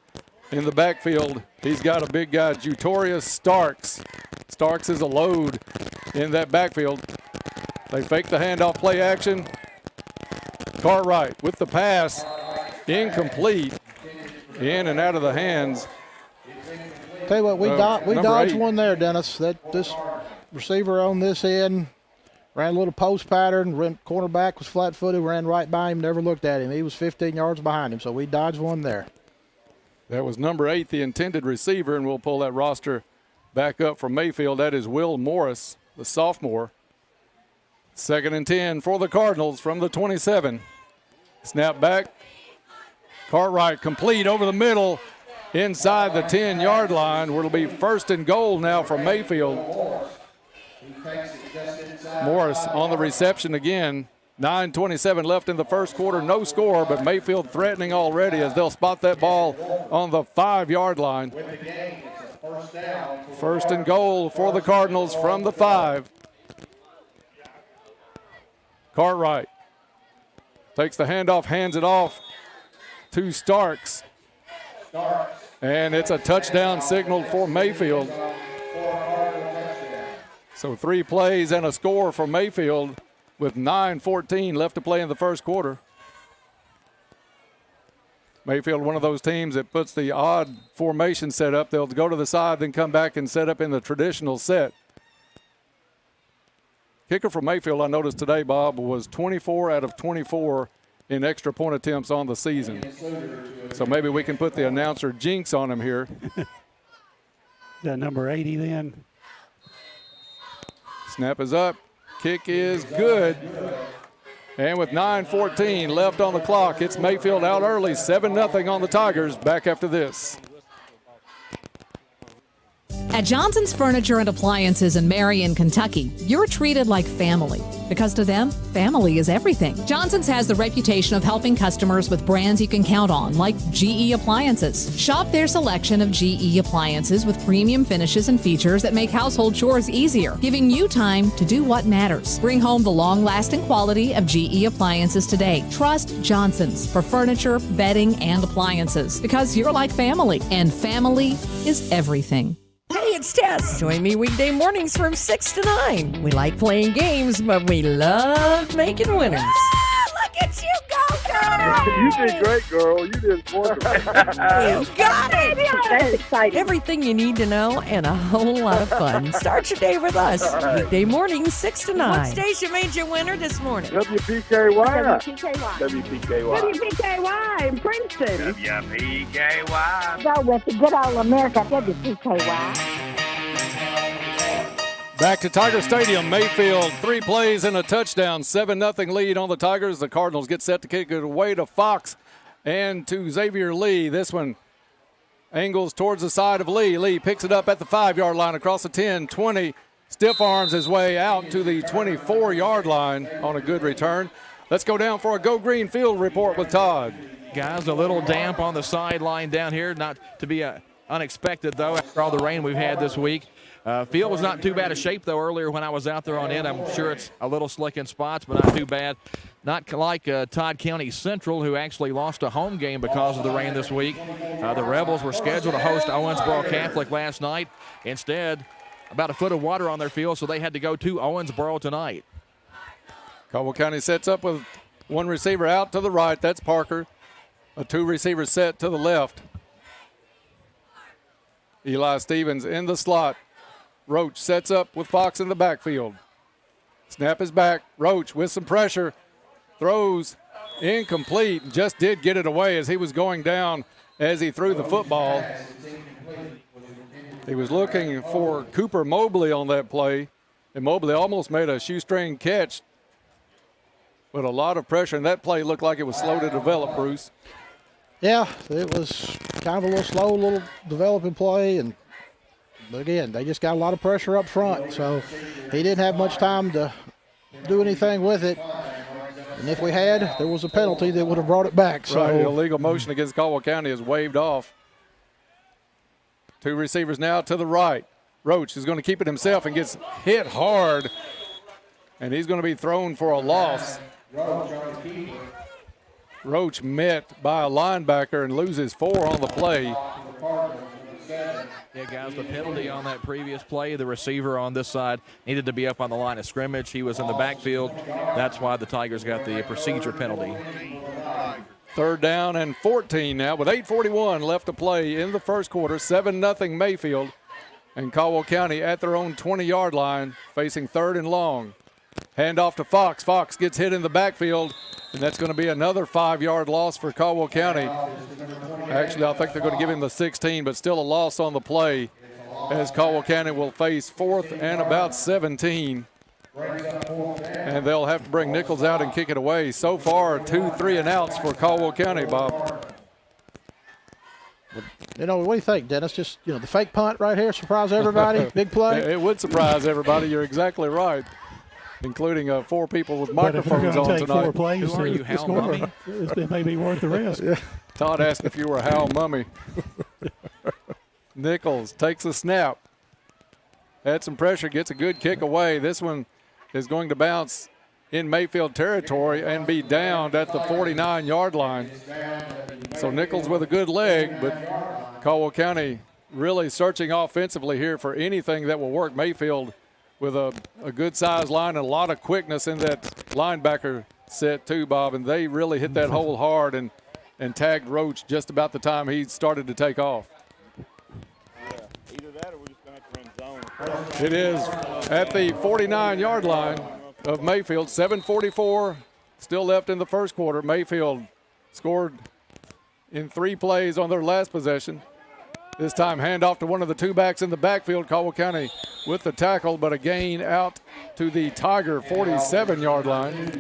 In the backfield, he's got a big guy, Jutorius Starks. Starks is a load in that backfield. They fake the handoff, play action. Cartwright with the pass, incomplete, in and out of the hands. Tell you what, we dodged one there, Dennis. This receiver on this end ran a little post pattern. Cornerback was flat-footed, ran right by him, never looked at him. He was 15 yards behind him, so we dodged one there. That was number 8, the intended receiver, and we'll pull that roster back up from Mayfield. That is Will Morris, the sophomore. 2nd and 10 for the Cardinals from the 27. Snap back. Cartwright complete over the middle inside the 10-yard line, where it'll be 1st and goal now for Mayfield. Morris on the reception again. 9:27 left in the first quarter, no score, but Mayfield threatening already as they'll spot that ball on the 5-yard line. 1st and goal for the Cardinals from the 5. Cartwright takes the handoff, hands it off to Starks. And it's a touchdown signal for Mayfield. So 3 plays and a score for Mayfield with 9:14 left to play in the first quarter. Mayfield, one of those teams that puts the odd formation set up. They'll go to the side, then come back and set up in the traditional set. Kicker for Mayfield, I noticed today, Bob, was 24 out of 24 in extra point attempts on the season. So maybe we can put the announcer jinx on him here. That number 80 then. Snap is up. Kick is good. And with 9:14 left on the clock, it's Mayfield out early, 7-0 on the Tigers. Back after this. At Johnson's Furniture and Appliances in Marion, Kentucky, you're treated like family. Because to them, family is everything. Johnson's has the reputation of helping customers with brands you can count on, like GE Appliances. Shop their selection of GE appliances with premium finishes and features that make household chores easier, giving you time to do what matters. Bring home the long-lasting quality of GE appliances today. Trust Johnson's for furniture, bedding, and appliances. Because you're like family, and family is everything. Hey, it's Tess. Join me weekday mornings from 6 to 9. We like playing games, but we love making winners. Look at you go, girl! You did great, girl. You did wonderful. You got it! That's exciting. Everything you need to know and a whole lot of fun. Start your day with us. Right. Weekday mornings, 6 to 9. What station made you winner this morning? WPKY. WPKY. WPKY in Princeton. WPKY. Go with the good old America, WPKY. Back to Tiger Stadium. Mayfield, 3 plays and a touchdown. 7-0 lead on the Tigers. The Cardinals get set to kick it away to Fox and to Xavier Lee. This one angles towards the side of Lee. Lee picks it up at the 5-yard line across the 10, 20. Stiff arms his way out to the 24-yard line on a good return. Let's go down for a Go Green Field report with Todd. Guys, a little damp on the sideline down here. Not to be unexpected, though, after all the rain we've had this week. Field was not too bad a shape, though, earlier when I was out there on it. I'm sure it's a little slick in spots, but not too bad. Not like Todd County Central, who actually lost a home game because of the rain this week. The Rebels were scheduled to host Owensboro Catholic last night. Instead, about a foot of water on their field, so they had to go to Owensboro tonight. Caldwell County sets up with one receiver out to the right. That's Parker. A two-receiver set to the left. Eli Stevens in the slot. Roach sets up with Fox in the backfield. Snap is back. Roach with some pressure. Throws incomplete. Just did get it away as he was going down as he threw the football. He was looking for Cooper Mobley on that play, and Mobley almost made a shoestring catch with a lot of pressure, and that play looked like it was slow to develop, Bruce. Yeah, it was kind of a little slow, little developing play, and again, they just got a lot of pressure up front, so he didn't have much time to do anything with it. And if we had, there was a penalty that would have brought it back. So right, illegal motion against Caldwell County is waved off. Two receivers now to the right. Roach is going to keep it himself and gets hit hard, and he's going to be thrown for a loss. Roach met by a linebacker and loses 4 on the play. Yeah, guys, the penalty on that previous play, the receiver on this side needed to be up on the line of scrimmage. He was in the backfield. That's why the Tigers got the procedure penalty. 3rd down and 14 now with 8:41 left to play in the first quarter. 7-0 Mayfield, and Caldwell County at their own 20-yard line facing 3rd and long. Hand off to Fox. Fox gets hit in the backfield, and that's going to be another 5-yard loss for Caldwell County. Actually, I think they're going to give him the 16, but still a loss on the play as Caldwell County will face 4th and about 17. And they'll have to bring Nichols out and kick it away. So far, 2 3-and-outs for Caldwell County, Bob. You know, what do you think, Dennis? Just, the fake punt right here, surprise everybody, big play? It would surprise everybody. You're exactly right, including 4 people with microphones on take tonight. 4 plays Who are you, Hal score, Mummy? it may be worth the risk. Todd asked if you were Hal Mummy. Nichols takes a snap. Had some pressure, gets a good kick away. This one is going to bounce in Mayfield territory and be downed at the 49-yard line. So Nichols with a good leg, but Caldwell County really searching offensively here for anything that will work. Mayfield with a good-sized line and a lot of quickness in that linebacker set too, Bob, and they really hit that hole hard and tagged Roach just about the time he started to take off. Either that or we're just going to have to run zone. It is at the 49-yard line of Mayfield. 7:44 still left in the first quarter. Mayfield scored in 3 plays on their last possession. This time handoff to one of the 2 backs in the backfield. Caldwell County with the tackle, but a gain out to the Tiger 47-yard line.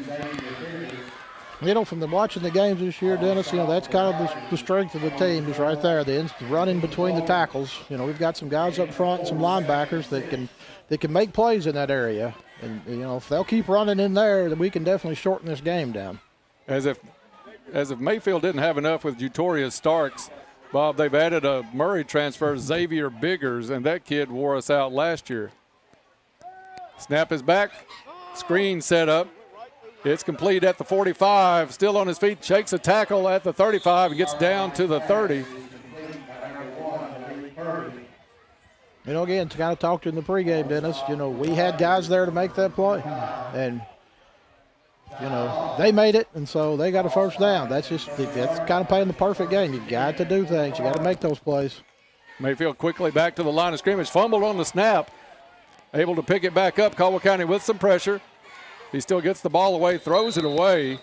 From watching the games this year, Dennis, that's kind of the strength of the team is right there. The running between the tackles. We've got some guys up front and some linebackers that can make plays in that area. And, if they'll keep running in there, then we can definitely shorten this game down. As if Mayfield didn't have enough with Jutorius Starks, Bob, they've added a Murray transfer, Xavier Biggers, and that kid wore us out last year. Snap is back. Screen set up. It's complete at the 45. Still on his feet. Shakes a tackle at the 35 and gets down to the 30. Again, to kind of talk to in the pregame, Dennis, we had guys there to make that play. And, they made it, and so they got a first down. That's kind of playing the perfect game. You've got to do things. You got to make those plays. Mayfield quickly back to the line of scrimmage. Fumbled on the snap. Able to pick it back up. Caldwell County with some pressure. He still gets the ball away, throws it away,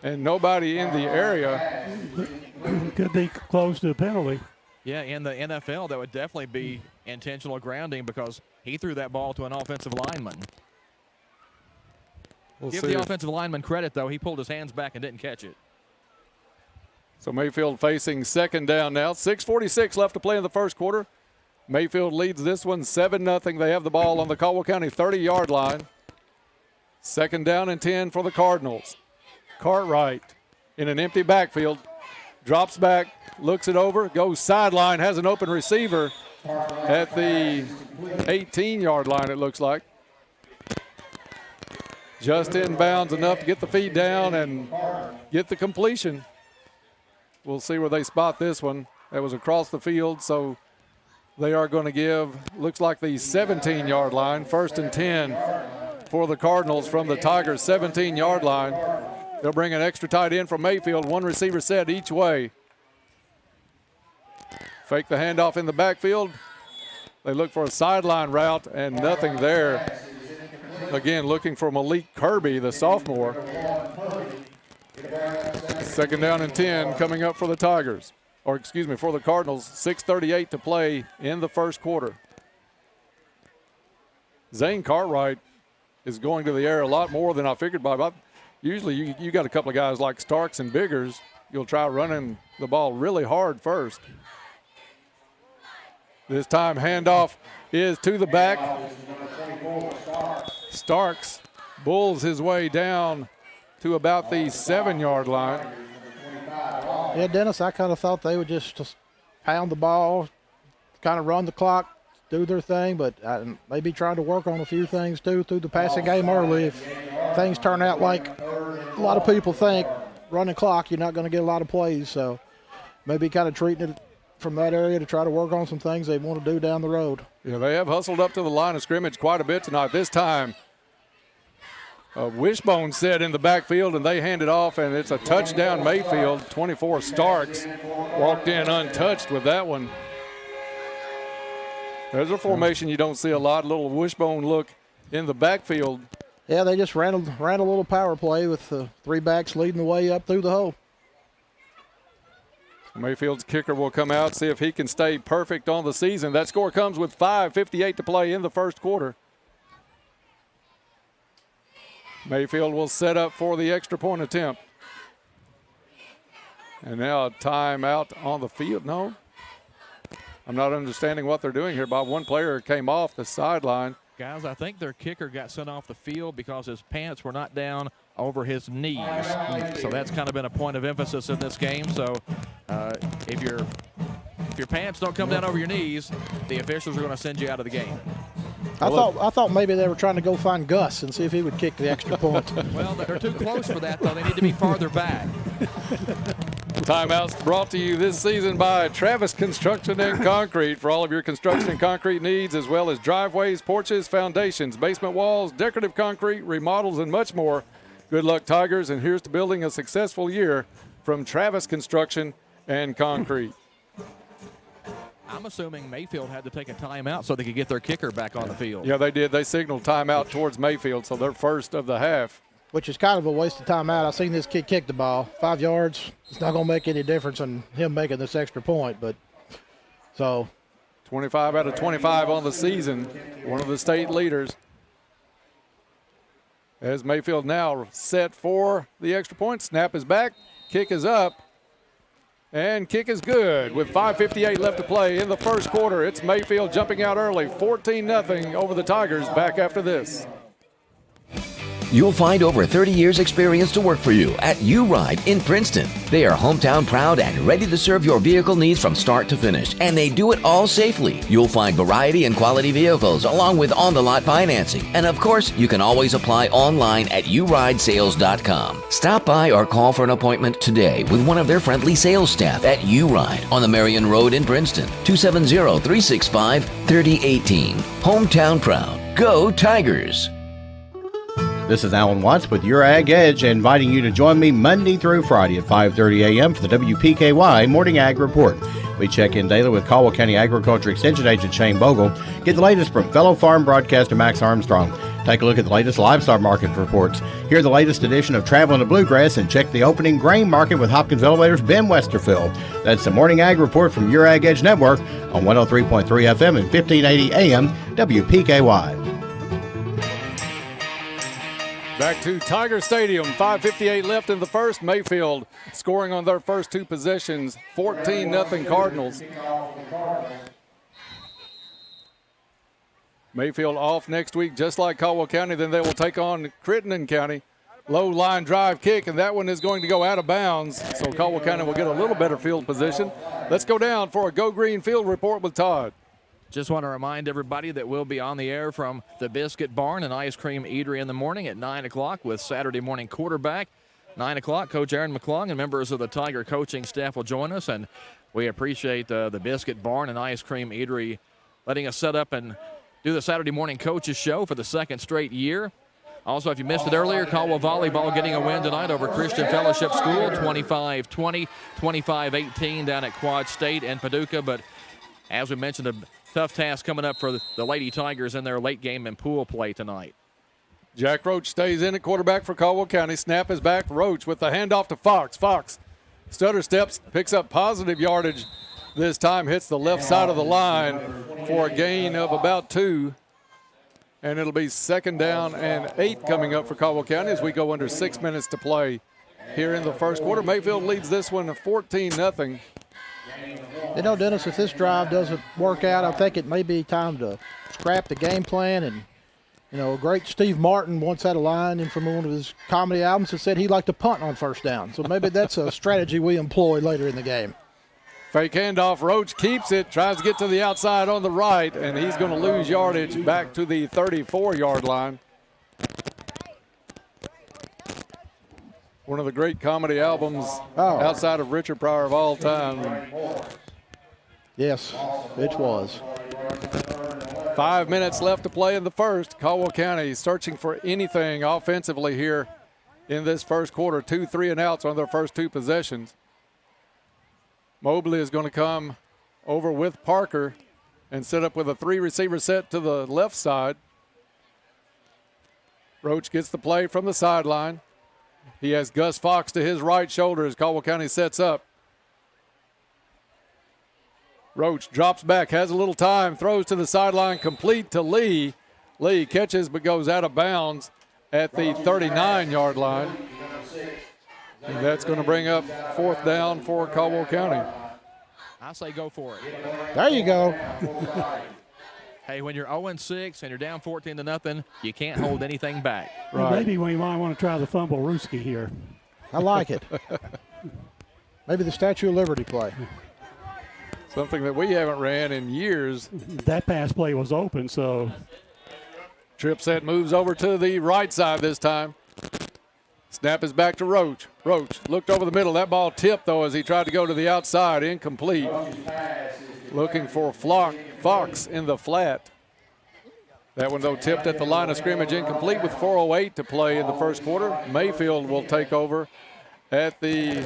and nobody in the area. Could be close to a penalty. Yeah, in the NFL, that would definitely be intentional grounding because he threw that ball to an offensive lineman. Give the offensive lineman credit, though. He pulled his hands back and didn't catch it. So Mayfield facing 2nd down now. 6:46 left to play in the first quarter. Mayfield leads this one 7-0. They have the ball on the Caldwell County 30-yard line. Second down and 10 for the Cardinals. Cartwright in an empty backfield. Drops back, looks it over, goes sideline, has an open receiver at the 18-yard line, it looks like. Just inbounds enough to get the feet down and get the completion. We'll see where they spot this one. That was across the field, so they are going to give, looks like the 17-yard line, 1st and 10 for the Cardinals from the Tigers' 17-yard line. They'll bring an extra tight end from Mayfield, one receiver set each way. Fake the handoff in the backfield. They look for a sideline route and nothing there. Again, looking for Malik Kirby, the sophomore. Second down and 10 coming up for the Tigers. Or excuse me, for the Cardinals. 6:38 to play in the first quarter. Zane Cartwright is going to the air a lot more than I figured by. Usually you got a couple of guys like Starks and Biggers. You'll try running the ball really hard first. This time handoff is to the back. Starks bulls his way down to about the 7-yard line. Yeah, Dennis, I kind of thought they would just pound the ball, kind of run the clock, do their thing, but maybe trying to work on a few things too through the passing game early. If things turn out like a lot of people think, running clock, you're not going to get a lot of plays. So maybe kind of treating it from that area to try to work on some things they want to do down the road. Yeah, they have hustled up to the line of scrimmage quite a bit tonight. This time, Wishbone set in the backfield, and they hand it off, and it's a touchdown Mayfield. 24 Starks walked in untouched with that one. There's a formation you don't see a lot, a little wishbone look in the backfield. Yeah, they just ran a little power play with the 3 backs leading the way up through the hole. Mayfield's kicker will come out, see if he can stay perfect on the season. That score comes with 5:58 to play in the first quarter. Mayfield will set up for the extra point attempt. And now a timeout on the field. No, I'm not understanding what they're doing here, Bob. One player came off the sideline. Guys, I think their kicker got sent off the field because his pants were not down over his knees. So that's kind of been a point of emphasis in this game. So if your pants don't come down over your knees, the officials are going to send you out of the game. I thought maybe they were trying to go find Gus and see if he would kick the extra point. Well, they're too close for that, though. They need to be farther back. Timeouts brought to you this season by Travis Construction and Concrete. For all of your construction and concrete needs, as well as driveways, porches, foundations, basement walls, decorative concrete, remodels, and much more. Good luck, Tigers, and here's to building a successful year from Travis Construction and Concrete. I'm assuming Mayfield had to take a timeout so they could get their kicker back on the field. Yeah, they did. They signaled timeout towards Mayfield, so they're first of the half. Which is kind of a waste of timeout. I've seen this kid kick the ball 5 yards. It's not going to make any difference in him making this extra point. But so 25 out of 25 on the season, one of the state leaders. As Mayfield now set for the extra point. Snap is back, kick is up, and kick is good. With 5:58 left to play in the first quarter, it's Mayfield jumping out early, 14-0 over the Tigers. Back after this. You'll find over 30 years experience to work for you at U-Ride in Princeton. They are hometown proud and ready to serve your vehicle needs from start to finish, and they do it all safely. You'll find variety and quality vehicles along with on-the-lot financing. And of course, you can always apply online at uridesales.com. Stop by or call for an appointment today with one of their friendly sales staff at U-Ride on the Marion Road in Princeton. 270-365-3018. Hometown proud. Go Tigers! This is Alan Watts with Your Ag Edge, inviting you to join me Monday through Friday at 5:30 a.m. for the WPKY Morning Ag Report. We check in daily with Caldwell County Agriculture Extension Agent Shane Bogle, get the latest from fellow farm broadcaster Max Armstrong, take a look at the latest livestock market reports, hear the latest edition of Traveling to Bluegrass, and check the opening grain market with Hopkins Elevator's Ben Westerfield. That's the Morning Ag Report from Your Ag Edge Network on 103.3 FM and 1580 AM WPKY. Back to Tiger Stadium, 5:58 left in the first. Mayfield scoring on their first 2 possessions, 14-0 Cardinals. Mayfield off next week, just like Caldwell County. Then they will take on Crittenden County. Low line drive kick, and that one is going to go out of bounds. So Caldwell County will get a little better field position. Let's go down for a Go Green Field report with Todd. Just want to remind everybody that we'll be on the air from the Biscuit Barn and Ice Cream Eatery in the morning at 9 o'clock with Saturday morning quarterback. 9 o'clock, Coach Aaron McClung and members of the Tiger coaching staff will join us, and we appreciate the Biscuit Barn and Ice Cream Eatery letting us set up and do the Saturday morning coaches show for the second straight year. Also, if you missed it earlier, Caldwell Volleyball getting a win tonight over Christian Fellowship School, 25-20, 25-18 down at Quad State and Paducah. But as we mentioned, a tough task coming up for the Lady Tigers in their late game and pool play tonight. Jack Roach stays in at quarterback for Caldwell County. Snap is back. Roach with the handoff to Fox. Fox stutter steps, picks up positive yardage. This time hits the left side of the line for a gain of about 2. And it'll be 2nd down and 8 coming up for Caldwell County as we go under 6 minutes to play here in the first quarter. Mayfield leads this one 14-0. You know, Dennis, if this drive doesn't work out, I think it may be time to scrap the game plan. And, you know, great Steve Martin once had a line in from one of his comedy albums that said he liked to punt on first down. So maybe that's a strategy we employ later in the game. Fake handoff. Roach keeps it, tries to get to the outside on the right, and he's going to lose yardage back to the 34-yard line. One of the great comedy albums outside of Richard Pryor of all time. Yes, it was. 5 minutes left to play in the first. Caldwell County searching for anything offensively here in this first quarter. 2 3-and-outs on their first 2 possessions. Mobley is going to come over with Parker and set up with a 3-receiver set to the left side. Roach gets the play from the sideline. He has Gus Fox to his right shoulder as Caldwell County sets up. Roach drops back, has a little time, throws to the sideline, complete to Lee. Lee catches but goes out of bounds at the 39-yard line. And that's going to bring up 4th down for Caldwell County. I say go for it. There you go. Hey, when you're 0-6 and you're down 14-0, you can't hold anything back. Right. Maybe we might want to try the fumble Ruski here. I like it. Maybe the Statue of Liberty play. Something that we haven't ran in years. That pass play was open, so. Trip set moves over to the right side this time. Snap is back to Roach. Roach looked over the middle. That ball tipped, though, as he tried to go to the outside. Incomplete. Looking for Fox in the flat. That one, though, tipped at the line of scrimmage. Incomplete with 4:08 to play in the first quarter. Mayfield will take over at the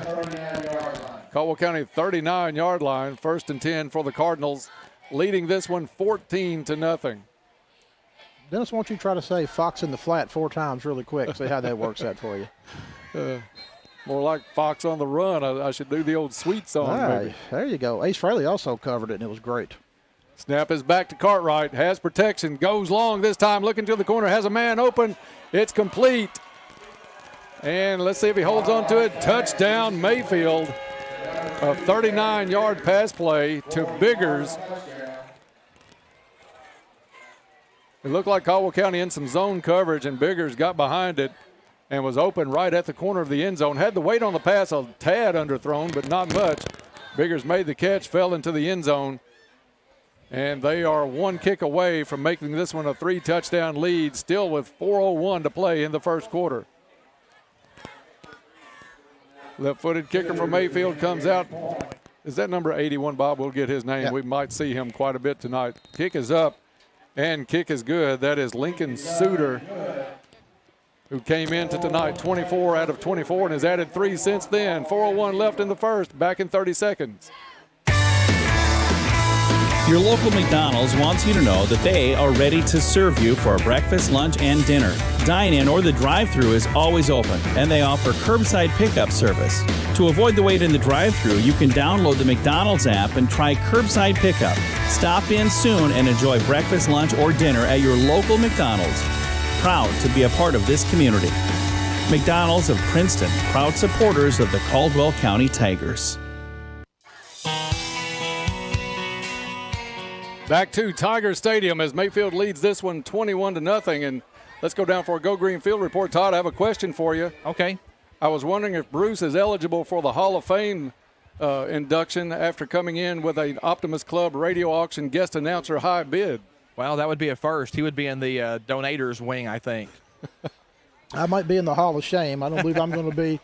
Caldwell County 39-yard line. 1st and 10 for the Cardinals, leading this one 14-0. Dennis, why don't you try to say Fox in the flat 4 times really quick? See how that works out for you. More like Fox on the run. I should do the old sweet song. Maybe. There you go. Ace Fraley also covered it, and it was great. Snap is back to Cartwright. Has protection. Goes long this time. Looking to the corner. Has a man open. It's complete. And let's see if he holds on to it. Touchdown, Mayfield. A 39-yard pass play to Biggers. It looked like Caldwell County in some zone coverage, and Biggers got behind it and was open right at the corner of the end zone. Had the weight on the pass a tad underthrown, but not much. Biggers made the catch, fell into the end zone, and they are 1 kick away from making this one a 3-touchdown lead, still with 4:01 to play in the first quarter. Left-footed kicker from Mayfield comes out. Is that number 81, Bob? We'll get his name. Yeah. We might see him quite a bit tonight. Kick is up. And kick is good. That is Lincoln Suter, who came into tonight 24 out of 24 and has added 3 since then. 4:01 left in the first, back in 30 seconds. Your local McDonald's wants you to know that they are ready to serve you for breakfast, lunch, and dinner. Dine-in or the drive-thru is always open, and they offer curbside pickup service. To avoid the wait in the drive-thru, you can download the McDonald's app and try curbside pickup. Stop in soon and enjoy breakfast, lunch, or dinner at your local McDonald's. Proud to be a part of this community. McDonald's of Princeton, proud supporters of the Caldwell County Tigers. Back to Tiger Stadium as Mayfield leads this one 21-0. And let's go down for a Go Green Field report. Todd, I have a question for you. Okay. I was wondering if Bruce is eligible for the Hall of Fame induction after coming in with an Optimus Club radio auction guest announcer high bid. Well, that would be a first. He would be in the donators wing, I think. I might be in the Hall of Shame. I don't believe I'm going to be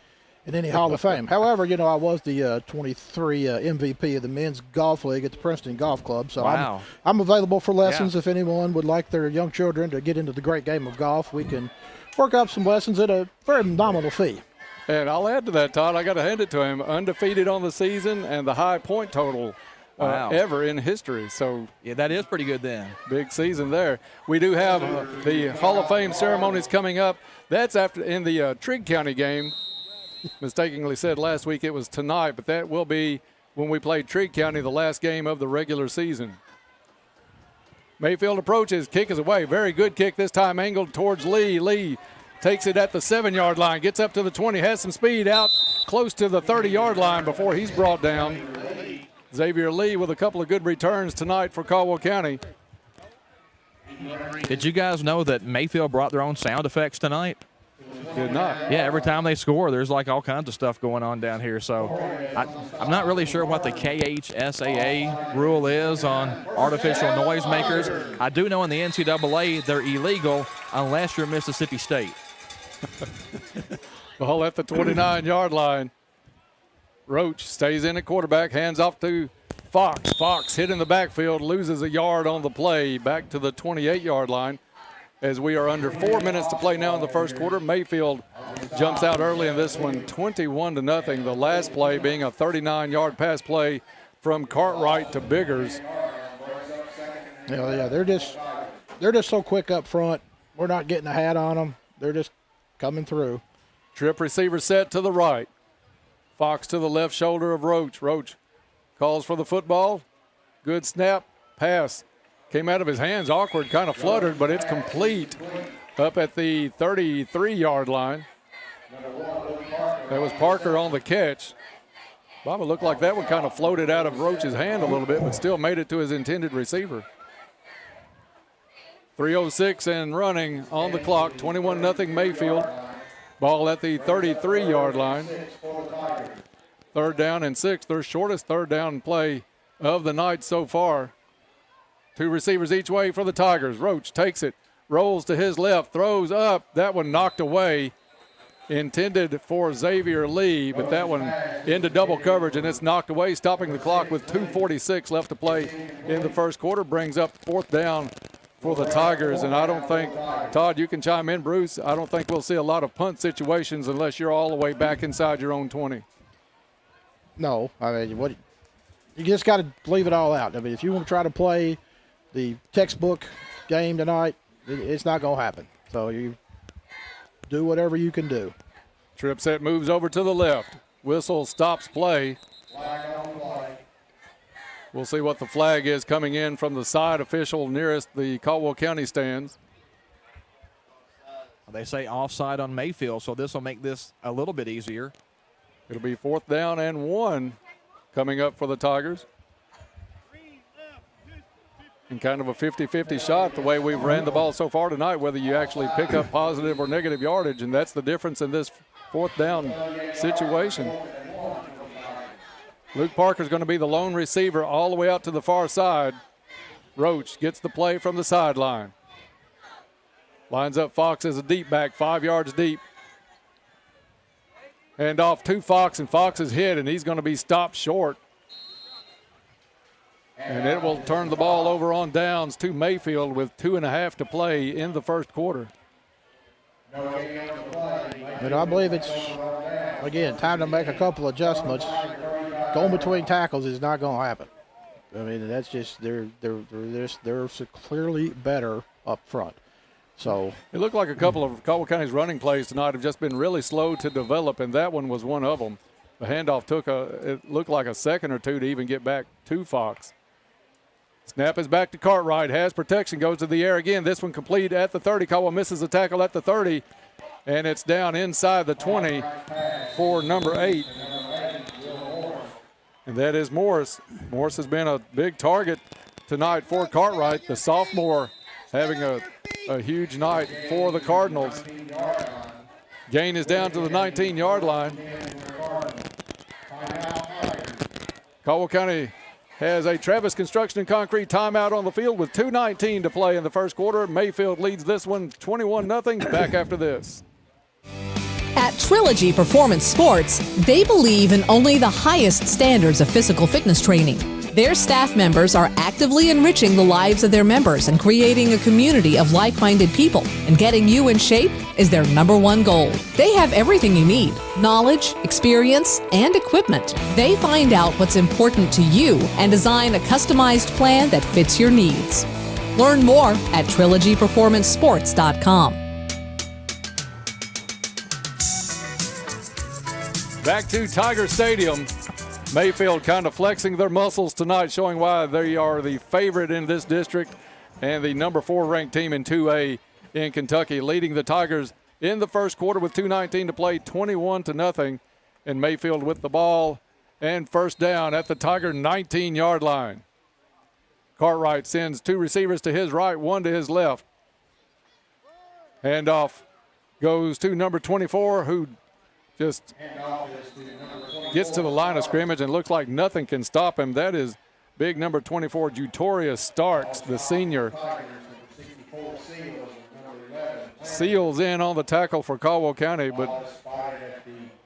in any Hall of Fame. However, I was the 23 MVP of the men's golf league at the Princeton Golf Club. So wow. I'm available for lessons if anyone would like their young children to get into the great game of golf. We can work up some lessons at a very nominal fee. And I'll add to that, Todd. I got to hand it to him. Undefeated on the season and the high point total ever in history. So yeah, that is pretty good then. Big season there. We do have the Hall of Fame ceremonies coming up. That's after in the Trigg County game. Mistakenly said last week it was tonight, but that will be when we play Trigg County, the last game of the regular season. Mayfield approaches, kick is away. Very good kick this time, angled towards Lee. Lee takes it at the 7-yard line, gets up to the 20, has some speed out close to the 30-yard line before he's brought down. Xavier Lee with a couple of good returns tonight for Caldwell County. Did you guys know that Mayfield brought their own sound effects tonight? Did not. Yeah, every time they score, there's like all kinds of stuff going on down here. So I'm not really sure what the KHSAA rule is on artificial noisemakers. I do know in the NCAA they're illegal unless you're Mississippi State. Ball at the 29-yard line. Roach stays in at quarterback, hands off to Fox. Fox hit in the backfield, loses a yard on the play, back to the 28-yard line. As we are under 4 minutes to play now in the first quarter, Mayfield jumps out early in this one, 21-0. The last play being a 39-yard pass play from Cartwright to Biggers. Yeah, they're just so quick up front. We're not getting a hat on them. They're just coming through. Trip receiver set to the right. Fox to the left shoulder of Roach. Roach calls for the football. Good snap, pass. Came out of his hands, awkward, kind of fluttered, but it's complete up at the 33-yard line. That was Parker on the catch. Bobby looked like that one kind of floated out of Roach's hand a little bit, but still made it to his intended receiver. 3:06 and running on the clock, 21-0 Mayfield. Ball at the 33-yard line. 3rd down and 6, their shortest 3rd down play of the night so far. 2 receivers each way for the Tigers. Roach takes it, rolls to his left, throws up. That one knocked away. Intended for Xavier Lee, but that one into double coverage, and it's knocked away, stopping the clock with 2:46 left to play in the first quarter. Brings up 4th down for the Tigers, and I don't think, Todd, you can chime in, Bruce, I don't think we'll see a lot of punt situations unless you're all the way back inside your own 20. No, I mean, you just got to leave it all out. I mean, if you want to try to play the textbook game tonight, it's not going to happen. So you do whatever you can do. Trip set moves over to the left. Whistle stops play. We'll see what the flag is coming in from the side official nearest the Caldwell County stands. They say offside on Mayfield, so this will make this a little bit easier. It'll be 4th down and 1 coming up for the Tigers. And kind of a 50-50 shot the way we've ran the ball so far tonight, whether you actually pick up positive or negative yardage, and that's the difference in this 4th down situation. Luke Parker's going to be the lone receiver all the way out to the far side. Roach gets the play from the sideline. Lines up Fox as a deep back, 5 yards deep. Hand off to Fox, and Fox is hit, and he's going to be stopped short. And it will turn the ball over on downs to Mayfield with 2.5 to play in the first quarter. But I believe it's, again, time to make a couple adjustments. Going between tackles is not going to happen. I mean, that's just they're clearly better up front. So it looked like a couple of Caldwell County's running plays tonight have just been really slow to develop, and that one was one of them. The handoff it looked like a second or two to even get back to Fox. Snap is back to Cartwright, has protection, goes to the air again. This one complete at the 30. Caldwell misses the tackle at the 30, and it's down inside the 20 for number 8. And that is Morris. Morris has been a big target tonight for Cartwright, the sophomore, having a huge night for the Cardinals. Gain is down to the 19-yard line. Caldwell County has a Travis Construction and Concrete timeout on the field with 2:19 to play in the first quarter. Mayfield leads this one 21-0. Back after this. At Trilogy Performance Sports, they believe in only the highest standards of physical fitness training. Their staff members are actively enriching the lives of their members and creating a community of like-minded people. And getting you in shape is their #1 goal. They have everything you need: knowledge, experience, and equipment. They find out what's important to you and design a customized plan that fits your needs. Learn more at trilogyperformancesports.com. Back to Tiger Stadium. Mayfield kind of flexing their muscles tonight, showing why they are the favorite in this district and the #4 ranked team in 2A in Kentucky, leading the Tigers in the first quarter with 2:19 to play, 21-0. And Mayfield with the ball and first down at the Tiger 19-yard line. Cartwright sends 2 receivers to his right, 1 to his left. Handoff goes to number 24, who just gets to the line of scrimmage and looks like nothing can stop him. That is big number 24, Jutorius Starks, the senior. Seals in on the tackle for Caldwell County, but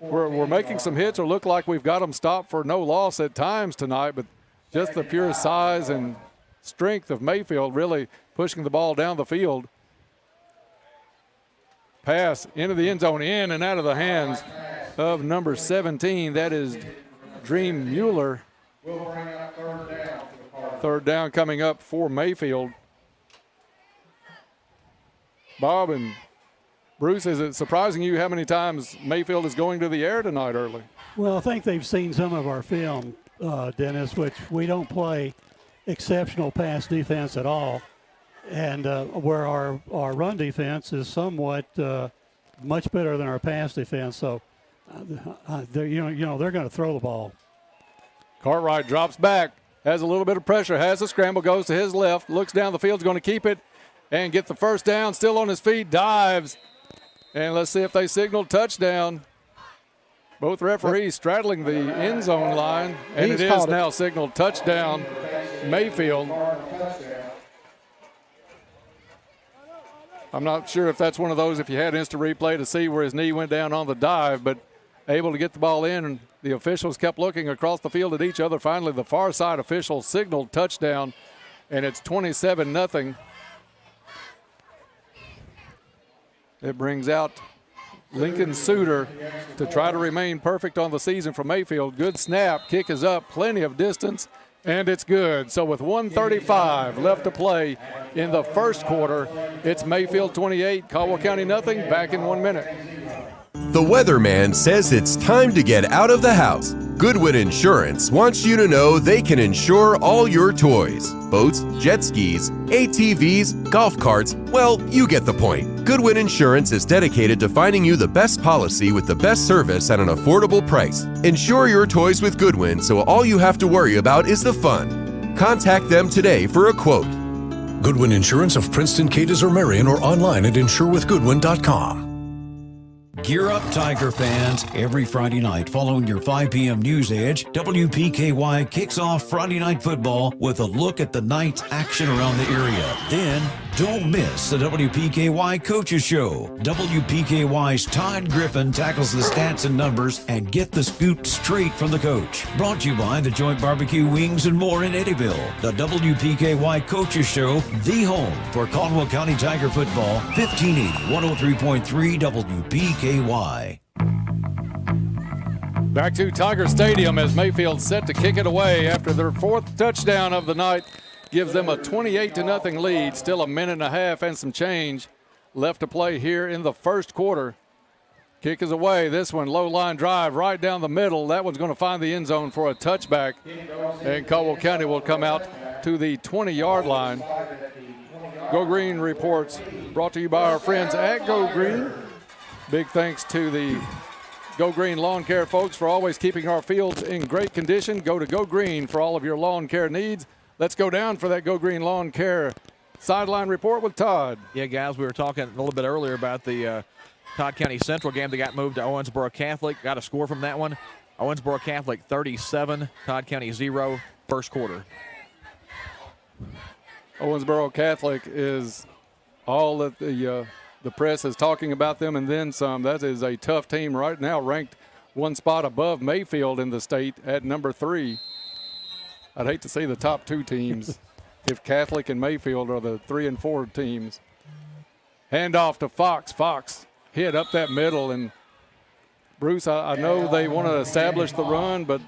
we're making some hits or look like we've got them stopped for no loss at times tonight, but just the pure size and strength of Mayfield really pushing the ball down the field. Pass into the end zone, in and out of the hands of number 17. That is Dream Mueller. Third down coming up for Mayfield. Bob and Bruce, is it surprising you how many times Mayfield is going to the air tonight early? Well, I think they've seen some of our film, Dennis, which we don't play exceptional pass defense at all. And where our run defense is somewhat much better than our pass defense, so they're going to throw the ball. Cartwright drops back, has a little bit of pressure, has a scramble, goes to his left, looks down the field, is going to keep it and get the first down. Still on his feet, dives, and let's see if they signal touchdown. Both referees straddling the end zone line, and it is now signaled touchdown, Mayfield. I'm not sure if that's one of those, if you had instant replay to see where his knee went down on the dive, but able to get the ball in, and the officials kept looking across the field at each other. Finally, the far side official signaled touchdown, and it's 27-0. It brings out Lincoln Suter to try to remain perfect on the season for Mayfield. Good snap, kick is up, plenty of distance, and it's good. So with 1:35 left to play in the first quarter, it's Mayfield 28, Caldwell County nothing. Back in 1 minute. The weatherman says it's time to get out of the house. Goodwin Insurance wants you to know they can insure all your toys, boats, jet skis, ATVs, golf carts. Well, you get the point. Goodwin Insurance is dedicated to finding you the best policy with the best service at an affordable price. Insure your toys with Goodwin, so all you have to worry about is the fun. Contact them today for a quote. Goodwin Insurance of Princeton, Cadiz, or Marion, or online at insurewithgoodwin.com. Gear up, Tiger fans. Every Friday night following your 5 p.m. news edge, WPKY kicks off Friday Night Football with a look at the night's action around the area. Then, don't miss the WPKY Coaches Show. WPKY's Todd Griffin tackles the stats and numbers and get the scoop straight from the coach. Brought to you by the Joint Barbecue Wings and more in Eddyville. The WPKY Coaches Show, the home for Caldwell County Tiger football, 1580, 103.3 WPKY. Back to Tiger Stadium as Mayfield set to kick it away after their 4th touchdown of the night. Gives them a 28-0 lead. Still a minute and a half and some change left to play here in the first quarter. Kick is away. This one, low line drive right down the middle. That one's going to find the end zone for a touchback. And Caldwell County will come out to the 20-yard line. Go Green reports brought to you by our friends at Go Green. Big thanks to the Go Green Lawn Care folks for always keeping our fields in great condition. Go to Go Green for all of your lawn care needs. Let's go down for that Go Green Lawn Care sideline report with Todd. Yeah, guys, we were talking a little bit earlier about the Todd County Central game that got moved to Owensboro Catholic. Got a score from that one. Owensboro Catholic 37, Todd County 0, first quarter. Owensboro Catholic is all that the press is talking about them and then some. That is a tough team right now, ranked one spot above Mayfield in the state at number 3. I'd hate to see the top 2 teams if Catholic and Mayfield are the 3 and 4 teams. Hand off to Fox. Fox hit up that middle. And, Bruce, I know they want to establish the run, but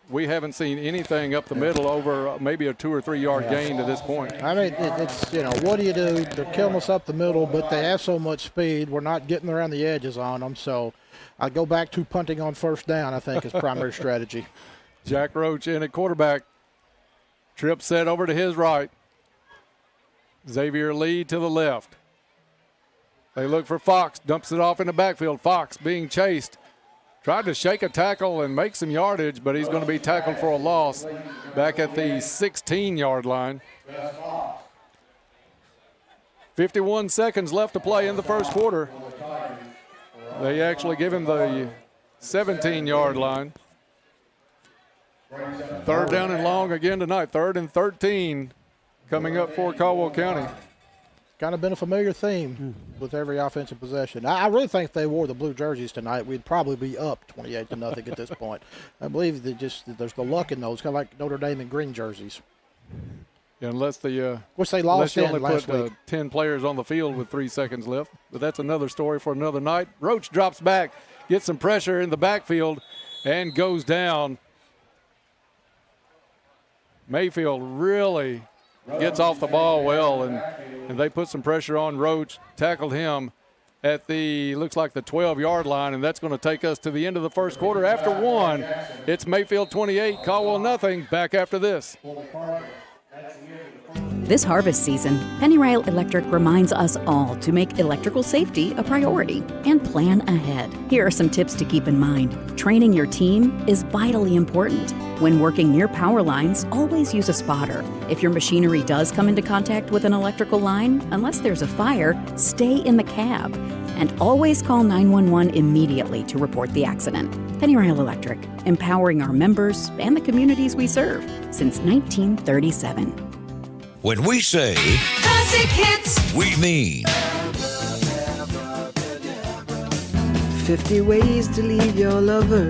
we haven't seen anything up the middle over maybe a 2 or 3 yard gain to this point. I mean, it's, what do you do? They're killing us up the middle, but they have so much speed. We're not getting around the edges on them. So I go back to punting on first down, I think, is primary strategy. Jack Roach in at quarterback. Trip set over to his right. Xavier Lee to the left. They look for Fox. Dumps it off in the backfield. Fox being chased. Tried to shake a tackle and make some yardage, but he's going to be tackled for a loss back at the 16-yard line. 51 seconds left to play in the first quarter. They actually give him the 17-yard line. Third down and long again tonight. 3rd and 13 coming up for Caldwell County. Kind of been a familiar theme with every offensive possession. I really think if they wore the blue jerseys tonight, we'd probably be up 28-0 at this point. I believe that there's the luck in those, kind of like Notre Dame and green jerseys. Yeah, unless they lost only last put week. 10 players on the field with 3 seconds left. But that's another story for another night. Roach drops back, gets some pressure in the backfield, and goes down. Mayfield really gets off the ball well, and they put some pressure on Roach, tackled him at the, looks like the 12-yard line, and that's going to take us to the end of the first quarter. After 1, it's Mayfield 28, Caldwell nothing. Back after this. This harvest season, Pennyrail Electric reminds us all to make electrical safety a priority and plan ahead. Here are some tips to keep in mind. Training your team is vitally important. When working near power lines, always use a spotter. If your machinery does come into contact with an electrical line, unless there's a fire, stay in the cab. And always call 911 immediately to report the accident. Pennyrail Electric, empowering our members and the communities we serve since 1937. When we say classic hits, we mean 50 ways to leave your lover.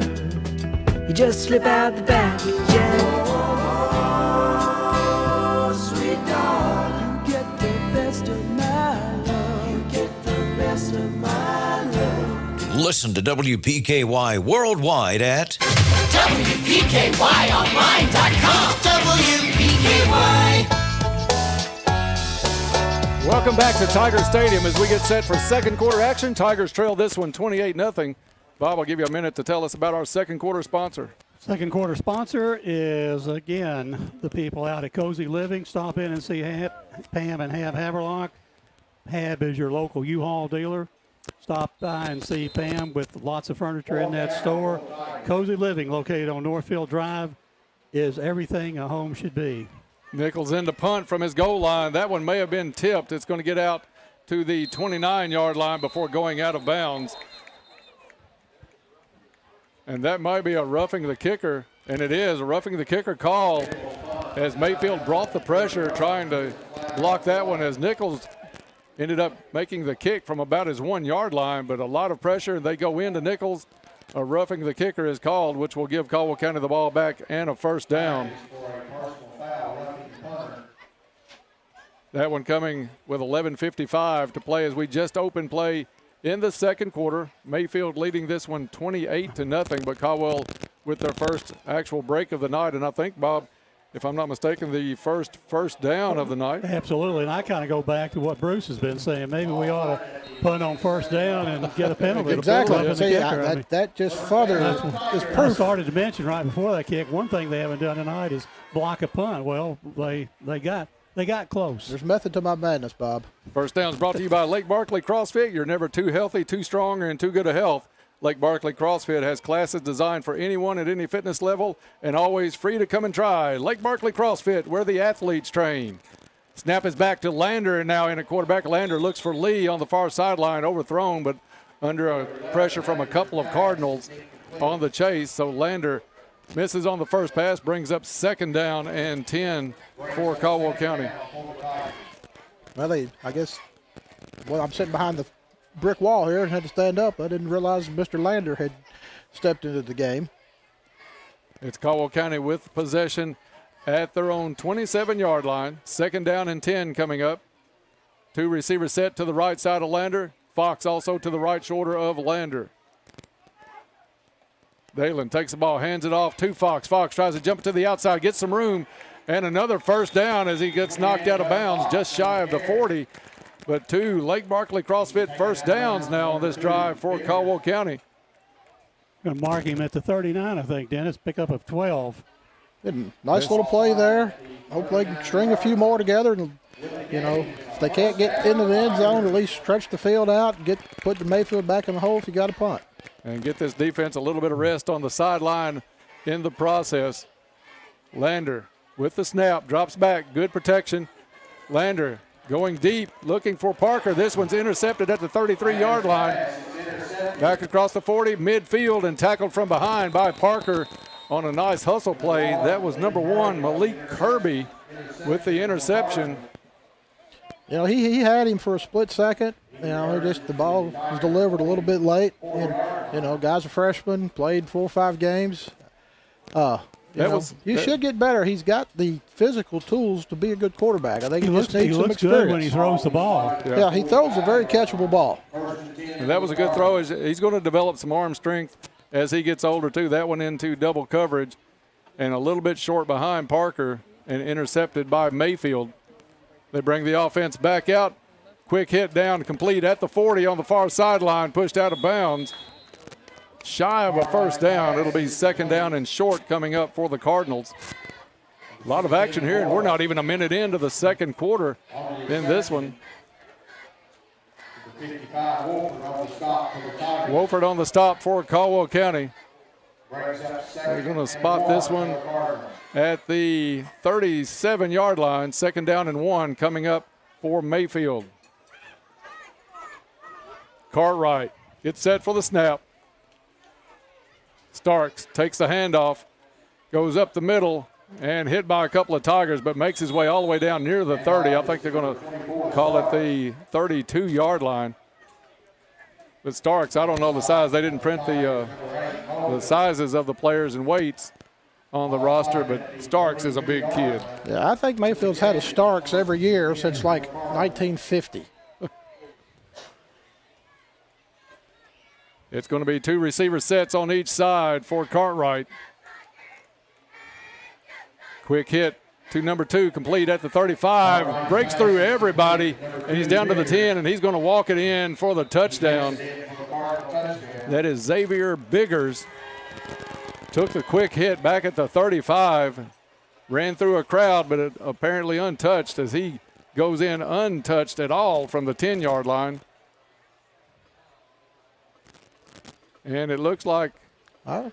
You just slip out the back, sweet dog. You get the best of my love. You get the best of my love. listen to WPKY worldwide at WPKYonline.com. WPKY. Welcome back to Tiger Stadium as we get set for second quarter action. Tigers trail this one 28-0. Bob, I'll give you a minute to tell us about our second quarter sponsor. Second quarter sponsor is, again, the people out at Cozy Living. Stop in and see Pam and Hab Haverlock. Hab is your local U-Haul dealer. Stop by and see Pam with lots of furniture in that store. Cozy Living, located on Northfield Drive, is everything a home should be. Nichols in to punt from his goal line. That one may have been tipped. It's going to get out to the 29-yard line before going out of bounds. And that might be a roughing the kicker, and it is a roughing the kicker call as Mayfield brought the pressure trying to block that one as Nichols ended up making the kick from about his 1-yard line, but a lot of pressure. They go into Nichols. A roughing the kicker is called, which will give Caldwell County the ball back and a first down. That one coming with 11:55 to play as we just opened play in the second quarter. Mayfield leading this one 28-0, but Caldwell with their first actual break of the night. And I think, Bob, if I'm not mistaken, the first down of the night. Absolutely, and I kind of go back to what Bruce has been saying. Maybe we ought to punt on first down and get a penalty. Exactly. That just further is proof. I started to mention right before that kick, one thing they haven't done tonight is block a punt. Well, they got close. There's method to my madness, Bob. First down is brought to you by Lake Barkley CrossFit. You're never too healthy, too strong, or in too good a health. Lake Barkley CrossFit has classes designed for anyone at any fitness level and always free to come and try. Lake Barkley CrossFit, where the athletes train. Snap is back to Lander, and now in a quarterback. Lander looks for Lee on the far sideline, overthrown, but under pressure from a couple of Cardinals on the chase. So Lander misses on the first pass, brings up 2nd down and 10 for Caldwell County. Well, I guess, I'm sitting behind the brick wall here and had to stand up. I didn't realize Mr. Lander had stepped into the game. It's Caldwell County with possession at their own 27-yard line. 2nd down and 10 coming up. 2 receivers set to the right side of Lander. Fox also to the right shoulder of Lander. Dalen takes the ball, hands it off to Fox. Fox tries to jump it to the outside, gets some room, and another first down as he gets knocked out of bounds just shy of the 40. But 2 Lake Barkley CrossFit first downs now on this drive for Caldwell County. Going to mark him at the 39, I think, Dennis. Pick up of 12. Nice little play there. Hopefully they can string a few more together. And, if they can't get into the end zone, at least stretch the field out and put the Mayfield back in the hole if you got a punt. And get this defense a little bit of rest on the sideline in the process. Lander with the snap, drops back, good protection. Lander going deep, looking for Parker. This one's intercepted at the 33-yard line. Back across the 40, midfield, and tackled from behind by Parker on a nice hustle play. That was number 1, Malik Kirby, with the interception. He had him for a split second. The ball was delivered a little bit late. And, guy's a freshman, played 4 or 5 games. You should get better. He's got the physical tools to be a good quarterback. I think he just needs some experience. Good when he throws the ball. Yeah, he throws a very catchable ball. And that was a good throw. He's going to develop some arm strength as he gets older, too. That one into double coverage and a little bit short behind Parker and intercepted by Mayfield. They bring the offense back out. Quick hit down, complete at the 40 on the far sideline, pushed out of bounds. Shy of a first down. It'll be 2nd down and short coming up for the Cardinals. A lot of action here, and we're not even a minute into the second quarter in this one. Wolford on the stop for Caldwell County. They're going to spot this one at the 37-yard line. 2nd down and 1 coming up for Mayfield. Cartwright gets set for the snap. Starks takes the handoff, goes up the middle, and hit by a couple of Tigers, but makes his way all the way down near the 30. I think they're going to call it the 32-yard line. But Starks, I don't know the size. They didn't print the sizes of the players and weights on the roster, but Starks is a big kid. Yeah, I think Mayfield's had a Starks every year since like 1950. It's going to be 2 receiver sets on each side for Cartwright. Quick hit to number 2, complete at the 35. Breaks through everybody, and he's down to the 10, and he's going to walk it in for the touchdown. That is Xavier Biggers. Took the quick hit back at the 35. Ran through a crowd, but it apparently untouched as he goes in untouched at all from the 10-yard line. And it looks like I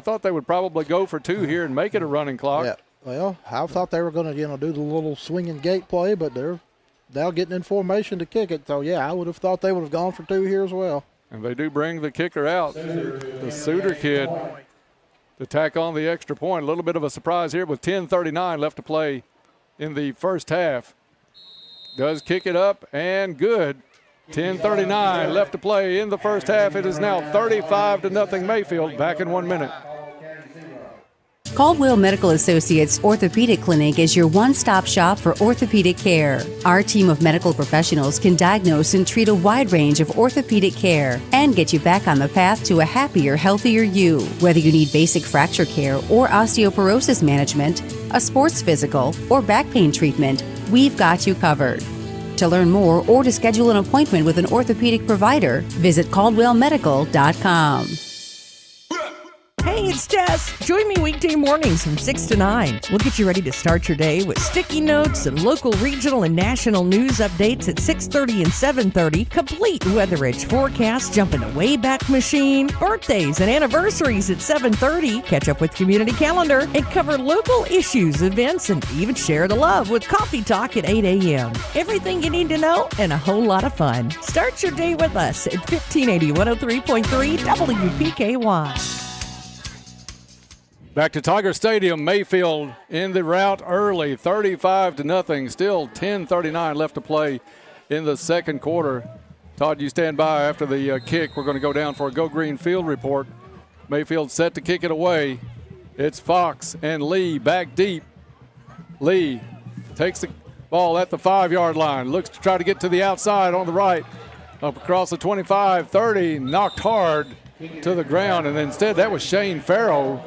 thought they would probably go for 2 here and make it a running clock. Yeah, well, I thought they were going to, do the little swinging gate play, but they're now getting in formation to kick it. So, yeah, I would have thought they would have gone for 2 here as well. And they do bring the kicker out, the Suter kid, to tack on the extra point. A little bit of a surprise here with 10:39 left to play in the first half. Does kick it up, and good. 10:39 left to play in the first half. It is now 35-0 Mayfield. Back in 1 minute. Caldwell Medical Associates Orthopedic Clinic is your one-stop shop for orthopedic care. Our team of medical professionals can diagnose and treat a wide range of orthopedic care and get you back on the path to a happier, healthier you. Whether you need basic fracture care or osteoporosis management, a sports physical, or back pain treatment, we've got you covered. To learn more or to schedule an appointment with an orthopedic provider, visit caldwellmedical.com. Hey, it's Jess. Join me weekday mornings from 6 to 9. We'll get you ready to start your day with sticky notes and local, regional, and national news updates at 6:30 and 7:30. Complete weather-edge forecast, jump in a Wayback Machine, birthdays and anniversaries at 7:30. Catch up with Community Calendar and cover local issues, events, and even share the love with Coffee Talk at 8 a.m. Everything you need to know and a whole lot of fun. Start your day with us at 1580 103.3 WPKY. Back to Tiger Stadium. Mayfield in the route early, 35-0. Still 10:39 left to play in the second quarter. Todd, you stand by after the kick. We're going to go down for a Go Green Field report. Mayfield set to kick it away. It's Fox and Lee back deep. Lee takes the ball at the 5-yard line. Looks to try to get to the outside on the right. Up across the 25, 30, knocked hard to the ground. And instead, that was Shane Farrow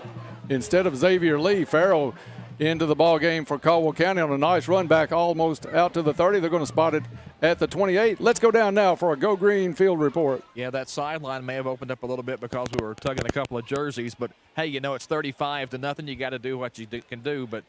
instead of Xavier Lee. Farrow into the ball game for Caldwell County on a nice run back almost out to the 30. They're going to spot it at the 28. Let's go down now for a Go Green Field report. Yeah, that sideline may have opened up a little bit because we were tugging a couple of jerseys. But, hey, you know, it's 35-0. You got to do what you can do. But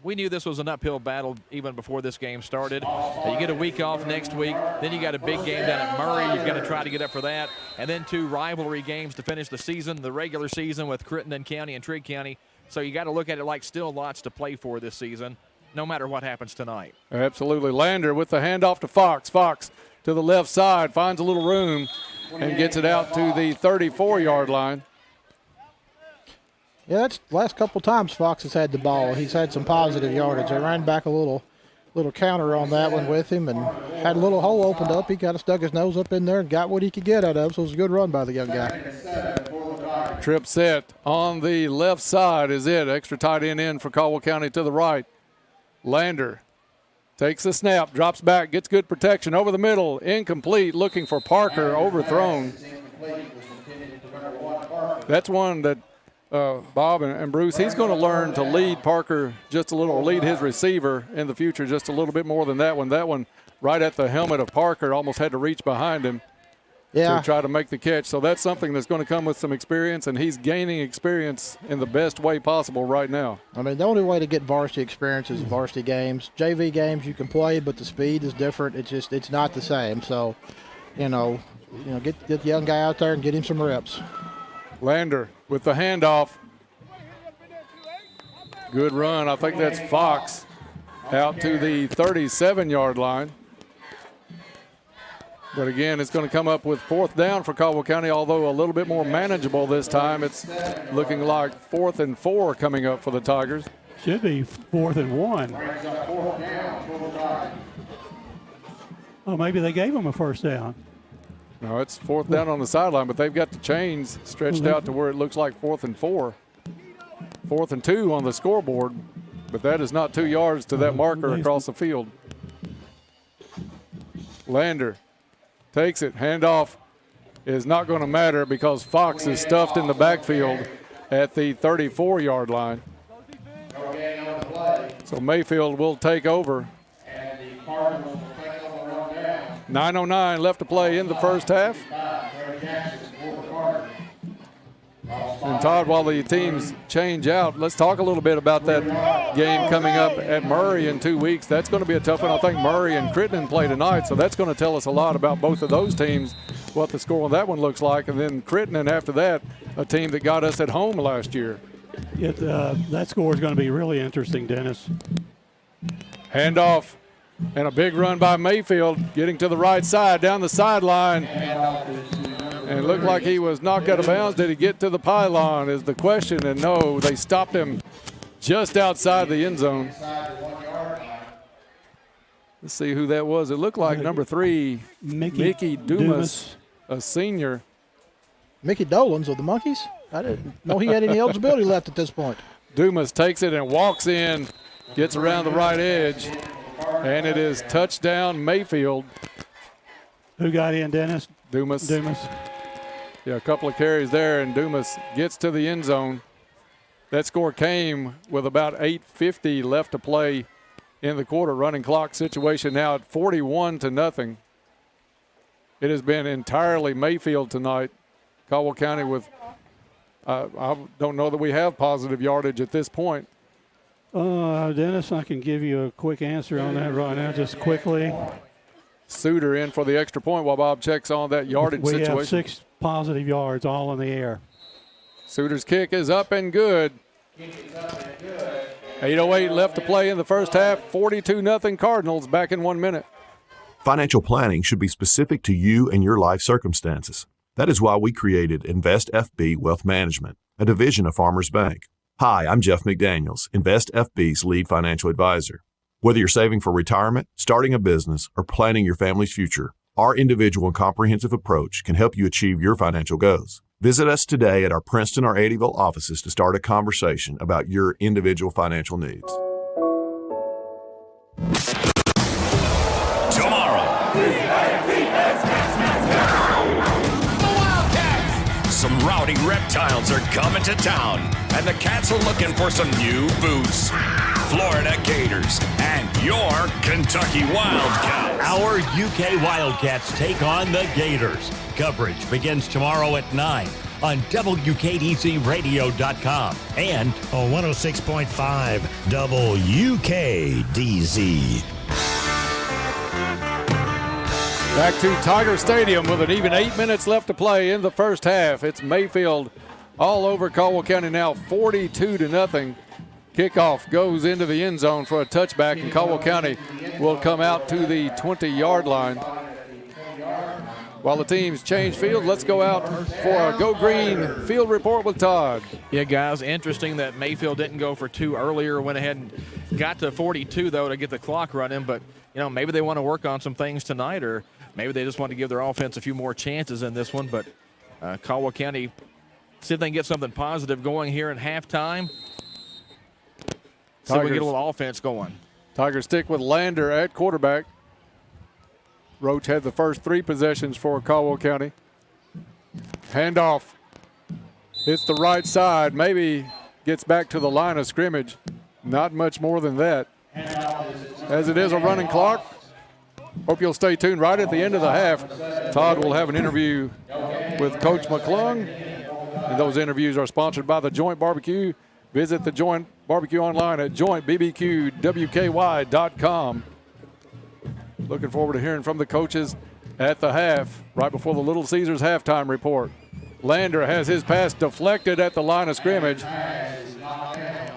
we knew this was an uphill battle even before this game started. You get a week off next week. Then you got a big game down at Murray. You've got to try to get up for that. And then 2 rivalry games to finish the season, the regular season with Crittenden County and Trigg County. So you got to look at it like still lots to play for this season, no matter what happens tonight. Absolutely. Lander with the handoff to Fox. Fox to the left side, finds a little room and gets it out to the 34-yard line. Yeah, that's the last couple times Fox has had the ball. He's had some positive yardage. They ran back a little counter on that one with him and had a little hole opened up. He kind of stuck his nose up in there and got what he could get out of it. So it was a good run by the young guy. Trip set on the left side is it. Extra tight end in for Caldwell County to the right. Lander takes the snap, drops back, gets good protection over the middle. Incomplete, looking for Parker, overthrown. That's one that Bob and Bruce, he's going to learn to lead Parker just a little, lead his receiver in the future just a little bit more than that one. That one right at the helmet of Parker, almost had to reach behind him to try to make the catch. So that's something that's going to come with some experience, and he's gaining experience in the best way possible right now. I mean, the only way to get varsity experience is varsity games. JV games you can play, but the speed is different. It's not the same. So, get the young guy out there and get him some reps. Lander with the handoff. Good run. I think that's Fox out to the 37-yard line. But again, it's going to come up with 4th down for Caldwell County, although a little bit more manageable this time. It's looking like 4th and 4 coming up for the Tigers. Should be 4th and 1. Oh, maybe they gave him a first down. No, it's 4th down on the sideline, but they've got the chains stretched out to where it looks like 4th and 4. 4th and 2 on the scoreboard, but that is not 2 yards to that marker across the field. Lander takes it. Handoff is not going to matter because Fox is stuffed in the backfield at the 34-yard line. So Mayfield will take over. 9:09 left to play in the first half. And Todd, while the teams change out, let's talk a little bit about that game coming up at Murray in 2 weeks. That's going to be a tough one. I think Murray and Crittenden play tonight, so that's going to tell us a lot about both of those teams, what the score on that one looks like. And then Crittenden after that, a team that got us at home last year. That score is going to be really interesting, Dennis. Handoff. And a big run by Mayfield, getting to the right side, down the sideline. And it looked like he was knocked out of bounds. Did he get to the pylon is the question. And no, they stopped him just outside the end zone. Let's see who that was. It looked like number 3, Mickey Dumas, a senior. Mickey Dolan's of the Monkeys? I didn't know he had any eligibility left at this point. Dumas takes it and walks in, gets around the right edge. And it is touchdown Mayfield. Who got in, Dennis? Dumas. Dumas. Yeah, a couple of carries there, and Dumas gets to the end zone. That score came with about 8:50 left to play in the quarter. Running clock situation now at 41-0. It has been entirely Mayfield tonight. Caldwell County with I don't know that we have positive yardage at this point. Dennis, I can give you a quick answer on that right now, just quickly. Suter in for the extra point while Bob checks on that yardage situation. We have 6 positive yards all in the air. Suter's kick is up and good. 8:08 left to play in the first half. 42-0 Cardinals, back in 1 minute. Financial planning should be specific to you and your life circumstances. That is why we created Invest FB Wealth Management, a division of Farmers Bank. Hi, I'm Jeff McDaniels, Invest FB's lead financial advisor. Whether you're saving for retirement, starting a business, or planning your family's future, our individual and comprehensive approach can help you achieve your financial goals. Visit us today at our Princeton or Eddyville offices to start a conversation about your individual financial needs. Tomorrow. Some rowdy reptiles are coming to town, and the Cats are looking for some new boots. Florida Gators and your Kentucky Wildcats. Our UK Wildcats take on the Gators. Coverage begins tomorrow at 9 on WKDZRadio.com and on 106.5 WKDZ. Back to Tiger Stadium with an even 8 minutes left to play in the first half. It's Mayfield all over Caldwell County now, 42-0. Kickoff goes into the end zone for a touchback, and Caldwell County will come out to the 20-yard line. While the teams change fields, let's go out for a Go Green field report with Todd. Yeah, guys, interesting that Mayfield didn't go for 2 earlier, went ahead and got to 42, though, to get the clock running. But, maybe they want to work on some things tonight, or maybe they just want to give their offense a few more chances in this one. But Caldwell County, see if they can get something positive going here in halftime. See if we get a little offense going. Tigers stick with Lander at quarterback. Roach had the first 3 possessions for Caldwell County. Handoff. Hits the right side. Maybe gets back to the line of scrimmage. Not much more than that. As it is a running clock. Hope you'll stay tuned right at the end of the half. Todd will have an interview with Coach McClung. And those interviews are sponsored by the Joint Barbecue. Visit the Joint Barbecue online at jointbbqwky.com. Looking forward to hearing from the coaches at the half, right before the Little Caesars halftime report. Lander has his pass deflected at the line of scrimmage. I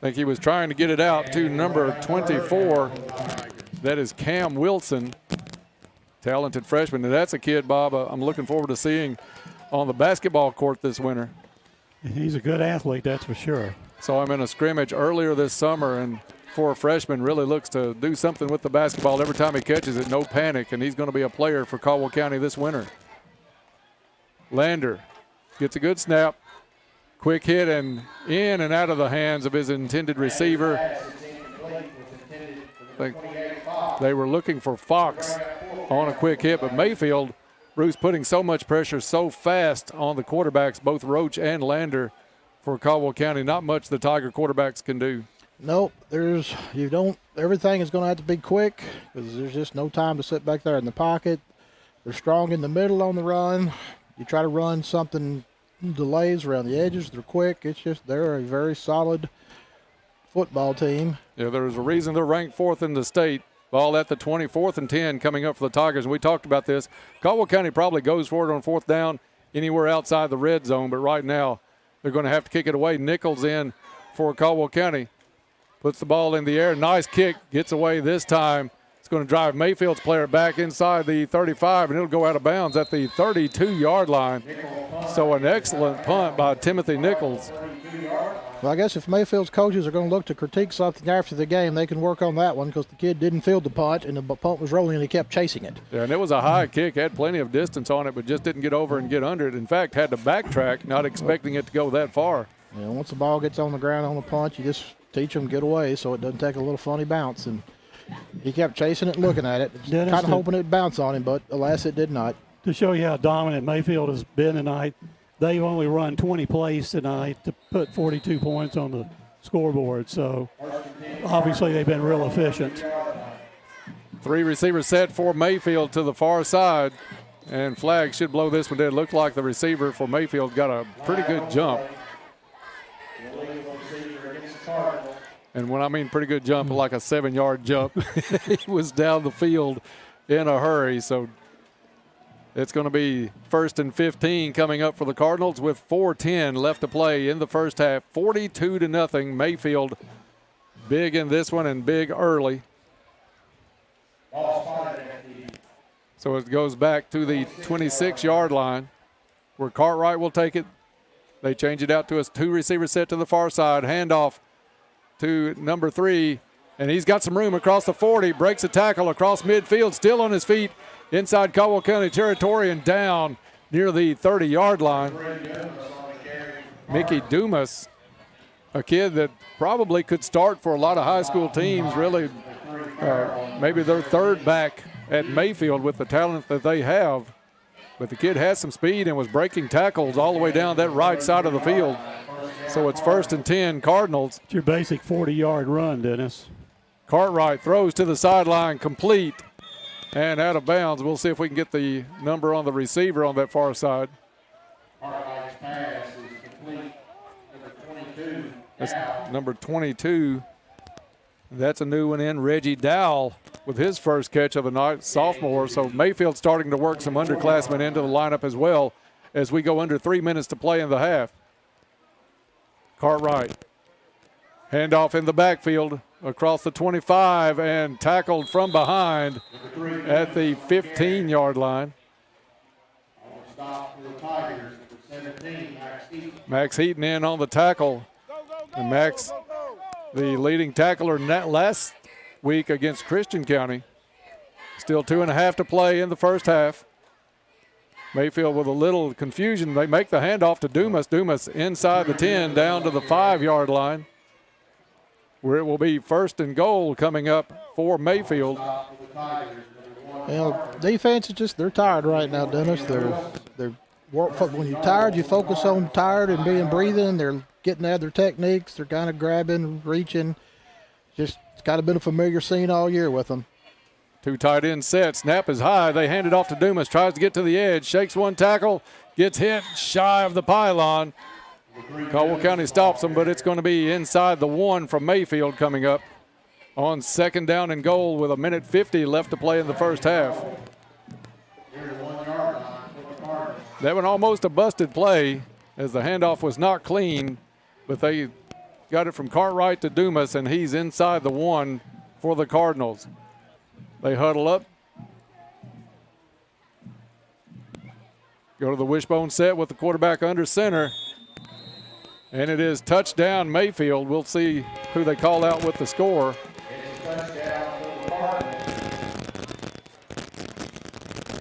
think he was trying to get it out to number 24. That is Cam Wilson, talented freshman. And that's a kid, Bob, I'm looking forward to seeing on the basketball court this winter. He's a good athlete, that's for sure. Saw him in a scrimmage earlier this summer, and for a freshman, really looks to do something with the basketball every time he catches it. No panic, and he's going to be a player for Caldwell County this winter. Lander gets a good snap. Quick hit and in and out of the hands of his intended receiver. I think they were looking for Fox on a quick hit, but Mayfield, Bruce, putting so much pressure so fast on the quarterbacks, both Roach and Lander, for Caldwell County. Not much the Tiger quarterbacks can do. Nope, everything is going to have to be quick because there's just no time to sit back there in the pocket. They're strong in the middle on the run. You try to run something, delays around the edges, they're quick. They're a very solid football team. Yeah, there's a reason they're ranked 4th in the state. Ball at the 24th and 10 coming up for the Tigers. And we talked about this. Caldwell County probably goes for it on 4th down anywhere outside the red zone, but right now they're going to have to kick it away. Nichols in for Caldwell County. Puts the ball in the air. Nice kick. Gets away this time. It's going to drive Mayfield's player back inside the 35, and it'll go out of bounds at the 32-yard line. So an excellent punt by Timothy Nichols. Well, I guess if Mayfield's coaches are going to look to critique something after the game, they can work on that one because the kid didn't field the punt, and the punt was rolling, and he kept chasing it. Yeah, and it was a high kick. Had plenty of distance on it, but just didn't get over and get under it. In fact, had to backtrack, not expecting it to go that far. Yeah, once the ball gets on the ground on the punt, you just teach them get away so it doesn't take a little funny bounce. And he kept chasing it and looking at it, kind of hoping it would bounce on him, but alas, it did not. To show you how dominant Mayfield has been tonight, they've only run 20 plays tonight to put 42 points on the scoreboard. So obviously they've been real efficient. 3 receivers set for Mayfield to the far side, and flag should blow this one. It looked like the receiver for Mayfield got a pretty good jump. And when I mean pretty good jump, like a 7-yard jump, he was down the field in a hurry. So it's going to be 1st and 15 coming up for the Cardinals with 4:10 left to play in the first half. 42-0. Mayfield big in this one and big early. So it goes back to the 26-yard line where Cartwright will take it. They change it out to a 2-receiver set to the far side. Handoff to number 3, and he's got some room across the 40. Breaks a tackle across midfield, still on his feet inside Caldwell County territory and down near the 30-yard line. Mickey Dumas, a kid that probably could start for a lot of high school teams, really maybe their third back at Mayfield with the talent that they have. But the kid has some speed and was breaking tackles all the way down that right side of the field. So it's 1st and 10 Cardinals. It's your basic 40-yard run, Dennis. Cartwright throws to the sideline, complete and out of bounds. We'll see if we can get the number on the receiver on that far side. Cartwright's pass is complete. Number 22. That's number 22. That's a new one in. Reggie Dowell with his first catch of the night, sophomore. So Mayfield starting to work some underclassmen into the lineup as well as we go under 3 minutes to play in the half. Cartwright. Handoff in the backfield across the 25 and tackled from behind at the 15-yard line. Max Heaton in on the tackle. And Max, the leading tackler last week against Christian County. Still 2.5 to play in the first half. Mayfield with a little confusion. They make the handoff to Dumas. Dumas inside the 10 down to the 5-yard line, where it will be 1st and goal coming up for Mayfield. Well, defense is just, they're tired right now, Dennis. When you're tired, you focus on tired and being breathing. They're getting at their techniques. They're kind of grabbing, reaching. Just, it's kind of been a familiar scene all year with them. 2 tight end set. Snap is high. They hand it off to Dumas. Tries to get to the edge. Shakes one tackle. Gets hit shy of the pylon. Caldwell County stops them, but it's going to be inside the 1 from Mayfield coming up on 2nd down and goal with 1:50 left to play in the first half. That one almost a busted play as the handoff was not clean, but they got it from Cartwright to Dumas, and he's inside the 1 for the Cardinals. They huddle up. Go to the wishbone set with the quarterback under center. And it is touchdown Mayfield. We'll see who they call out with the score.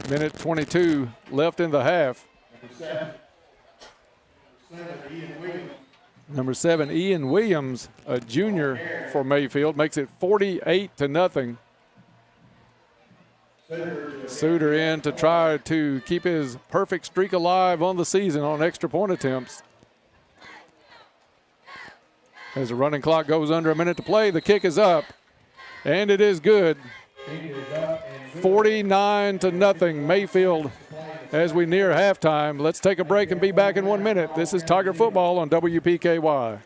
Minute 22 left in the half. Number 7, Ian Williams, a junior for Mayfield, makes it 48-0. Suter in to try to keep his perfect streak alive on the season on extra point attempts. As the running clock goes under a minute to play, the kick is up, and it is good. 49-0 Mayfield as we near halftime. Let's take a break and be back in 1 minute. This is Tiger Football on WPKY.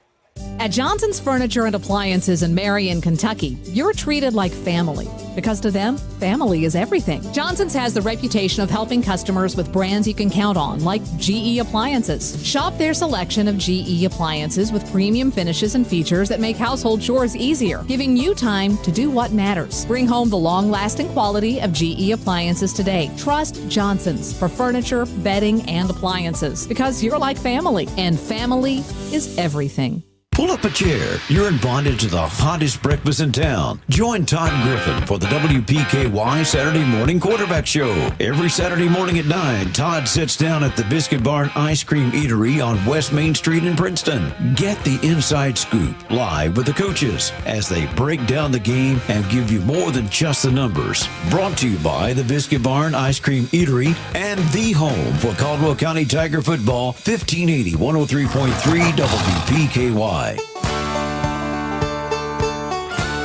At Johnson's Furniture and Appliances in Marion, Kentucky, you're treated like family. Because to them, family is everything. Johnson's has the reputation of helping customers with brands you can count on, like GE Appliances. Shop their selection of GE appliances with premium finishes and features that make household chores easier, giving you time to do what matters. Bring home the long-lasting quality of GE Appliances today. Trust Johnson's for furniture, bedding, and appliances. Because you're like family, and family is everything. Pull up a chair. You're invited to the hottest breakfast in town. Join Todd Griffin for the WPKY Saturday Morning Quarterback Show. Every Saturday morning at 9, Todd sits down at the Biscuit Barn Ice Cream Eatery on West Main Street in Princeton. Get the inside scoop live with the coaches as they break down the game and give you more than just the numbers. Brought to you by the Biscuit Barn Ice Cream Eatery and the home for Caldwell County Tiger football, 1580 103.3 WPKY.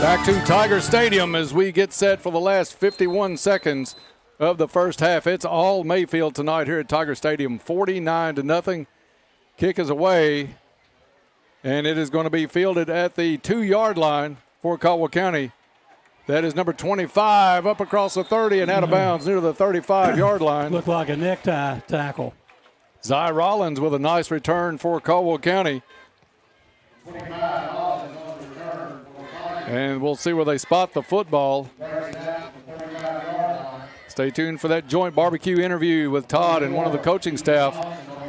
Back to Tiger Stadium as we get set for the last 51 seconds of the first half. It's all Mayfield tonight here at Tiger Stadium, 49-0. Kick is away. And it is going to be fielded at the 2-yard line for Caldwell County. That is number 25 up across the 30 and out of bounds near the 35-yard line. Looked like a necktie tackle. Zy Rollins with a nice return for Caldwell County. And we'll see where they spot the football. Stay tuned for that joint barbecue interview with Todd and one of the coaching staff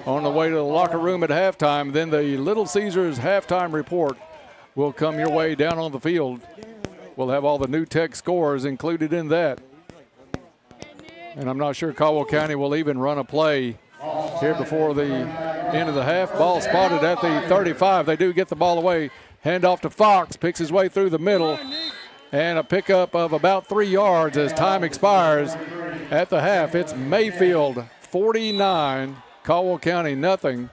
on the way to the locker room at halftime. Then the Little Caesars halftime report will come your way down on the field. We'll have all the new tech scores included in that. And I'm not sure Caldwell County will even run a play here before the end of the half. Ball spotted at the 35. They do get the ball away. Hand off to Fox, picks his way through the middle. And a pickup of about 3 yards as time expires at the half. It's Mayfield 49, Caldwell County nothing.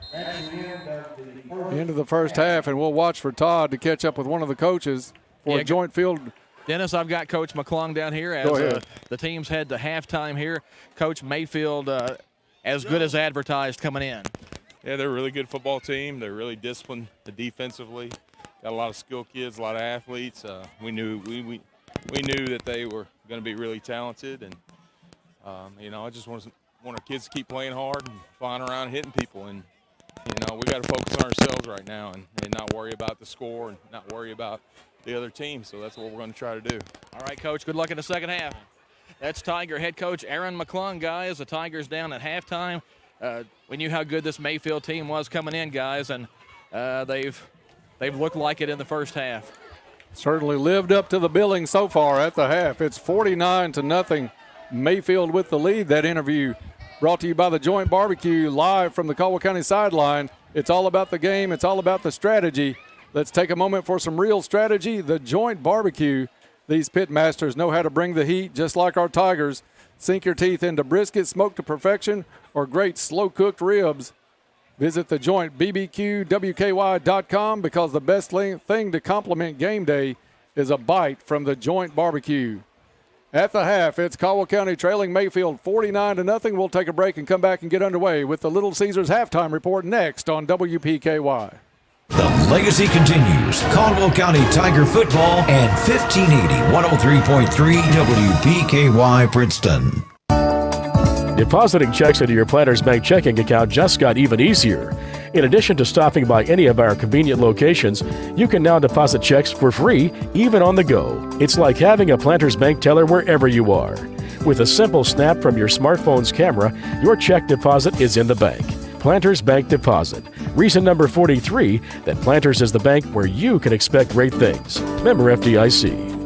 Into the first half, and we'll watch for Todd to catch up with one of the coaches for a joint field. Dennis, I've got Coach McClung down here as the teams head to halftime here. Coach Mayfield, as good as advertised coming in. Yeah, they're a really good football team. They're really disciplined defensively. Got a lot of skilled kids, a lot of athletes. We knew that they were going to be really talented, and I just want our kids to keep playing hard and flying around, hitting people, and we got to focus on ourselves right now and not worry about the score and not worry about the other team. So that's what we're going to try to do. All right, Coach. Good luck in the second half. That's Tiger head coach Aaron McClung, guys. The Tigers down at halftime. We knew how good this Mayfield team was coming in, guys, and they've looked like it in the first half. Certainly lived up to the billing so far at the half. It's 49-0. Mayfield with the lead. That interview brought to you by the Joint Barbecue live from the Caldwell County sideline. It's all about the game. It's all about the strategy. Let's take a moment for some real strategy. The Joint Barbecue. These pit masters know how to bring the heat just like our Tigers. Sink your teeth into brisket smoked to perfection or great slow-cooked ribs. Visit the Joint BBQWKY.com because the best thing to complement game day is a bite from the Joint Barbecue. At the half, it's Caldwell County trailing Mayfield 49-0. We'll take a break and come back and get underway with the Little Caesars halftime report next on WPKY. The legacy continues. Caldwell County Tiger football and 1580 103.3 WPKY Princeton. Depositing checks into your Planters Bank checking account just got even easier. In addition to stopping by any of our convenient locations, you can now deposit checks for free, even on the go. It's like having a Planters Bank teller wherever you are. With a simple snap from your smartphone's camera, your check deposit is in the bank. Planters Bank Deposit. Reason number 43 that Planters is the bank where you can expect great things. Member FDIC.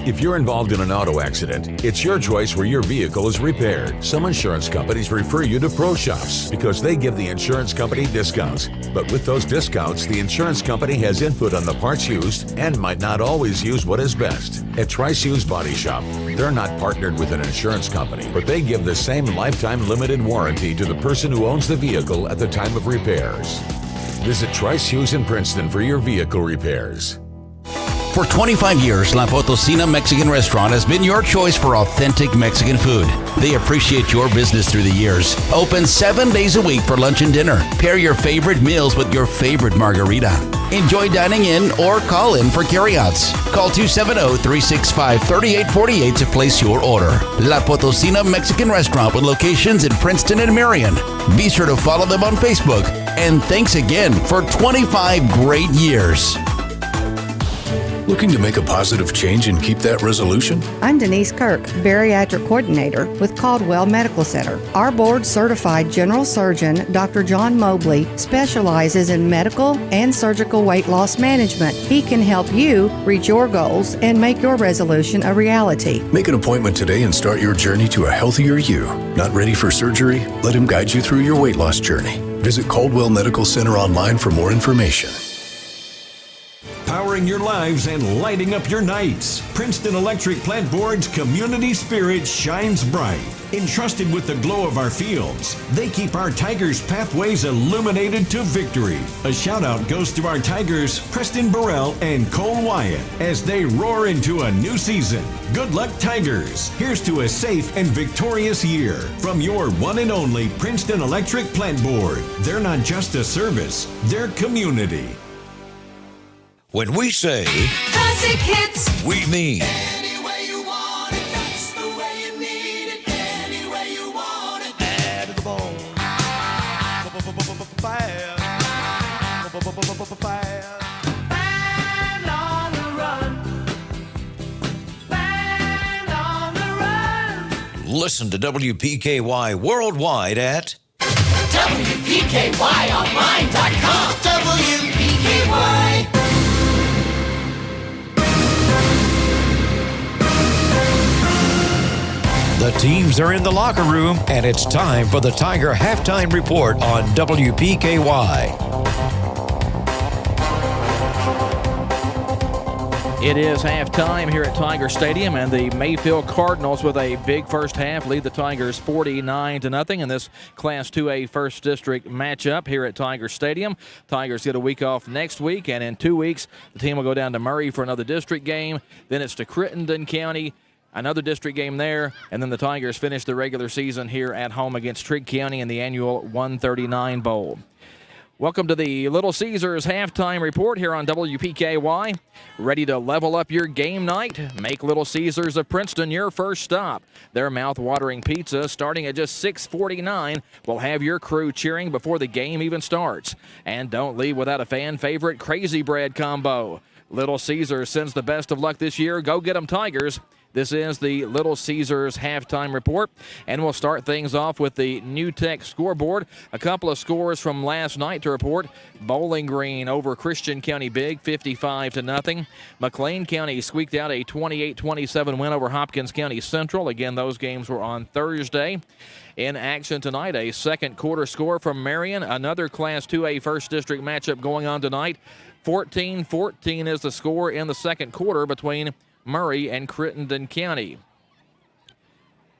If you're involved in an auto accident, it's your choice where your vehicle is repaired. Some insurance companies refer you to pro shops because they give the insurance company discounts. But with those discounts, the insurance company has input on the parts used and might not always use what is best. At Trice Used Body Shop, they're not partnered with an insurance company, but they give the same lifetime limited warranty to the person who owns the vehicle at the time of repairs. Visit Trice Hughes in Princeton for your vehicle repairs. For 25 years, La Potosina Mexican Restaurant has been your choice for authentic Mexican food. They appreciate your business through the years. Open 7 days a week for lunch and dinner. Pair your favorite meals with your favorite margarita. Enjoy dining in or call in for carryouts. Call 270-365-3848 to place your order. La Potosina Mexican Restaurant with locations in Princeton and Marion. Be sure to follow them on Facebook. And thanks again for 25 great years. Looking to make a positive change and keep that resolution? I'm Denise Kirk, Bariatric Coordinator with Caldwell Medical Center. Our board-certified general surgeon, Dr. John Mobley, specializes in medical and surgical weight loss management. He can help you reach your goals and make your resolution a reality. Make an appointment today and start your journey to a healthier you. Not ready for surgery? Let him guide you through your weight loss journey. Visit Caldwell Medical Center online for more information. powering your lives and lighting up your nights. Princeton Electric Plant Board's community spirit shines bright. Entrusted with the glow of our fields, they keep our Tigers' pathways illuminated to victory. A shout out goes to our Tigers, Preston Burrell and Cole Wyatt, as they roar into a new season. Good luck, Tigers. Here's to a safe and victorious year from your one and only Princeton Electric Plant Board. They're not just a service, they're community. When we say Classic hits. we mean Any way you want it, that's the way you need it. Any way you want it. Add to the bone. Band on the run. Band on the run. listen to WPKY worldwide at WPKYonline.com. WPKY. The teams are in the locker room, and it's time for the Tiger Halftime Report on WPKY. It is halftime here at Tiger Stadium, and the Mayfield Cardinals, with a big first half, lead the Tigers 49-0 in this Class 2A First District matchup here at Tiger Stadium. Tigers get a week off next week, and in 2 weeks, the team will go down to Murray for another district game. Then it's to Crittenden County, another district game there, and then the Tigers finish the regular season here at home against Trigg County in the annual 139 Bowl. Welcome to the Little Caesars Halftime Report here on WPKY. Ready to level up your game night? Make Little Caesars of Princeton your first stop. Their mouth-watering pizza, starting at just $6.49, will have your crew cheering before the game even starts. And don't leave without a fan-favorite Crazy Bread combo. Little Caesars sends the best of luck this year. Go get 'em, Tigers. This is the Little Caesars Halftime Report, and we'll start things off with the New Tech scoreboard. A couple of scores from last night to report. Bowling Green over Christian County Big, 55-0. McLean County squeaked out a 28-27 win over Hopkins County Central. Again, those games were on Thursday. In action tonight, a second quarter score from Marion. Another Class 2A First District matchup going on tonight. 14-14 is the score in the second quarter between Murray and Crittenden County.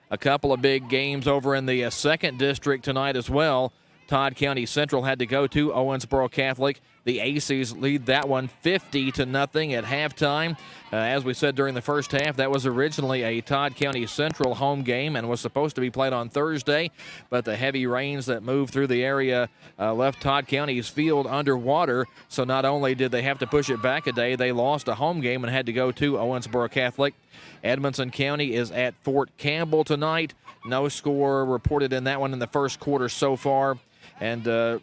A couple of big games over in the second district tonight as well. Todd County Central had to go to Owensboro Catholic. The Aces lead that one 50-0 at halftime. As we said during the first half, that was originally a Todd County Central home game and was supposed to be played on Thursday, but the heavy rains that moved through the area left Todd County's field underwater. So not only did they have to push it back a day, they lost a home game and had to go to Owensboro Catholic. Edmonson County is at Fort Campbell tonight. No score reported in that one in the first quarter so far. And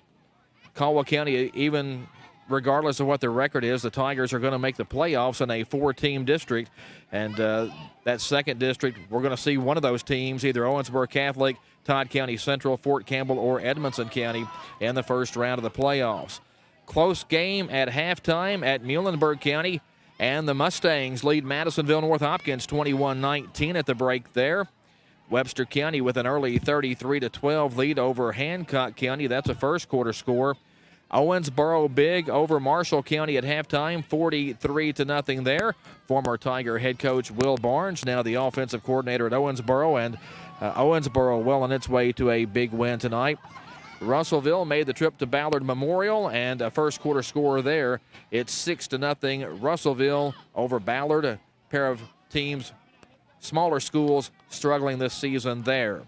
Caldwell County, even regardless of what their record is, the Tigers are going to make the playoffs in a 4-team district. And that second district, we're going to see one of those teams, either Owensboro Catholic, Todd County Central, Fort Campbell, or Edmonson County in the first round of the playoffs. Close game at halftime at Muhlenberg County, and the Mustangs lead Madisonville North Hopkins 21-19 at the break there. Webster County with an early 33-12 lead over Hancock County. That's a first quarter score. Owensboro Big over Marshall County at halftime, 43-0 there. Former Tiger head coach Will Barnes, now the offensive coordinator at Owensboro, and Owensboro well on its way to a big win tonight. Russellville made the trip to Ballard Memorial, and a first quarter score there. It's 6-0 Russellville over Ballard, a pair of teams, smaller schools, struggling this season there.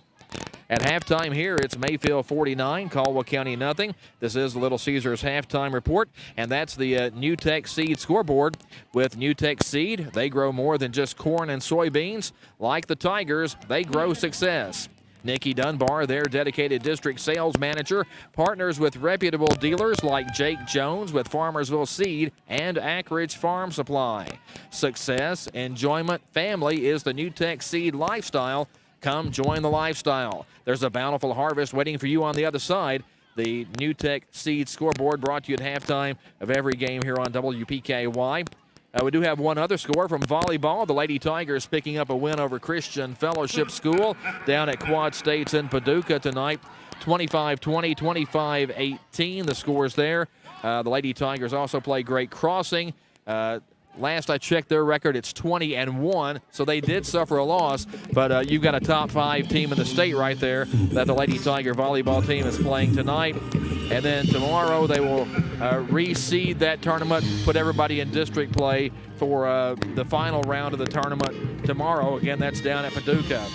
At halftime here, it's Mayfield 49, Caldwell County nothing. This is the Little Caesars Halftime Report, and that's the New Tech Seed scoreboard. With New Tech Seed, they grow more than just corn and soybeans. Like the Tigers, they grow success. Nikki Dunbar, their dedicated district sales manager, partners with reputable dealers like Jake Jones with Farmersville Seed and Ackridge Farm Supply. Success, enjoyment, family is the New Tech Seed lifestyle. Come join the lifestyle. There's a bountiful harvest waiting for you on the other side. The New Tech Seed scoreboard brought to you at halftime of every game here on WPKY. We do have one other score from volleyball. The Lady Tigers picking up a win over Christian Fellowship School down at Quad States in Paducah tonight. 25-20, 25-18, the scores there. The Lady Tigers also play Great Crossing. Last I checked their record, it's 20-1, so they did suffer a loss, but you've got a top 5 team in the state right there that the Lady Tiger volleyball team is playing tonight. And then tomorrow they will reseed that tournament, put everybody in district play for the final round of the tournament tomorrow. Again, that's down at Paducah.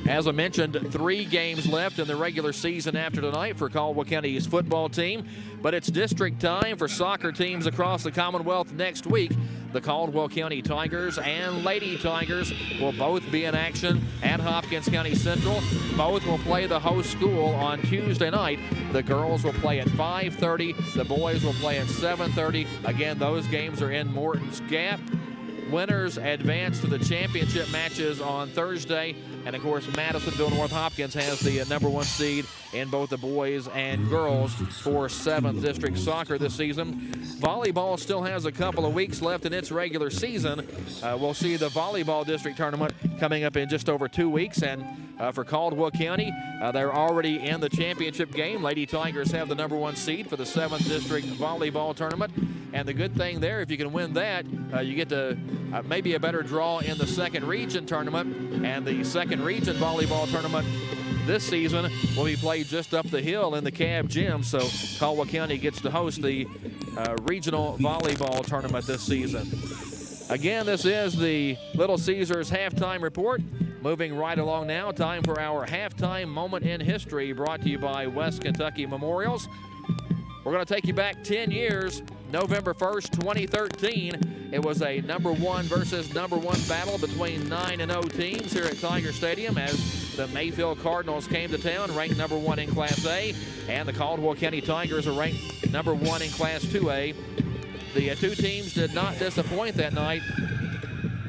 As I mentioned, 3 games left in the regular season after tonight for Caldwell County's football team, but it's district time for soccer teams across the Commonwealth next week. The Caldwell County Tigers and Lady Tigers will both be in action at Hopkins County Central. Both will play the host school on Tuesday night. The girls will play at 5:30. The boys will play at 7:30. Again, those games are in Morton's Gap. Winners advance to the championship matches on Thursday. And, of course, Madisonville North Hopkins has the number 1 seed in both the boys and girls for 7th District Soccer this season. Volleyball still has a couple of weeks left in its regular season. We'll see the volleyball district tournament coming up in just over 2 weeks. And for Caldwell County, they're already in the championship game. Lady Tigers have the number 1 seed for the 7th District volleyball tournament. And the good thing there, if you can win that, you get to maybe a better draw in the 2nd region tournament. And the 2nd region volleyball tournament this season will be played just up the hill in the Cab Gym. So Caldwell County gets to host the regional volleyball tournament this season. Again, this is the Little Caesars halftime report. Moving right along now, time for our halftime moment in history, brought to you by West Kentucky Memorials. We're going to take you back 10 years, November 1st, 2013. It was a number 1 versus number 1 battle between 9-0 teams here at Tiger Stadium as the Mayfield Cardinals came to town, ranked number 1 in Class A, and the Caldwell County Tigers are ranked number 1 in Class 2A. The 2 teams did not disappoint that night.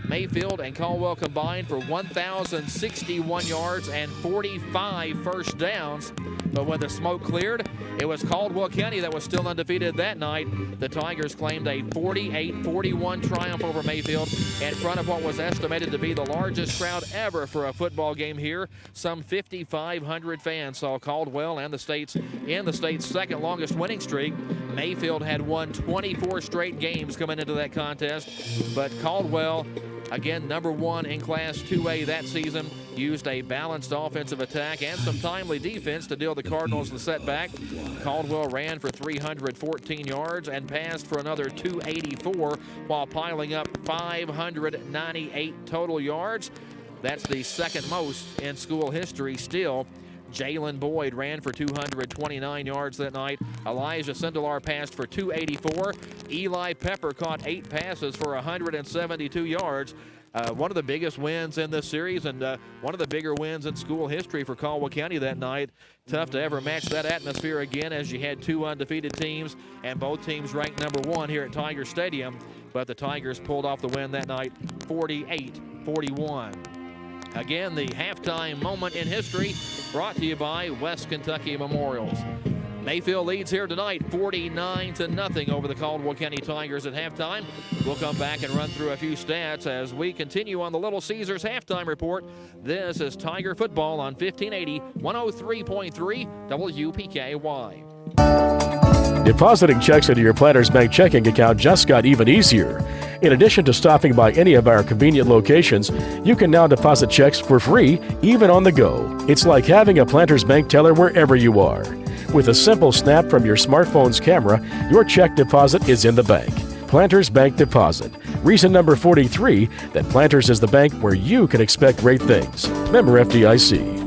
Mayfield and Caldwell combined for 1,061 yards and 45 first downs. But when the smoke cleared, it was Caldwell County that was still undefeated that night. The Tigers claimed a 48-41 triumph over Mayfield in front of what was estimated to be the largest crowd ever for a football game here. Some 5,500 fans saw Caldwell and the state's 2nd longest winning streak. Mayfield had won 24 straight games coming into that contest, but Caldwell, again, number 1 in Class 2A that season, used a balanced offensive attack and some timely defense to deal the Cardinals the setback. Caldwell ran for 314 yards and passed for another 284 while piling up 598 total yards. That's the 2nd most in school history still. Jalen Boyd ran for 229 yards that night. Elijah Sindelar passed for 284. Eli Pepper caught 8 passes for 172 yards. One of the biggest wins in this series and one of the bigger wins in school history for Caldwell County that night. Tough to ever match that atmosphere again as you had 2 undefeated teams and both teams ranked number 1 here at Tiger Stadium. But the Tigers pulled off the win that night, 48-41. Again, the halftime moment in history brought to you by West Kentucky Memorials. Mayfield leads here tonight 49-0 over the Caldwell County Tigers at halftime. We'll come back and run through a few stats as we continue on the Little Caesars halftime report. This is Tiger football on 1580, 103.3 WPKY. Depositing checks into your Planters Bank checking account just got even easier. In addition to stopping by any of our convenient locations, you can now deposit checks for free, even on the go. It's like having a Planters Bank teller wherever you are. With a simple snap from your smartphone's camera, your check deposit is in the bank. Planters Bank Deposit. Reason number 43 that Planters is the bank where you can expect great things. Member FDIC.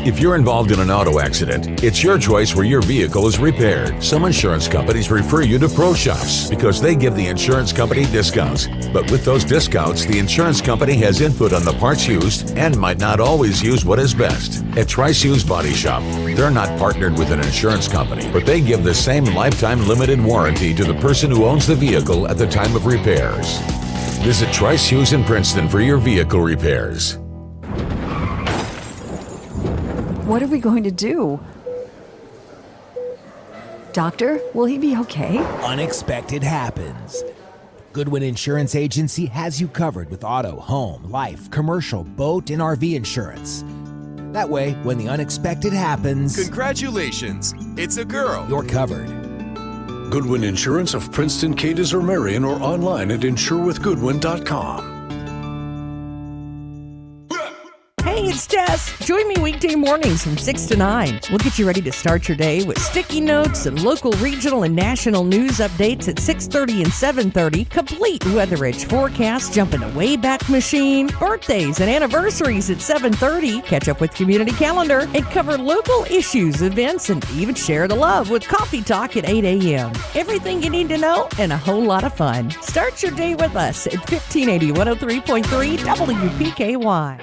If you're involved in an auto accident, it's your choice where your vehicle is repaired. Some insurance companies refer you to pro shops because they give the insurance company discounts. But with those discounts, the insurance company has input on the parts used and might not always use what is best. At Trice Hughes Body Shop, they're not partnered with an insurance company, but they give the same lifetime limited warranty to the person who owns the vehicle at the time of repairs. Visit Trice Hughes in Princeton for your vehicle repairs. What are we going to do? Doctor, will he be okay? Unexpected happens. Goodwin Insurance Agency has you covered with auto, home, life, commercial, boat, and RV insurance. That way, when the unexpected happens, Congratulations, it's a girl. You're covered. Goodwin Insurance of Princeton, Cadiz, or Marion, or online at insurewithgoodwin.com. Hey, it's Jess. Join me weekday mornings from 6 to 9. We'll get you ready to start your day with sticky notes and local, regional, and national news updates at 6:30 and 7:30. Complete Weather Edge forecast, jump in a Wayback Machine, birthdays and anniversaries at 7:30. Catch up with Community Calendar and cover local issues, events, and even share the love with Coffee Talk at 8 a.m. Everything you need to know and a whole lot of fun. Start your day with us at 1580 103.3 WPKY.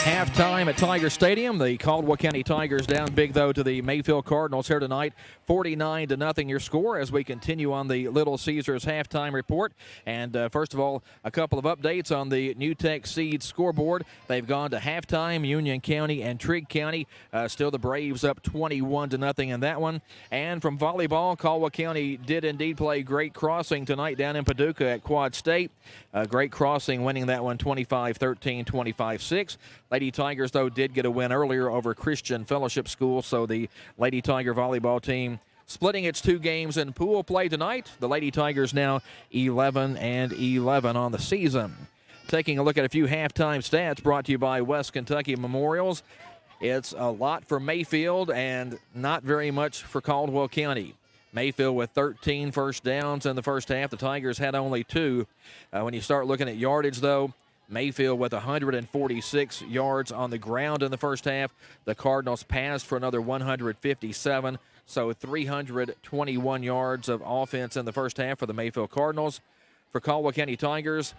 Halftime at Tiger Stadium. The Caldwell County Tigers down big, though, to the Mayfield Cardinals here tonight. 49-0 your score as we continue on the Little Caesars halftime report. And first of all, a couple of updates on the New Tech Seed scoreboard. They've gone to halftime, Union County and Trigg County. Still the Braves up 21-0 in that one. And from volleyball, Caldwell County did indeed play Great Crossing tonight down in Paducah at Quad State. Great Crossing winning that one 25-13, 25-6. Lady Tigers, though, did get a win earlier over Christian Fellowship School, so the Lady Tiger volleyball team splitting its two games in pool play tonight. The Lady Tigers now 11-11 on the season. Taking a look at a few halftime stats brought to you by West Kentucky Memorials. It's a lot for Mayfield and not very much for Caldwell County. Mayfield with 13 first downs in the first half. The Tigers had only 2. When you start looking at yardage, though, Mayfield with 146 yards on the ground in the first half. The Cardinals passed for another 157, so 321 yards of offense in the first half for the Mayfield Cardinals. For Caldwell County Tigers,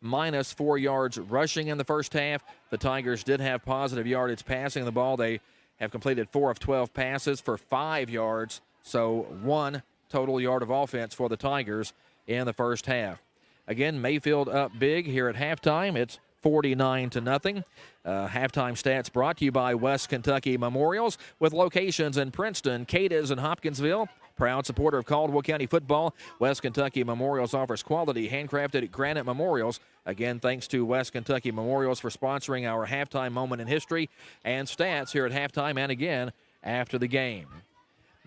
minus 4 yards rushing in the first half. The Tigers did have positive yardage passing the ball. They have completed 4 of 12 passes for 5 yards, so 1 total yard of offense for the Tigers in the first half. Again, Mayfield up big here at halftime. It's 49-0. Halftime stats brought to you by West Kentucky Memorials with locations in Princeton, Cadiz, and Hopkinsville. Proud supporter of Caldwell County football, West Kentucky Memorials offers quality handcrafted granite memorials. Again, thanks to West Kentucky Memorials for sponsoring our halftime moment in history and stats here at halftime and again after the game.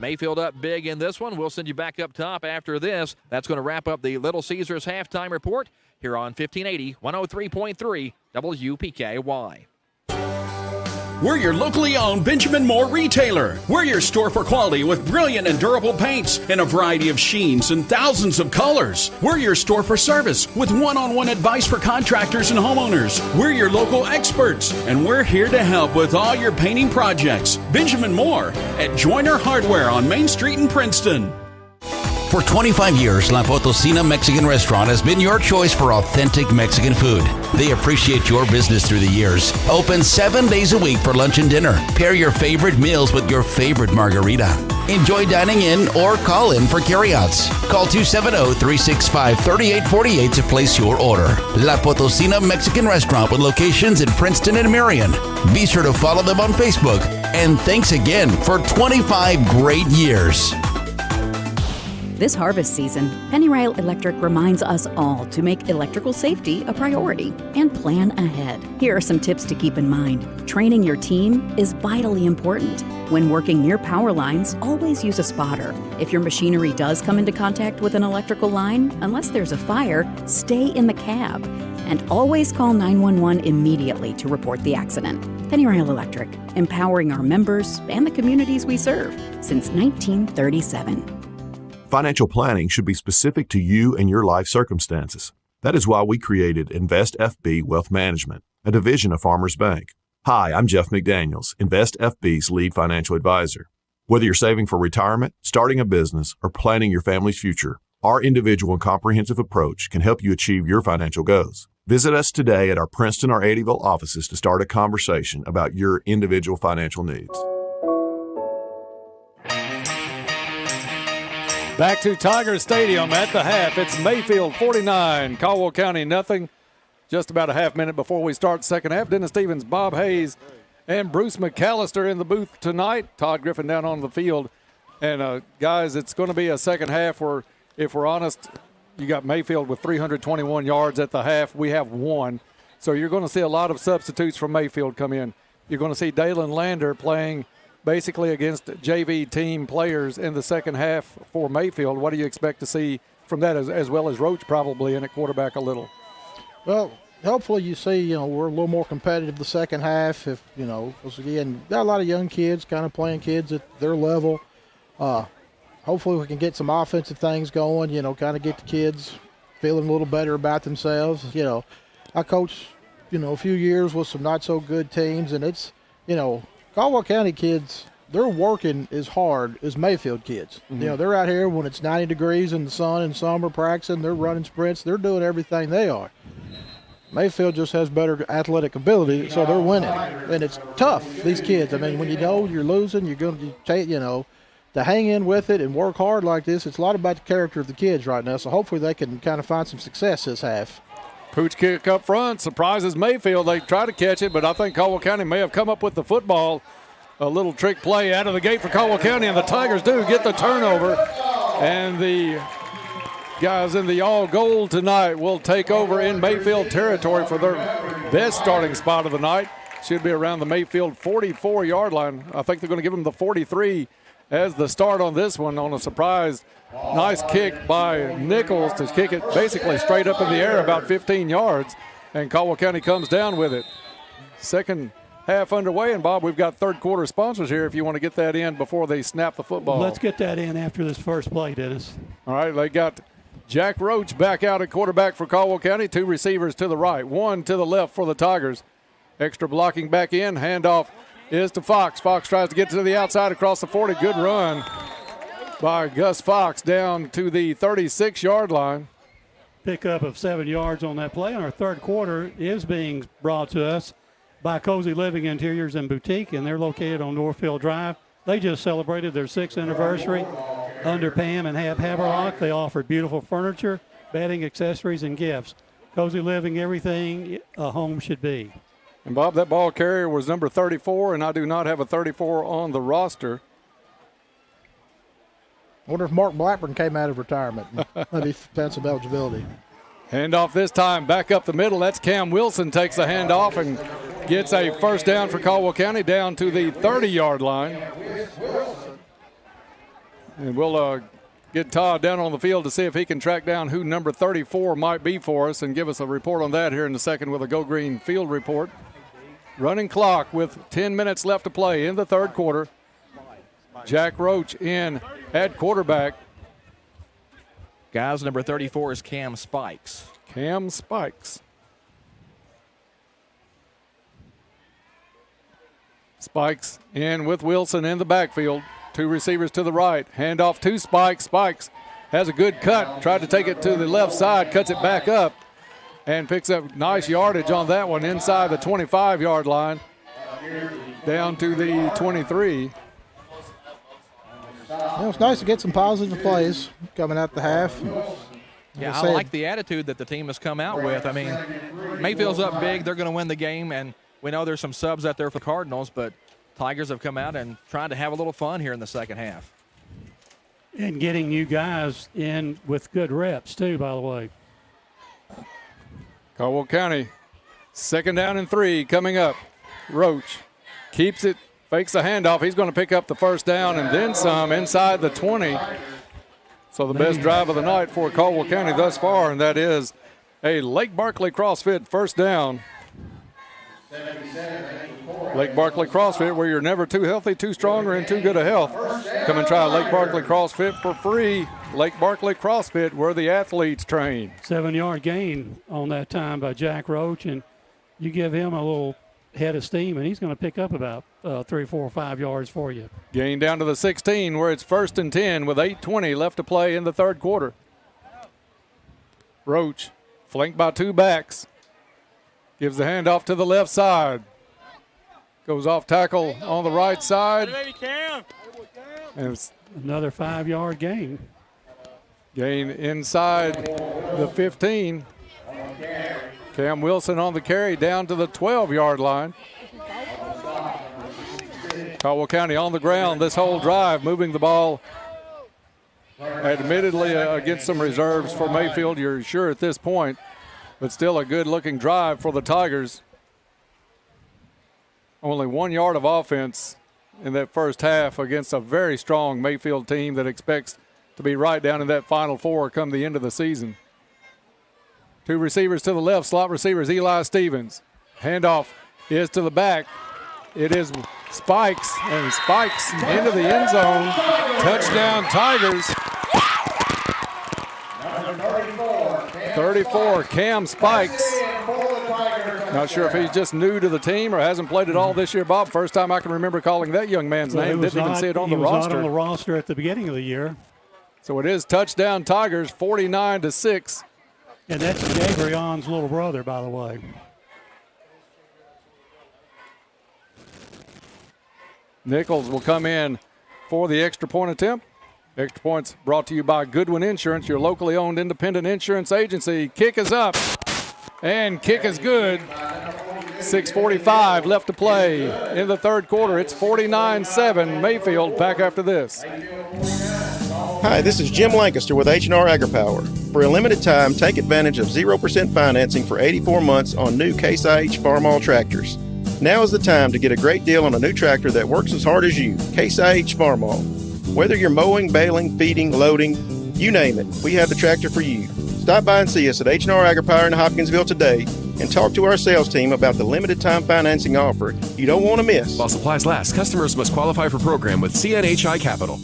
Mayfield up big in this one. We'll send you back up top after this. That's going to wrap up the Little Caesars halftime report here on 1580 103.3 WPKY. We're your locally owned Benjamin Moore retailer. We're your store for quality with brilliant and durable paints in a variety of sheens and thousands of colors. We're your store for service with one-on-one advice for contractors and homeowners. We're your local experts, and we're here to help with all your painting projects. Benjamin Moore at Joyner Hardware on Main Street in Princeton. For 25 years, La Potosina Mexican Restaurant has been your choice for authentic Mexican food. They appreciate your business through the years. Open 7 days a week for lunch and dinner. Pair your favorite meals with your favorite margarita. Enjoy dining in or call in for carryouts. Call 270-365-3848 to place your order. La Potosina Mexican Restaurant with locations in Princeton and Marion. Be sure to follow them on Facebook. And thanks again for 25 great years. This harvest season, Pennyrail Electric reminds us all to make electrical safety a priority and plan ahead. Here are some tips to keep in mind. Training your team is vitally important. When working near power lines, always use a spotter. If your machinery does come into contact with an electrical line, unless there's a fire, stay in the cab. And always call 911 immediately to report the accident. Pennyrail Electric, empowering our members and the communities we serve since 1937. Financial planning should be specific to you and your life circumstances. That is why we created Invest FB Wealth Management, a division of Farmers Bank. Hi, I'm Jeff McDaniels, Invest FB's lead financial advisor. Whether you're saving for retirement, starting a business, or planning your family's future, our individual and comprehensive approach can help you achieve your financial goals. Visit us today at our Princeton or Eddyville offices to start a conversation about your individual financial needs. Back to Tiger Stadium at the half. It's Mayfield 49, Caldwell County nothing. Just about a half minute before we start the second half. Dennis Stevens, Bob Hayes, and Bruce McAllister in the booth tonight. Todd Griffin down on the field. And, guys, it's going to be a second half where, if we're honest, You got Mayfield with 321 yards at the half. We have 1. So you're going to see a lot of substitutes from Mayfield come in. You're going to see Dalen Lander playing basically against JV team players in the second half for Mayfield. What do you expect to see from that, as well as Roach probably in at quarterback a little? Well, hopefully you see, we're a little more competitive the second half. If, because again, got a lot of young kids, kind of playing kids at their level. Hopefully we can get some offensive things going, kind of get the kids feeling a little better about themselves. I coached, a few years with some not so good teams, and it's, Caldwell County kids, they're working as hard as Mayfield kids. Mm-hmm. They're out here when it's 90 degrees in the sun in summer practicing. They're running sprints. They're doing everything they are. Mayfield just has better athletic ability, so they're winning. And it's tough, these kids. I mean, when you're losing, you're going to take, to hang in with it and work hard like this. It's a lot about the character of the kids right now, so hopefully they can kind of find some success this half. Pooch kick up front surprises Mayfield. They try to catch it, but I think Caldwell County may have come up with the football. A little trick play out of the gate for Caldwell County, and the Tigers do get the turnover. And the guys in the all gold tonight will take over in Mayfield territory for their best starting spot of the night. Should be around the Mayfield 44-yard line. I think they're going to give them the 43 as the start on this one on a surprise. Nice kick by Nichols to kick it basically straight up in the air about 15 yards, and Caldwell County comes down with it. Second half underway, and Bob, we've got third quarter sponsors here if you want to get that in before they snap the football. Let's get that in after this first play, Dennis. All right, they got Jack Roach back out at quarterback for Caldwell County. 2 receivers to the right, 1 to the left for the Tigers. Extra blocking back in, handoff is to Fox. Fox tries to get to the outside across the 40. Good run by Gus Fox down to the 36-yard line. Pickup of 7 yards on that play. And our third quarter is being brought to us by Cozy Living Interiors and Boutique, and they're located on Northfield Drive. They just celebrated their 6th anniversary under Pam and Hab Haberlock. They offered beautiful furniture, bedding, accessories, and gifts. Cozy Living, everything a home should be. And, Bob, that ball carrier was number 34, and I do not have a 34 on the roster. I wonder if Mark Blackburn came out of retirement. Maybe found some eligibility. Handoff this time, back up the middle. That's Cam Wilson takes the handoff and gets a first down for Caldwell County down to the 30-yard line. And we'll get Todd down on the field to see if he can track down who number 34 might be for us and give us a report on that here in a second with a Go Green field report. Running clock with 10 minutes left to play in the third quarter. Jack Roach in at quarterback. Guys, number 34 is Cam Spikes. Cam Spikes. Spikes in with Wilson in the backfield. 2 receivers to the right. Handoff to Spikes. Spikes has a good cut. Tried to take it to the left side. Cuts it back up and picks up nice yardage on that one inside the 25-yard line. Down to the 23. It's nice to get some positive plays coming out the half. Yeah, I like the attitude that the team has come out with. I mean, Mayfield's up big. They're going to win the game, and we know there's some subs out there for Cardinals, but Tigers have come out and tried to have a little fun here in the second half. And getting new guys in with good reps, too, by the way. Caldwell County, 2nd down and 3 coming up. Roach keeps it, fakes the handoff. He's going to pick up the first down and then some inside the 20. So the best drive of the night for Caldwell County thus far, and that is a Lake Barkley CrossFit first down. Lake Barkley CrossFit, where you're never too healthy, too strong, or in too good a health. Come and try Lake Barkley CrossFit for free. Lake Barkley CrossFit, where the athletes train. 7-yard gain on that time by Jack Roach, and you give him a little head of steam, and he's going to pick up about 3, 4, 5 yards for you. Gain down to the 16, where it's 1st and 10 with 8:20 left to play in the third quarter. Roach, flanked by 2 backs, gives the handoff to the left side. Goes off tackle on the right side. And it's another 5-yard gain. Gain inside the 15. Cam Wilson on the carry down to the 12-yard line. Caldwell County on the ground this whole drive, moving the ball Admittedly, against some reserves for Mayfield, you're sure at this point, but still a good-looking drive for the Tigers. Only 1 yard of offense in that first half against a very strong Mayfield team that expects to be right down in that Final Four come the end of the season. Two receivers to the left, slot receivers, Eli Stevens. Handoff is to the back. It is Spikes, and Spikes into the end zone. Touchdown Tigers. 34, Cam Spikes. Not sure if he's just new to the team or hasn't played at all this year, Bob. First time I can remember calling that young man's name. Didn't even see it on the roster. He was not on the roster at the beginning of the year. So it is touchdown Tigers, 49-6. And that's Gabrion's little brother, by the way. Nichols will come in for the extra point attempt. Extra points brought to you by Goodwin Insurance, your locally owned independent insurance agency. Kick is up, and kick is good. 6:45 left to play in the third quarter. It's 49-7. Mayfield back after this. Hi, this is Jim Lancaster with H&R AgriPower. For a limited time, take advantage of 0% financing for 84 months on new Case IH Farmall tractors. Now is the time to get a great deal on a new tractor that works as hard as you, Case IH Farmall. Whether you're mowing, baling, feeding, loading, you name it, we have the tractor for you. Stop by and see us at H&R AgriPower in Hopkinsville today and talk to our sales team about the limited time financing offer you don't want to miss. While supplies last, customers must qualify for program with CNHI Capital.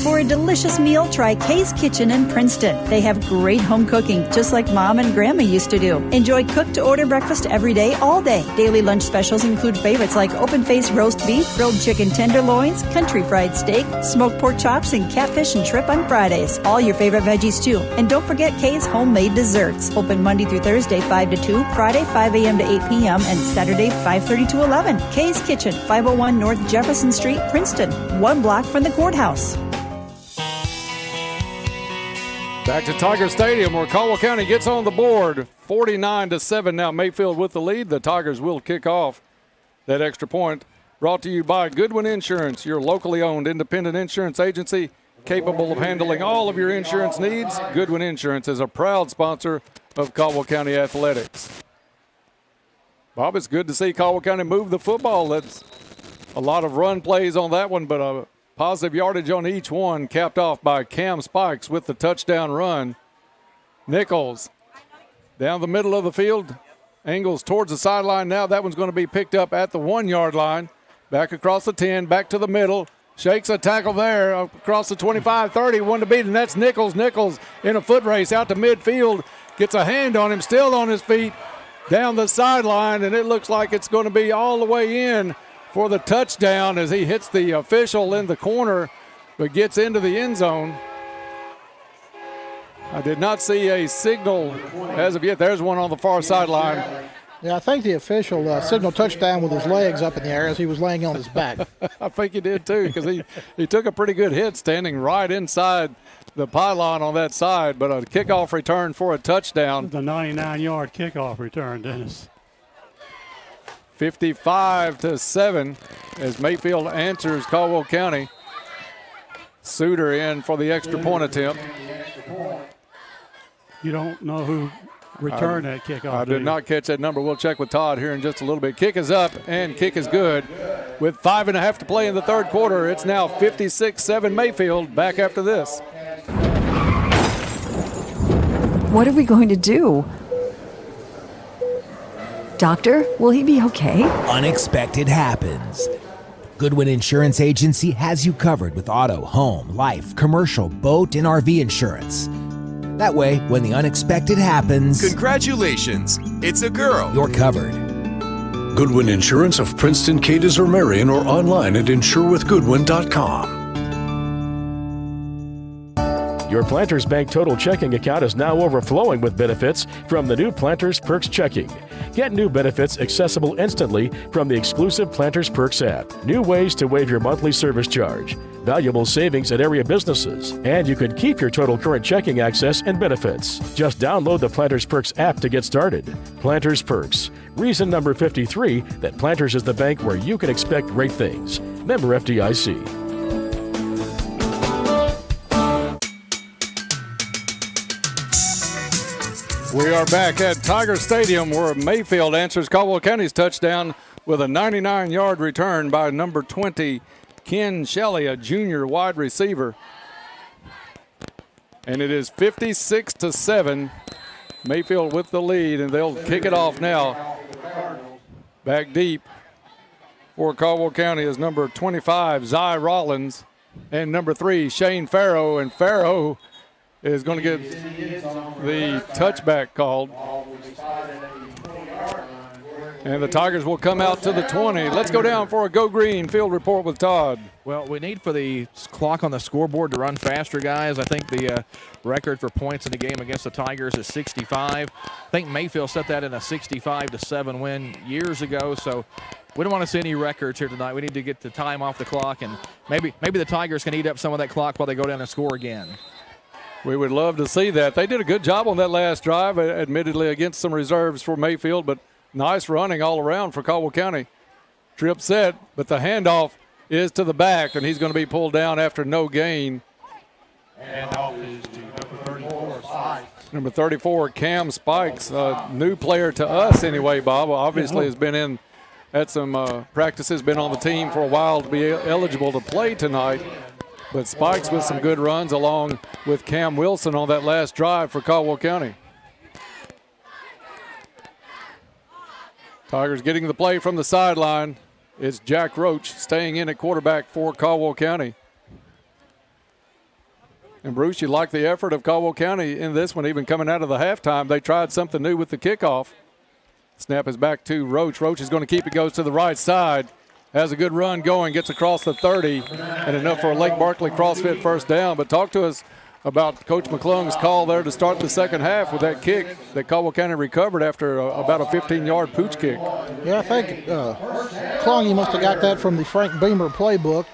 For a delicious meal, try Kay's Kitchen in Princeton. They have great home cooking, just like Mom and Grandma used to do. Enjoy cook-to-order breakfast every day, all day. Daily lunch specials include favorites like open-faced roast beef, grilled chicken tenderloins, country fried steak, smoked pork chops, and catfish and shrimp on Fridays. All your favorite veggies, too. And don't forget Kay's homemade desserts. Open Monday through Thursday, 5 to 2, Friday, 5 a.m. to 8 p.m., and Saturday, 5:30 to 11. Kay's Kitchen, 501 North Jefferson Street, Princeton, 1 block from the courthouse. Back to Tiger Stadium where Caldwell County gets on the board. 49-7 now. Mayfield with the lead. The Tigers will kick off that extra point. Brought to you by Goodwin Insurance, your locally owned independent insurance agency capable of handling all of your insurance needs. Goodwin Insurance is a proud sponsor of Caldwell County Athletics. Bob, it's good to see Caldwell County move the football. That's a lot of run plays on that one, but a positive yardage on each one, capped off by Cam Spikes with the touchdown run. Nichols down the middle of the field, angles towards the sideline now. That one's going to be picked up at the 1 yard line. Back across the 10, back to the middle. Shakes a tackle there across the 25-30, one to beat, and that's Nichols. Nichols in a foot race out to midfield, gets a hand on him, still on his feet, down the sideline, and it looks like it's going to be all the way in for the touchdown as he hits the official in the corner, but gets into the end zone. I did not see a signal as of yet. There's one on the far sideline. Yeah, I think the official signaled touchdown with his legs up in the air as he was laying on his back. I think he did too, because he took a pretty good hit standing right inside the pylon on that side, but a kickoff return for a touchdown. The 99-yard kickoff return, Dennis. 55-7 as Mayfield answers Caldwell County. Suter in for the extra point attempt. You don't know who returned that kickoff. I did not catch that number. We'll check with Todd here in just a little bit. Kick is up and kick is good. With 5.5 to play in the third quarter, it's now 56-7 Mayfield. Back after this. What are we going to do? Doctor, will he be okay? Unexpected happens. Goodwin Insurance Agency has you covered with auto, home, life, commercial, boat, and RV insurance. That way, when the unexpected happens... Congratulations! It's a girl! You're covered. Goodwin Insurance of Princeton, Cadiz, or Marion, or online at insurewithgoodwin.com. Your Planters Bank Total Checking account is now overflowing with benefits from the new Planters Perks Checking. Get new benefits accessible instantly from the exclusive Planters Perks app. New ways to waive your monthly service charge. Valuable savings at area businesses. And you can keep your total current checking access and benefits. Just download the Planters Perks app to get started. Planters Perks. Reason number 53 that Planters is the bank where you can expect great things. Member FDIC. We are back at Tiger Stadium where Mayfield answers Caldwell County's touchdown with a 99-yard return by number 20, Ken Shelley, a junior wide receiver. And it is 56-7. Mayfield with the lead, and they'll kick it off now. Back deep for Caldwell County is number 25, Zy Rollins, and number 3, Shane Farrow. And Farrow is going to get the touchback called. And the Tigers will come out to the 20. Let's go down for a Go Green field report with Todd. Well, we need for the clock on the scoreboard to run faster, guys. I think the record for points in the game against the Tigers is 65. I think Mayfield set that in a 65-7 win years ago, so we don't want to see any records here tonight. We need to get the time off the clock, and maybe the Tigers can eat up some of that clock while they go down and score again. We would love to see that. They did a good job on that last drive, admittedly against some reserves for Mayfield, but nice running all around for Caldwell County. Trip set, but the handoff is to the back, and he's going to be pulled down after no gain. Handoff is to number 34, Spikes. Number 34, Cam Spikes, a new player to us anyway, Bob. Obviously has been in at some practices, been on the team for a while to be eligible to play tonight. But Spikes with some good runs along with Cam Wilson on that last drive for Caldwell County. Tigers getting the play from the sideline. It's Jack Roach staying in at quarterback for Caldwell County. And Bruce, you like the effort of Caldwell County in this one, even coming out of the halftime. They tried something new with the kickoff. Snap is back to Roach. Roach is going to keep it, goes to the right side. Has a good run going, gets across the 30, and enough for a Lake Barkley CrossFit first down. But talk to us about Coach McClung's call there to start the second half with that kick that Caldwell County recovered after about a 15-yard pooch kick. Yeah, I think Clungy must have got that from the Frank Beamer playbook,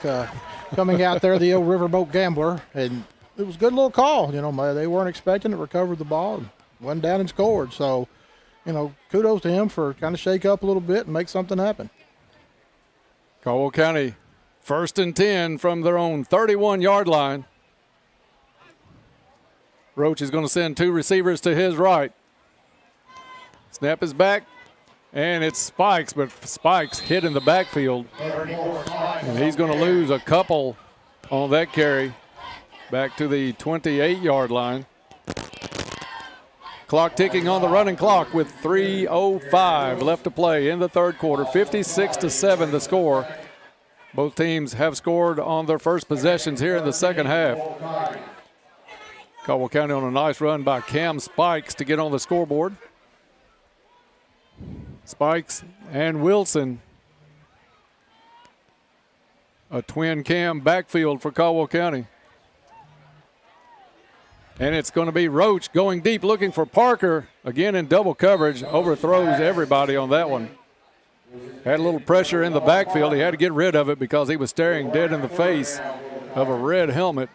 coming out there, the old Riverboat Gambler, and it was a good little call. You know, they weren't expecting it, recovered the ball, and went down and scored. So, you know, kudos to him for kind of shake up a little bit and make something happen. Caldwell County 1st and 10 from their own 31-yard line. Roach is going to send 2 receivers to his right. Snap is back, and it's Spikes, but Spikes hit in the backfield. And he's going to lose a couple on that carry back to the 28-yard line. Clock ticking on the running clock with 3:05 left to play in the third quarter. 56-7 the score. Both teams have scored on their first possessions here in the second half. Caldwell County on a nice run by Cam Spikes to get on the scoreboard. Spikes and Wilson. A twin cam backfield for Caldwell County. And it's going to be Roach going deep, looking for Parker. Again in double coverage, overthrows everybody on that one. Had a little pressure in the backfield. He had to get rid of it because he was staring dead in the face of a red helmet.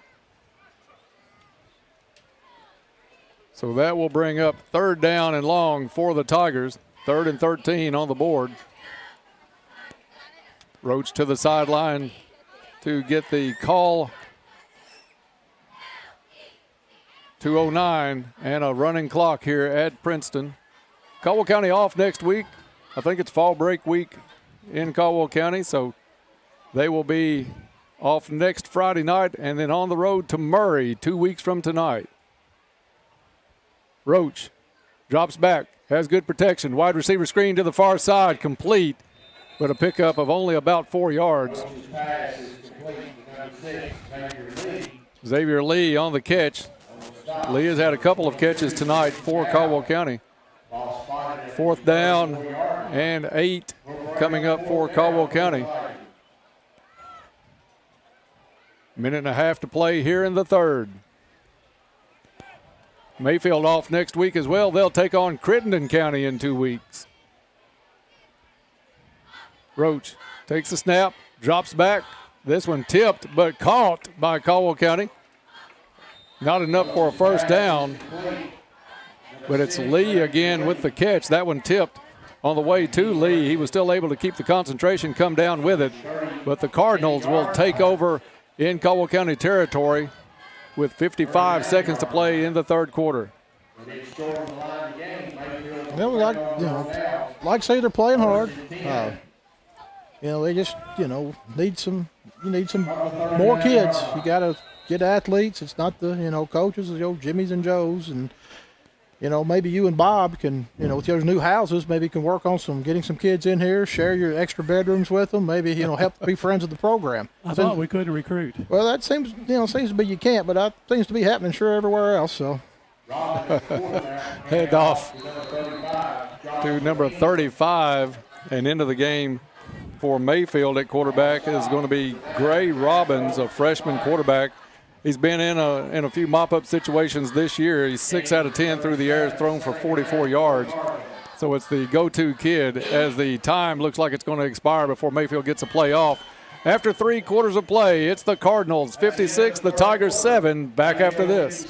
So that will bring up 3rd down and long for the Tigers. 3rd and 13 on the board. Roach to the sideline to get the call. 2:09 and a running clock here at Princeton. Caldwell County off next week. I think it's fall break week in Caldwell County, so they will be off next Friday night and then on the road to Murray 2 weeks from tonight. Roach drops back, has good protection. Wide receiver screen to the far side, complete, but a pickup of only about 4 yards. Xavier Lee on the catch. Lee has had a couple of catches tonight for Caldwell County. 4th down and 8 coming up for Caldwell County. Minute and a half to play here in the third. Mayfield off next week as well. They'll take on Crittenden County in 2 weeks. Roach takes the snap, drops back. This one tipped but caught by Caldwell County. Not enough for a first down, but it's Lee again with the catch. That one tipped on the way to Lee. He was still able to keep the concentration, come down with it, but the Cardinals will take over in Caldwell County territory with 55 seconds to play in the third quarter. Like I say, they're playing hard. They just, need some more kids. You got to get athletes. It's not the, coaches, Jimmys and Joes. And, maybe you and Bob can, with your new houses, maybe can work on getting some kids in here, share your extra bedrooms with them, maybe, help be friends of the program. I thought we couldn't recruit. Well, that seems to be you can't, but that seems to be happening sure everywhere else, so. Head off to number 35 and into the game for Mayfield at quarterback is going to be Gray Robbins, a freshman quarterback. He's been in a few mop-up situations this year. He's 6 out of 10 through the air, thrown for 44 yards. So it's the go-to kid as the time looks like it's going to expire before Mayfield gets a play off. After 3 quarters of play, it's the Cardinals 56, the Tigers 7. Back after this.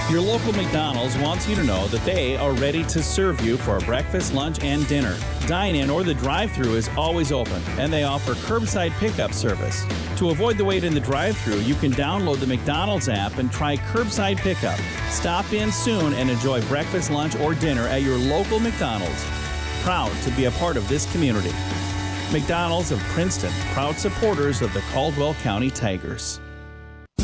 Your local McDonald's wants you to know that they are ready to serve you for breakfast, lunch, and dinner. Dine-in or the drive-thru is always open, and they offer curbside pickup service. To avoid the wait in the drive-thru, you can download the McDonald's app and try curbside pickup. Stop in soon and enjoy breakfast, lunch, or dinner at your local McDonald's. Proud to be a part of this community. McDonald's of Princeton, proud supporters of the Caldwell County Tigers.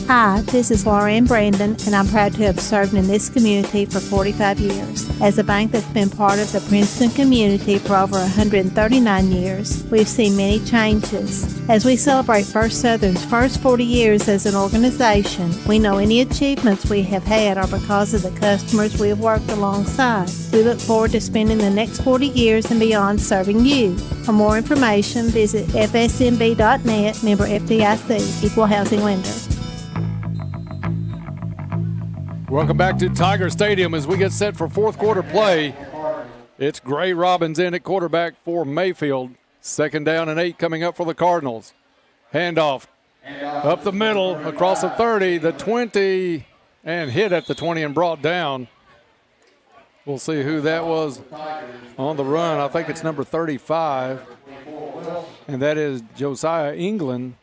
Hi, this is Lauren Brandon, and I'm proud to have served in this community for 45 years. As a bank that's been part of the Princeton community for over 139 years, we've seen many changes. As we celebrate First Southern's first 40 years as an organization, we know any achievements we have had are because of the customers we have worked alongside. We look forward to spending the next 40 years and beyond serving you. For more information, visit fsmb.net, member FDIC, Equal Housing Lender. Welcome back to Tiger Stadium as we get set for fourth quarter play. It's Gray Robbins in at quarterback for Mayfield. 2nd down and 8 coming up for the Cardinals. Handoff up the middle, across the 30, the 20, and hit at the 20 and brought down. We'll see who that was on the run. I think it's number 35, and that is Josiah England.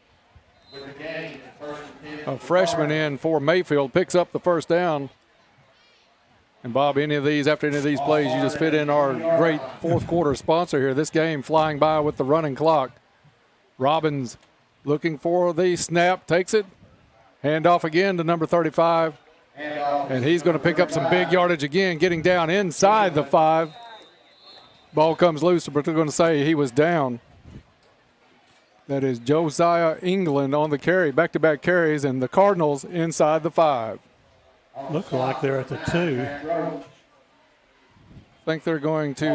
A freshman in for Mayfield picks up the first down. And Bob, after any of these plays, you just fit in our great fourth quarter sponsor here. This game flying by with the running clock. Robbins looking for the snap, takes it. Hand off again to number 35. And he's going to pick up some big yardage again, getting down inside the 5. Ball comes loose, but they're going to say he was down. That is Josiah England on the carry, back-to-back carries, and the Cardinals inside the 5. Look like they're at the 2. I think they're going to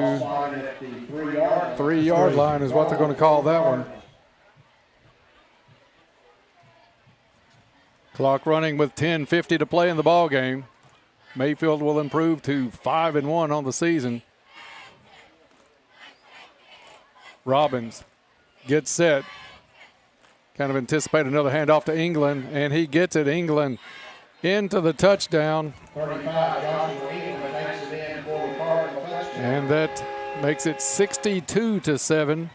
3-yard line is what they're going to call that one. Clock running with 10:50 to play in the ball game. Mayfield will improve to 5-1 on the season. Robbins gets set. Kind of anticipate another handoff to England, and he gets it. England into the touchdown. And that makes it 62-7.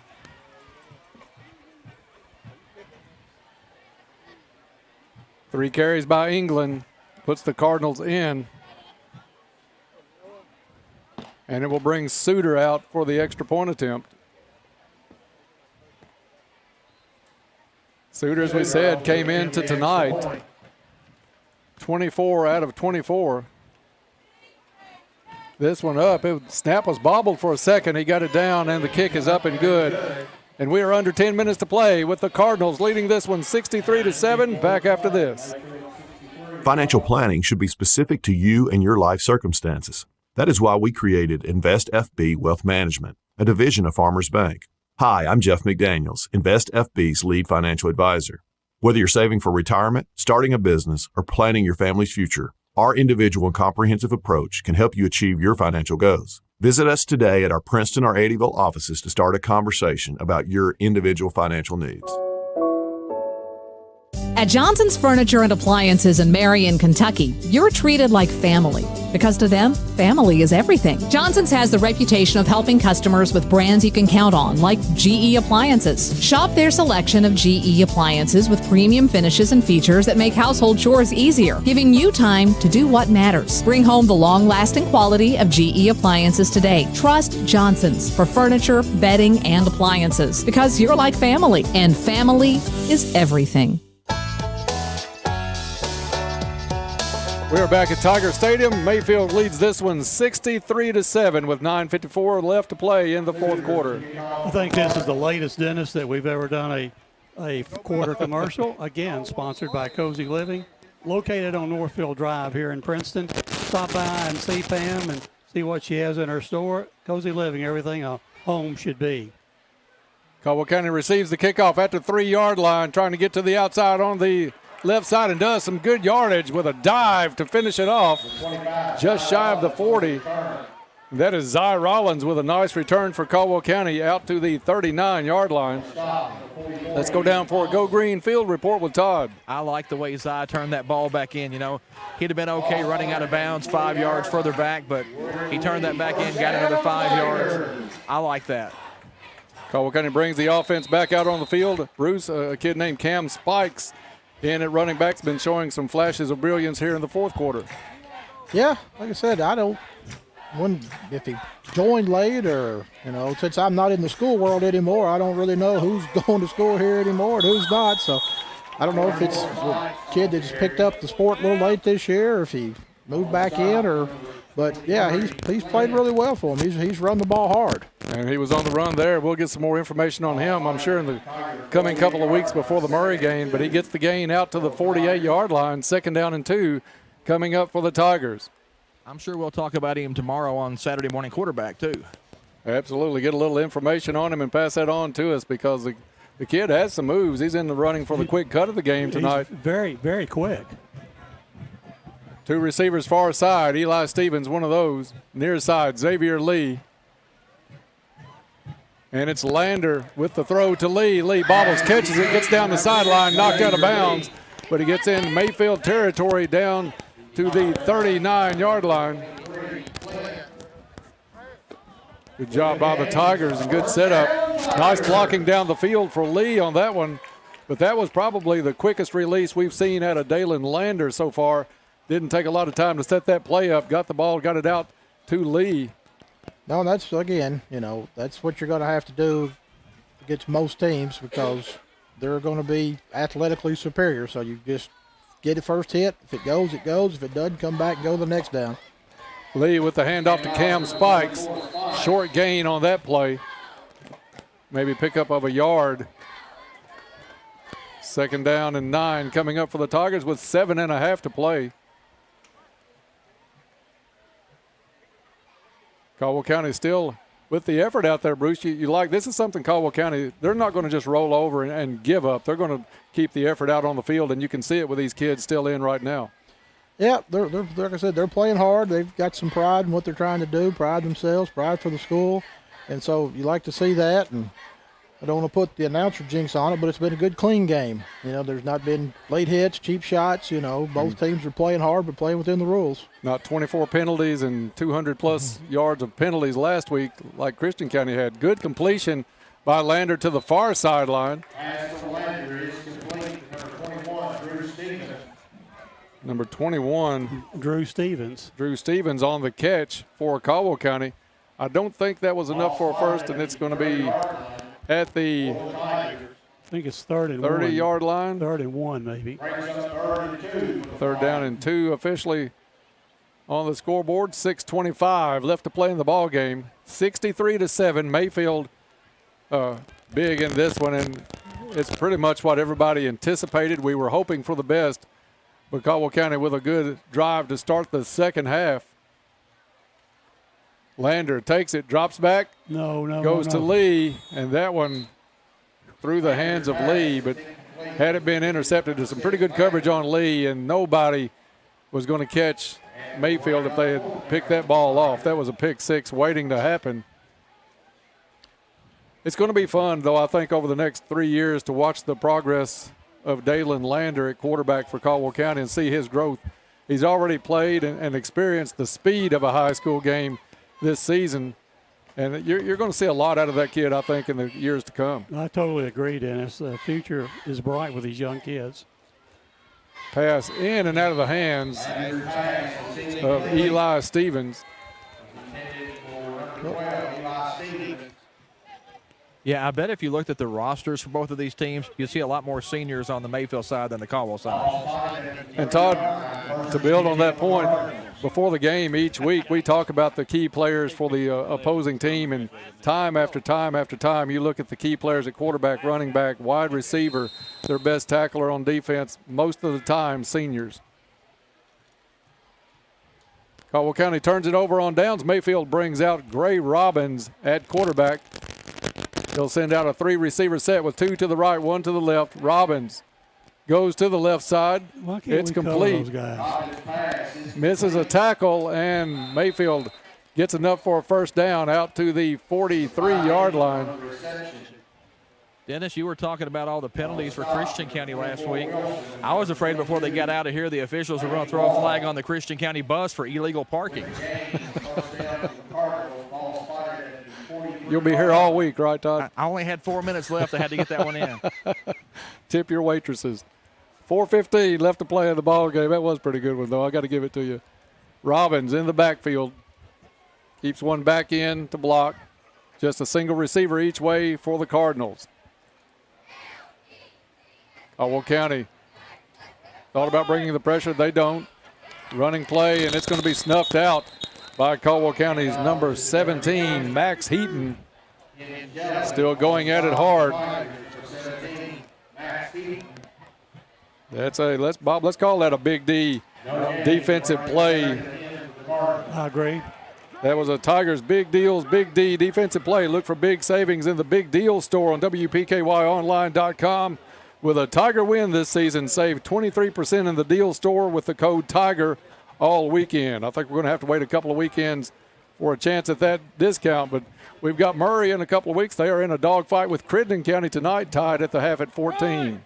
Three carries by England puts the Cardinals in. And it will bring Suter out for the extra point attempt. Suter, as we said, came into tonight 24 out of 24. This one up. Snap was bobbled for a second. He got it down, and the kick is up and good. And we are under 10 minutes to play with the Cardinals leading this one 63-7. Back after this. Financial planning should be specific to you and your life circumstances. That is why we created Invest FB Wealth Management, a division of Farmers Bank. Hi, I'm Jeff McDaniels, Invest FB's lead financial advisor. Whether you're saving for retirement, starting a business, or planning your family's future, our individual and comprehensive approach can help you achieve your financial goals. Visit us today at our Princeton or Eddyville offices to start a conversation about your individual financial needs. At Johnson's Furniture and Appliances in Marion, Kentucky, you're treated like family. Because to them, family is everything. Johnson's has the reputation of helping customers with brands you can count on, like GE Appliances. Shop their selection of GE appliances with premium finishes and features that make household chores easier, giving you time to do what matters. Bring home the long-lasting quality of GE appliances today. Trust Johnson's for furniture, bedding, and appliances. Because you're like family, and family is everything. We are back at Tiger Stadium. Mayfield leads this one 63-7 with 9:54 left to play in the fourth quarter. I think this is the latest, Dennis, that we've ever done a quarter commercial. Again, sponsored by Cozy Living, located on Northfield Drive here in Princeton. Stop by and see Pam and see what she has in her store. Cozy Living, everything a home should be. Caldwell County receives the kickoff at the 3-yard line, trying to get to the outside on the left side and does some good yardage with a dive to finish it off just shy of the 40. That is Zy Rollins with a nice return for Caldwell County out to the 39-yard line. Let's go down for a Go Green Field report with Todd. I like the way Zy turned that ball back in. You know, he'd have been okay running out of bounds 5 yards further back, but he turned that back in, got another 5 yards. I like that. Caldwell County brings the offense back out on the field. Bruce, a kid named Cam Spikes, in at running back's been showing some flashes of brilliance here in the fourth quarter. Yeah, like I said, if he joined late or, since I'm not in the school world anymore, I don't really know who's going to school here anymore and who's not. So I don't know if it's a kid that just picked up the sport a little late this year or if he moved back in but yeah, he's played really well for him. He's run the ball hard. And he was on the run there. We'll get some more information on him, I'm sure, in the coming couple of weeks before the Murray game. But he gets the gain out to the 48-yard line, 2nd down and 2, coming up for the Tigers. I'm sure we'll talk about him tomorrow on Saturday Morning Quarterback, too. Absolutely. Get a little information on him and pass that on to us because the kid has some moves. He's in the running for the quick cut of the game tonight. He's very, very quick. 2 receivers far side. Eli Stevens, one of those. Near side, Xavier Lee. And it's Lander with the throw to Lee. Lee bobbles, catches it, gets down the sideline, knocked out of bounds. But he gets in Mayfield territory down to the 39-yard line. Good job by the Tigers and good setup. Nice blocking down the field for Lee on that one. But that was probably the quickest release we've seen out of Dalen Lander so far. Didn't take a lot of time to set that play up. Got the ball, got it out to Lee. No, that's, again, that's what you're going to have to do against most teams because they're going to be athletically superior. So you just get it first hit. If it goes, it goes. If it doesn't, come back and go the next down. Lee with the handoff to Cam Spikes. Short gain on that play. Maybe pickup of a yard. 2nd down and 9 coming up for the Tigers with 7.5 to play. Caldwell County still with the effort out there, Bruce. You like this is something Caldwell County, they're not going to just roll over and give up. They're going to keep the effort out on the field, and you can see it with these kids still in right now. Yeah, they're like I said, they're playing hard. They've got some pride in what they're trying to do, pride themselves, pride for the school. And so you like to see that. And I don't want to put the announcer jinx on it, but it's been a good, clean game. There's not been late hits, cheap shots. Both teams are playing hard but playing within the rules. Not 24 penalties and 200-plus yards of penalties last week like Christian County had. Good completion by Lander to the far sideline. Number 21. Drew Stevens. Drew Stevens on the catch for Caldwell County. I don't think that was enough for a first, and it's going to be at the I think it's 3rd and 30-yard line. 3rd and 1, maybe. 3rd down and 2 officially on the scoreboard. 6:25 left to play in the ball game. 63-7. Mayfield big in this one, and it's pretty much what everybody anticipated. We were hoping for the best, but Caldwell County with a good drive to start the second half. Lander takes it, drops back, goes to Lee, and that one through the hands of Lee, but had it been intercepted, there's some pretty good coverage on Lee, and nobody was going to catch Mayfield if they had picked that ball off. That was a pick six waiting to happen. It's going to be fun, though, I think, over the next 3 years to watch the progress of Dalen Lander at quarterback for Caldwell County and see his growth. He's already played and experienced the speed of a high school game this season. And you're going to see a lot out of that kid, I think, in the years to come. I totally agree, Dennis. The future is bright with these young kids. Pass in and out of the hands of Eli Stevens. Yeah, I bet if you looked at the rosters for both of these teams, you'd see a lot more seniors on the Mayfield side than the Caldwell side. And Todd, to build on that point, before the game each week we talk about the key players for the opposing team, and time after time after time you look at the key players at quarterback, running back, wide receiver, their best tackler on defense, most of the time seniors. Caldwell County turns it over on downs. Mayfield brings out Gray Robbins at quarterback. He'll send out a 3-receiver set with 2 to the right, 1 to the left. Robbins goes to the left side. It's complete. Misses a tackle, and Mayfield gets enough for a first down out to the 43-yard line. Dennis, you were talking about all the penalties for Christian County last week. I was afraid before they got out of here the officials were going to throw a flag on the Christian County bus for illegal parking. You'll be here all week, right, Todd? I only had 4 minutes left. I had to get that one in. Tip your waitresses. 4:15 left to play in the ball game. That was a pretty good one, though. I got to give it to you. Robbins in the backfield. Keeps one back in to block. Just a single receiver each way for the Cardinals. Caldwell County thought about bringing the pressure. They don't. Running play, and it's going to be snuffed out by Caldwell County's number 17, Max Heaton. Still going at it hard. Let's call that a big D defensive play. I agree. That was a Tigers Big Deals, Big D defensive play. Look for big savings in the Big Deal store on WPKYonline.com. With a Tiger win this season, save 23% in the deal store with the code TIGER all weekend. I think we're going to have to wait a couple of weekends for a chance at that discount, but we've got Murray in a couple of weeks. They are in a dogfight with Crittenden County tonight, tied at the half at 14.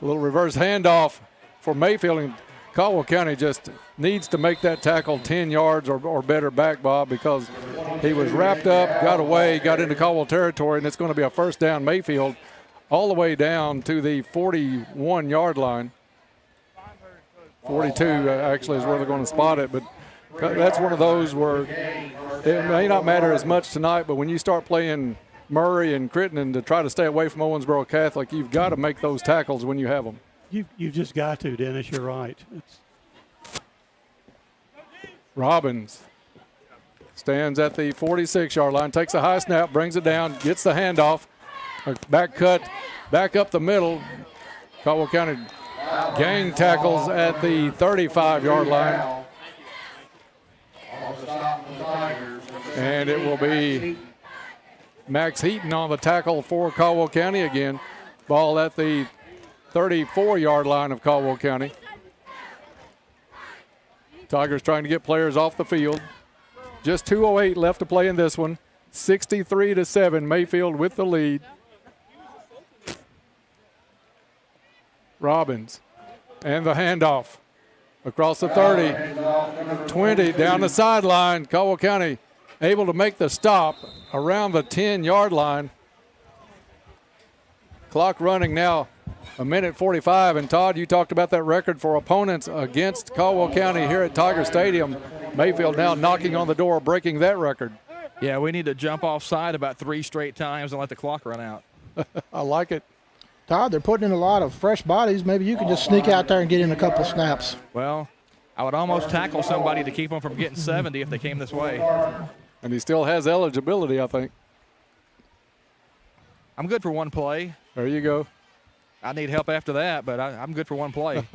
A little reverse handoff for Mayfield, and Caldwell County just needs to make that tackle 10 yards or better back, Bob, because he was wrapped up, got away, got into Caldwell territory, and it's going to be a first down Mayfield all the way down to the 41-yard line. 42 actually is where they're going to spot it, but that's one of those where it may not matter as much tonight, but when you start playing Murray and Crittenden to try to stay away from Owensboro Catholic, you've got to make those tackles when you have them. You've just got to, Dennis. You're right. Robbins stands at the 46-yard line, takes a high snap, brings it down, gets the handoff, a back cut, back up the middle. Caldwell County gang tackles at the 35-yard line. And it will be Max Heaton on the tackle for Caldwell County again. Ball at the 34-yard line of Caldwell County. Tigers trying to get players off the field. Just 2:08 left to play in this one. 63-7, Mayfield with the lead. Robbins and the handoff across the 30, 20 down the sideline. Caldwell County able to make the stop around the 10-yard line. Clock running now, 1:45. And Todd, you talked about that record for opponents against Caldwell County here at Tiger Stadium. Mayfield now knocking on the door, breaking that record. Yeah, we need to jump offside about 3 straight times and let the clock run out. I like it. Todd, they're putting in a lot of fresh bodies. Maybe you can just sneak out there and get in a couple snaps. Well, I would almost tackle somebody to keep them from getting 70 if they came this way. And he still has eligibility, I think. I'm good for one play. There you go. I need help after that, but I'm good for one play.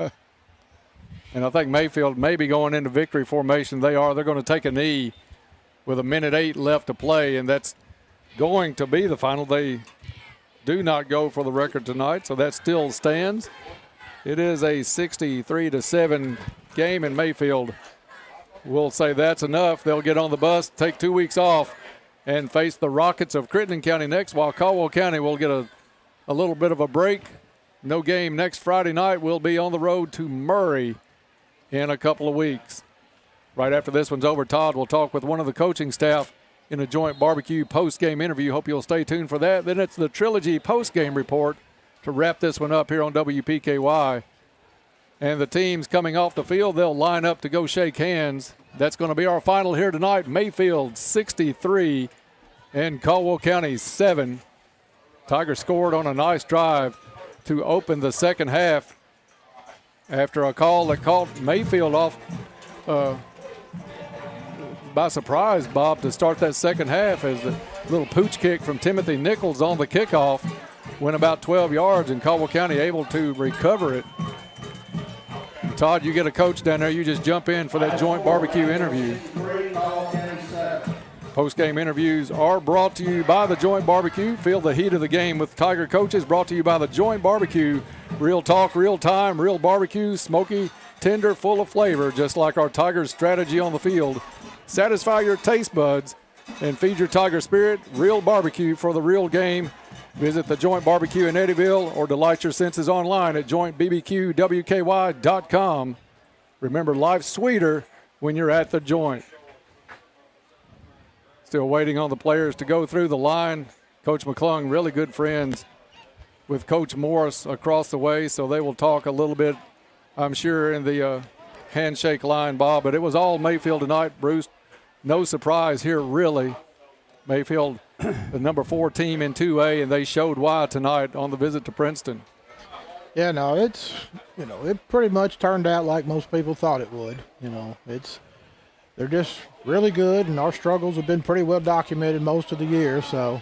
And I think Mayfield may be going into victory formation. They're going to take a knee with 1:08 left to play, and that's going to be the final. They do not go for the record tonight, so that still stands. It is a 63-7 game, in Mayfield we'll say that's enough. They'll get on the bus, take 2 weeks off, and face the Rockets of Crittenden County next, while Caldwell County will get a little bit of a break No game next Friday night. We'll be on the road to Murray in a couple of weeks. Right after this one's over, Todd will talk with one of the coaching staff in a joint barbecue post-game interview. Hope you'll stay tuned for that. Then it's the Trilogy post-game report to wrap this one up here on WPKY. And the teams coming off the field, they'll line up to go shake hands. That's going to be our final here tonight. Mayfield 63 and Caldwell County 7. Tigers scored on a nice drive to open the second half after a call that caught Mayfield off by surprise, Bob, to start that second half, as the little pooch kick from Timothy Nichols on the kickoff went about 12 yards, and Caldwell County able to recover it. Todd, you get a coach down there, you just jump in for that joint barbecue interview. Post-game interviews are brought to you by the Joint Barbecue. Feel the heat of the game with Tiger coaches, brought to you by the Joint Barbecue. Real talk, real time, real barbecue, smoky, tender, full of flavor, just like our Tigers strategy on the field. Satisfy your taste buds and feed your Tiger spirit. Real barbecue for the real game. Visit the Joint Barbecue in Eddyville or delight your senses online at jointbbqwky.com. Remember, life's sweeter when you're at the Joint. Still waiting on the players to go through the line. Coach McClung, really good friends with Coach Morris across the way, so they will talk a little bit, I'm sure, in the handshake line, Bob. But it was all Mayfield tonight, Bruce. No surprise here, really. Mayfield, the number 4 team in 2A, and they showed why tonight on the visit to Princeton. Yeah, no, it pretty much turned out like most people thought it would. They're just really good, and our struggles have been pretty well documented most of the year. So,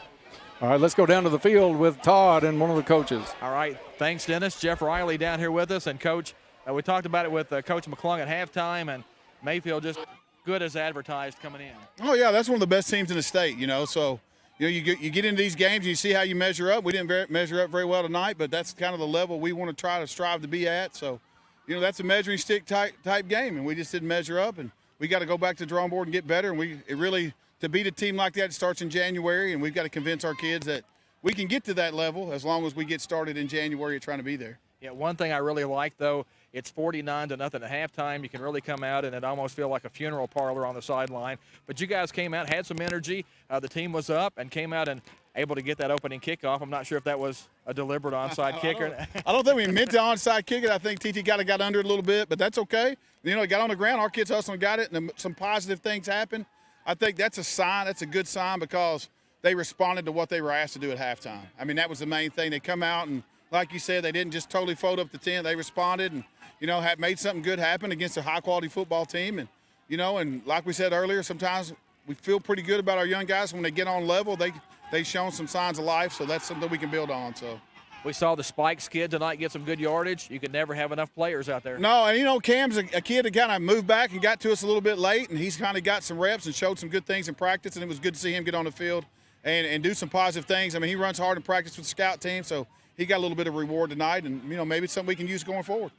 all right, let's go down to the field with Todd and one of the coaches. All right, thanks, Dennis. Jeff Riley down here with us, and Coach, we talked about it with Coach McClung at halftime, and Mayfield just good as advertised coming in. Oh yeah, that's one of the best teams in the state. So you get into these games, and you see how you measure up. We didn't measure up very well tonight, but that's kind of the level we want to try to strive to be at. So, that's a measuring stick type game, and we just didn't measure up, and we got to go back to the drawing board and get better. And to beat a team like that, it starts in January, and we've got to convince our kids that we can get to that level as long as we get started in January trying to be there. Yeah, one thing I really like, though, it's 49-0 at halftime. You can really come out, and it almost feel like a funeral parlor on the sideline. But you guys came out, had some energy. The team was up and came out and able to get that opening kickoff. I'm not sure if that was a deliberate onside kick or not. I don't think we meant to onside kick it. I think TT got under it a little bit, but that's okay. It got on the ground. Our kids hustled and got it, and some positive things happened. I think that's a sign. That's a good sign because they responded to what they were asked to do at halftime. I mean, that was the main thing. They come out and, like you said, they didn't just totally fold up the tent. They responded and, have made something good happen against a high-quality football team. And, and like we said earlier, sometimes we feel pretty good about our young guys. When they get on level, they've shown some signs of life, so that's something we can build on. So we saw the Spikes kid tonight get some good yardage. You could never have enough players out there. No, and, Cam's a kid that kind of moved back and got to us a little bit late, and he's kind of got some reps and showed some good things in practice, and it was good to see him get on the field and do some positive things. I mean, he runs hard in practice with the scout team, so he got a little bit of reward tonight, and, maybe it's something we can use going forward.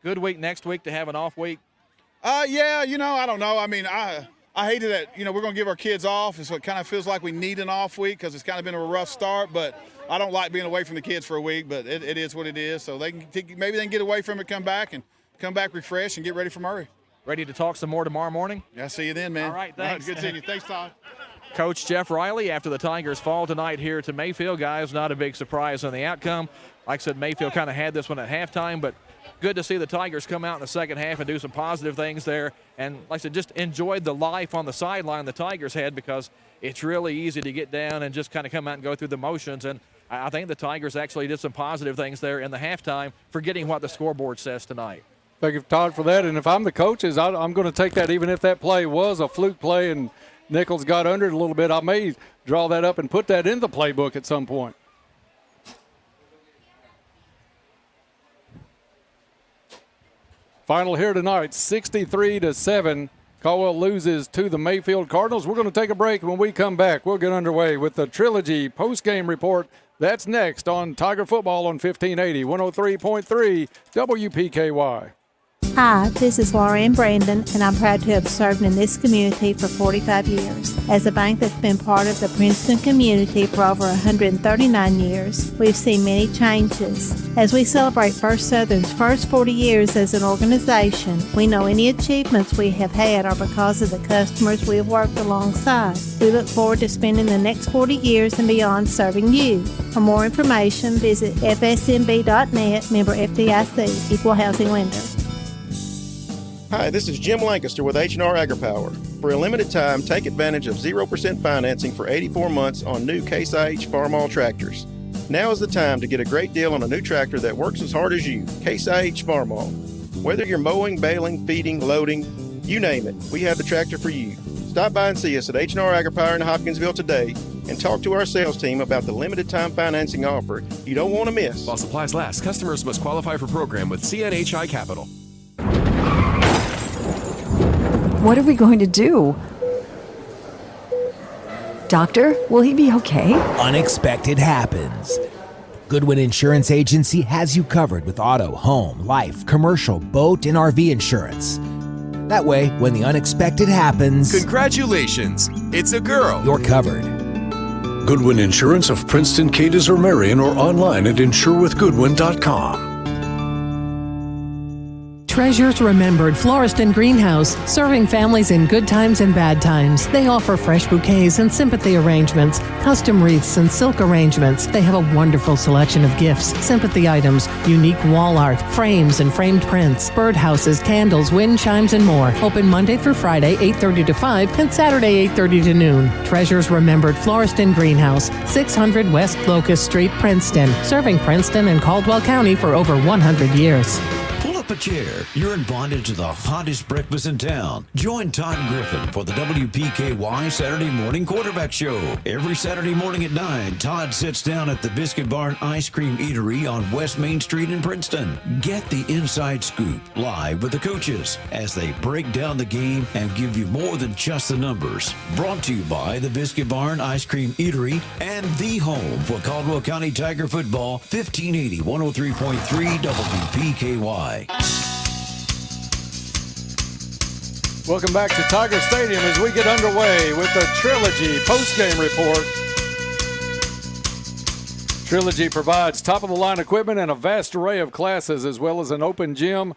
Good week next week to have an off week? Yeah, I don't know. I mean, I hated that, we're going to give our kids off, and so it kind of feels like we need an off week because it's kind of been a rough start, but I don't like being away from the kids for a week, but it is what it is. So maybe they can get away from it, come back refreshed, and get ready for Murray. Ready to talk some more tomorrow morning? Yeah, see you then, man. All right, thanks. Good seeing you. Thanks, Todd. Coach Jeff Riley after the Tigers fall tonight here to Mayfield. Guys, not a big surprise on the outcome. Like I said, Mayfield kind of had this one at halftime, but good to see the Tigers come out in the second half and do some positive things there. And like I said, just enjoyed the life on the sideline the Tigers had because it's really easy to get down and just kind of come out and go through the motions. And I think the Tigers actually did some positive things there in the halftime, forgetting what the scoreboard says tonight. Thank you, Todd, for that. And if I'm the coaches, I'm going to take that, even if that play was a fluke play and Nichols got under it a little bit, I may draw that up and put that in the playbook at some point. Final here tonight, 63-7. Caldwell loses to the Mayfield Cardinals. We're going to take a break. When we come back, we'll get underway with the Trilogy post-game report. That's next on Tiger Football on 1580, 103.3 WPKY. Hi, this is Lauren Brandon, and I'm proud to have served in this community for 45 years. As a bank that's been part of the Princeton community for over 139 years, we've seen many changes. As we celebrate First Southern's first 40 years as an organization, we know any achievements we have had are because of the customers we have worked alongside. We look forward to spending the next 40 years and beyond serving you. For more information, visit fsmb.net, member FDIC, equal housing lender. Hi, this is Jim Lancaster with H&R AgriPower. For a limited time, take advantage of 0% financing for 84 months on new Case IH Farmall tractors. Now is the time to get a great deal on a new tractor that works as hard as you, Case IH Farmall. Whether you're mowing, baling, feeding, loading, you name it, we have the tractor for you. Stop by and see us at H&R AgriPower in Hopkinsville today and talk to our sales team about the limited time financing offer you don't want to miss. While supplies last, customers must qualify for program with CNHI Capital. What are we going to do? Doctor, will he be okay? Unexpected happens. Goodwin Insurance Agency has you covered with auto, home, life, commercial, boat, and RV insurance. That way, when the unexpected happens... Congratulations! It's a girl! You're covered. Goodwin Insurance of Princeton, Cadiz, or Marion, or online at insurewithgoodwin.com. Treasures Remembered Florist and Greenhouse, serving families in good times and bad times. They offer fresh bouquets and sympathy arrangements, custom wreaths and silk arrangements. They have a wonderful selection of gifts, sympathy items, unique wall art, frames and framed prints, birdhouses, candles, wind chimes, and more. Open Monday through Friday, 8:30 to 5, and Saturday, 8:30 to noon. Treasures Remembered Florist and Greenhouse, 600 West Locust Street, Princeton, serving Princeton and Caldwell County for over 100 years. Pull up a chair. You're invited to the hottest breakfast in town. Join Todd Griffin for the WPKY Saturday Morning Quarterback Show. Every Saturday morning at 9, Todd sits down at the Biscuit Barn Ice Cream Eatery on West Main Street in Princeton. Get the inside scoop live with the coaches as they break down the game and give you more than just the numbers. Brought to you by the Biscuit Barn Ice Cream Eatery and the home for Caldwell County Tiger football, 1580 103.3 WPKY. Welcome back to Tiger Stadium as we get underway with the Trilogy postgame report. Trilogy provides top-of-the-line equipment and a vast array of classes as well as an open gym.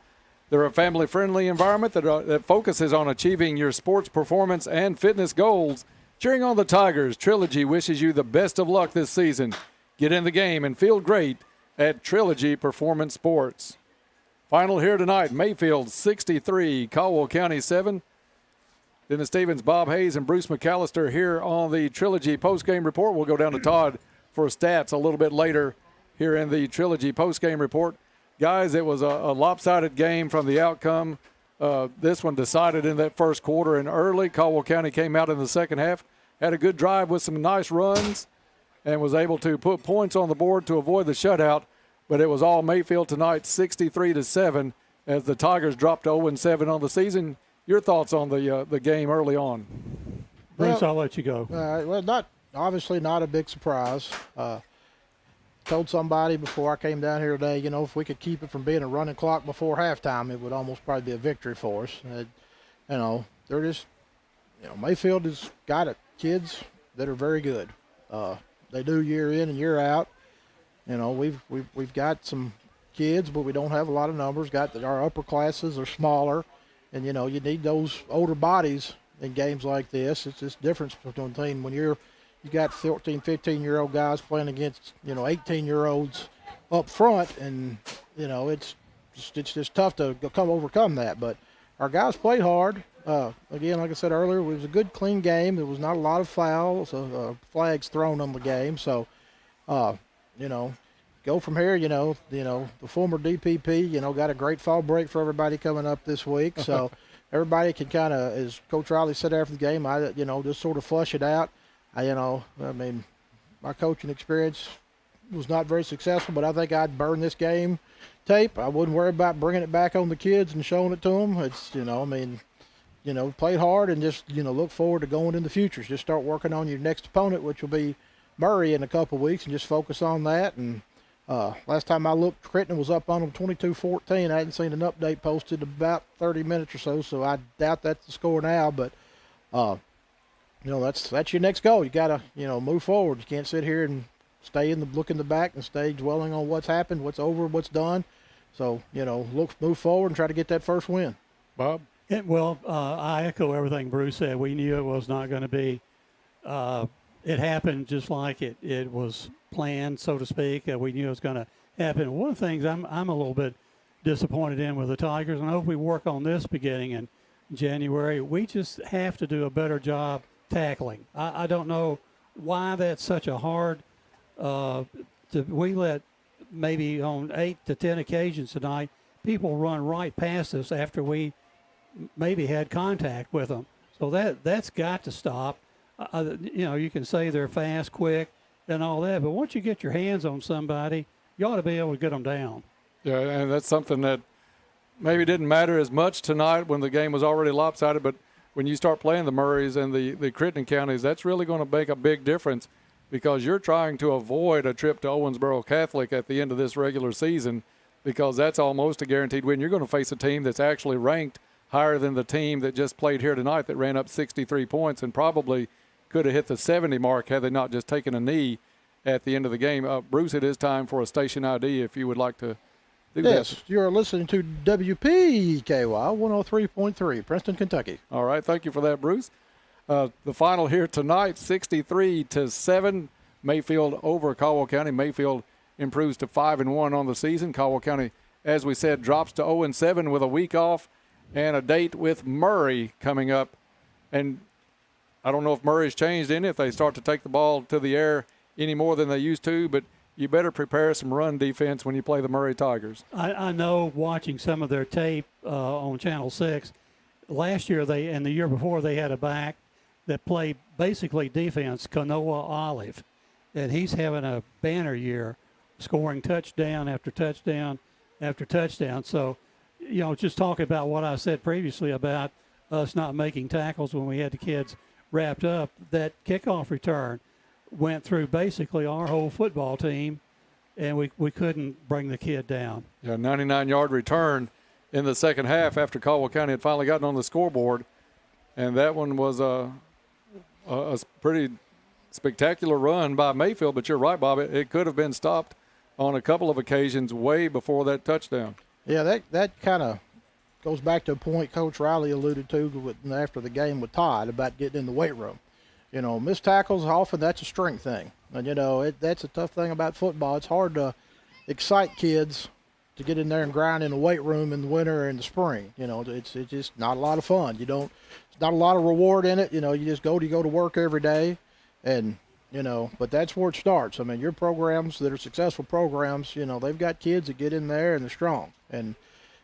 They're a family-friendly environment that focuses on achieving your sports performance and fitness goals. Cheering on the Tigers, Trilogy wishes you the best of luck this season. Get in the game and feel great at Trilogy Performance Sports. Final here tonight, Mayfield 63, Caldwell County 7. Dennis Stevens, Bob Hayes, and Bruce McAllister here on the Trilogy postgame report. We'll go down to Todd for stats a little bit later here in the Trilogy postgame report. Guys, it was a lopsided game from the outcome. This one decided in that first quarter and early. Caldwell County came out in the second half, had a good drive with some nice runs, and was able to put points on the board to avoid the shutout. But it was all Mayfield tonight, 63-7, as the Tigers dropped to 0-7 on the season. Your thoughts on the game early on? Bruce, I'll let you go. Well, obviously not a big surprise. Told somebody before I came down here today, if we could keep it from being a running clock before halftime, it would almost probably be a victory for us. They're just, Mayfield has got kids that are very good. They do year in and year out. We've got some kids, but we don't have a lot of numbers. Our upper classes are smaller, and you need those older bodies in games like this. It's just difference between team when you got 14, 15-year-old guys playing against 18-year-olds up front, and it's just tough to overcome that. But our guys played hard. Again, like I said earlier, it was a good, clean game. There was not a lot of fouls, flags thrown on the game, so. Go from here, the former DPP, got a great fall break for everybody coming up this week. So everybody can kind of, as Coach Riley said after the game, just sort of flush it out. My coaching experience was not very successful, but I think I'd burn this game tape. I wouldn't worry about bringing it back on the kids and showing it to them. It's, played hard and just, look forward to going in the future. Just start working on your next opponent, which will be Murray in a couple of weeks, and just focus on that and Last time I looked, Crittenden was up on them 22-14. I hadn't seen an update posted in about 30 minutes or so I doubt that's the score now. But, that's your next goal. You got to, move forward. You can't sit here and look in the back and stay dwelling on what's happened, what's over, what's done. So, move forward and try to get that first win. Bob? I echo everything Bruce said. We knew it was not going to be it happened just like it was planned, so to speak. We knew it was going to happen. One of the things I'm a little bit disappointed in with the Tigers, and I hope we work on this beginning in January, we just have to do a better job tackling. I don't know why that's such a hard we let maybe on 8 to 10 occasions tonight, people run right past us after we maybe had contact with them. So that's got to stop. You can say they're fast, quick, and all that, but once you get your hands on somebody, you ought to be able to get them down. Yeah, and that's something that maybe didn't matter as much tonight when the game was already lopsided, but when you start playing the Murrays and the Crittenden counties, that's really going to make a big difference because you're trying to avoid a trip to Owensboro Catholic at the end of this regular season because that's almost a guaranteed win. You're going to face a team that's actually ranked higher than the team that just played here tonight that ran up 63 points and probably could have hit the 70 mark had they not just taken a knee at the end of the game. Bruce, it is time for a station ID if you would like to do that. Yes, you're listening to WPKY 103.3, Princeton, Kentucky. All right, thank you for that, Bruce. The final here tonight, 63-7, Mayfield over Caldwell County. Mayfield improves to 5-1 on the season. Caldwell County, as we said, drops to 0-7 with a week off and a date with Murray coming up. And I don't know if Murray's changed any, if they start to take the ball to the air any more than they used to, but you better prepare some run defense when you play the Murray Tigers. I know watching some of their tape on Channel 6, last year and the year before they had a back that played basically defense, Kanoa Olive, and he's having a banner year, scoring touchdown after touchdown after touchdown. So, just talking about what I said previously about us not making tackles when we had the kids wrapped up, that kickoff return went through basically our whole football team, and we couldn't bring the kid down. Yeah, 99-yard return in the second half after Caldwell County had finally gotten on the scoreboard, and that one was a pretty spectacular run by Mayfield, but you're right, Bob. It could have been stopped on a couple of occasions way before that touchdown. Yeah, that kind of goes back to a point Coach Riley alluded to after the game with Todd about getting in the weight room. Missed tackles, often that's a strength thing. And, that's a tough thing about football. It's hard to excite kids to get in there and grind in the weight room in the winter and the spring. It's just not a lot of fun. It's not a lot of reward in it. You just go to work every day and, but that's where it starts. I mean, your programs that are successful programs, they've got kids that get in there and they're strong. And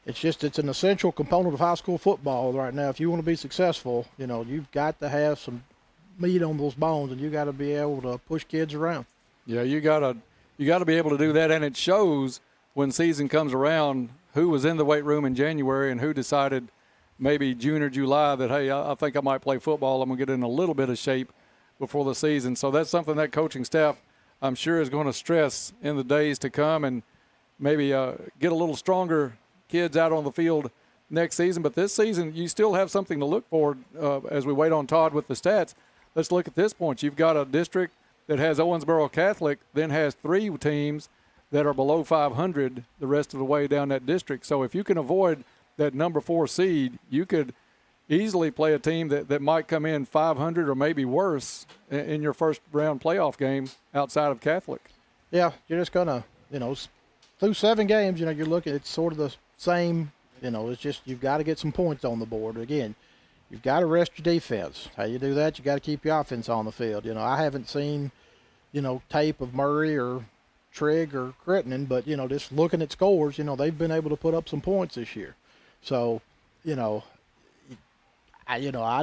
it's an essential component of high school football right now. If you want to be successful, you've got to have some meat on those bones, and you got to be able to push kids around. Yeah, you got to be able to do that, and it shows when season comes around who was in the weight room in January and who decided maybe June or July that, hey, I think I might play football. I'm going to get in a little bit of shape before the season. So that's something that coaching staff, I'm sure, is going to stress in the days to come and maybe get a little stronger kids out on the field next season. But this season, you still have something to look for as we wait on Todd with the stats. Let's look at this point. You've got a district that has Owensboro Catholic, then has 3 teams that are below 500 the rest of the way down that district. So if you can avoid that number 4 seed, you could easily play a team that might come in 500 or maybe worse in your first round playoff game outside of Catholic. Yeah, you're just going to, through 7 games, you're looking, it's sort of the same, it's just you've got to get some points on the board. Again, you've got to rest your defense. How you do that, you got to keep your offense on the field. I haven't seen, tape of Murray or Trigg or Crittenden, but, just looking at scores, they've been able to put up some points this year. So, I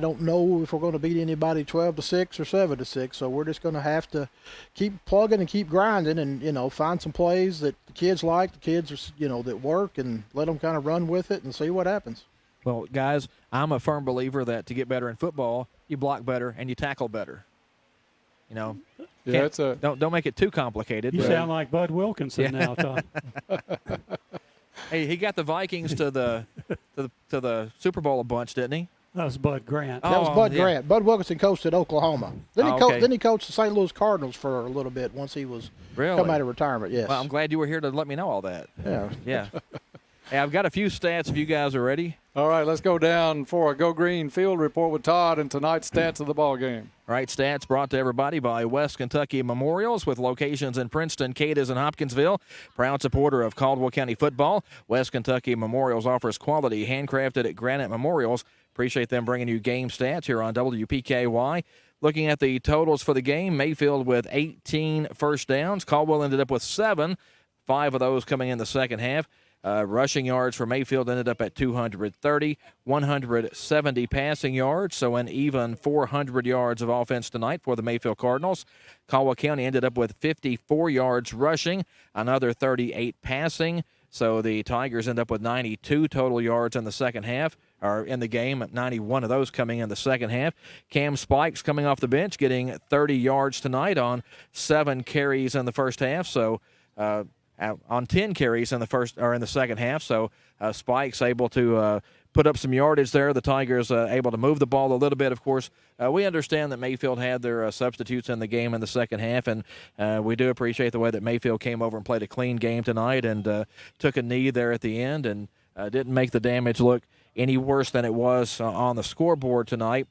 don't know if we're going to beat anybody 12-6 or 7-6. So we're just going to have to keep plugging and keep grinding, and find some plays that the kids like, the kids are, that work, and let them kind of run with it and see what happens. Well, guys, I'm a firm believer that to get better in football, you block better and you tackle better. Yeah, Yeah, it's a don't make it too complicated. You sound like Bud Wilkinson now, Tom. Hey, he got the Vikings to the Super Bowl a bunch, didn't he? That was Bud Grant. That was Bud Grant. Bud Wilkinson coached at Oklahoma. Then he coached the St. Louis Cardinals for a little bit once he was come out of retirement. Yes. Well, I'm glad you were here to let me know all that. Yeah. Yeah. Hey, I've got a few stats if you guys are ready. All right, let's go down for a Go Green Field report with Todd and tonight's stats of the ball game. All right, stats brought to everybody by West Kentucky Memorials with locations in Princeton, Cadiz, and Hopkinsville. Proud supporter of Caldwell County football, West Kentucky Memorials offers quality handcrafted granite memorials. Appreciate them bringing you game stats here on WPKY. Looking at the totals for the game, Mayfield with 18 first downs. Caldwell ended up with 7, 5 of those coming in the second half. Rushing yards for Mayfield ended up at 230, 170 passing yards, so an even 400 yards of offense tonight for the Mayfield Cardinals. Caldwell County ended up with 54 yards rushing, another 38 passing, so the Tigers end up with 92 total yards in the second half, or in the game, 91 of those coming in the second half. Cam Spikes coming off the bench, getting 30 yards tonight on 7 carries in the first half, so on 10 carries in the second half. So Spike's able to put up some yardage there. The Tigers able to move the ball a little bit. Of course, we understand that Mayfield had their substitutes in the game in the second half, and we do appreciate the way that Mayfield came over and played a clean game tonight and took a knee there at the end and didn't make the damage look any worse than it was on the scoreboard tonight.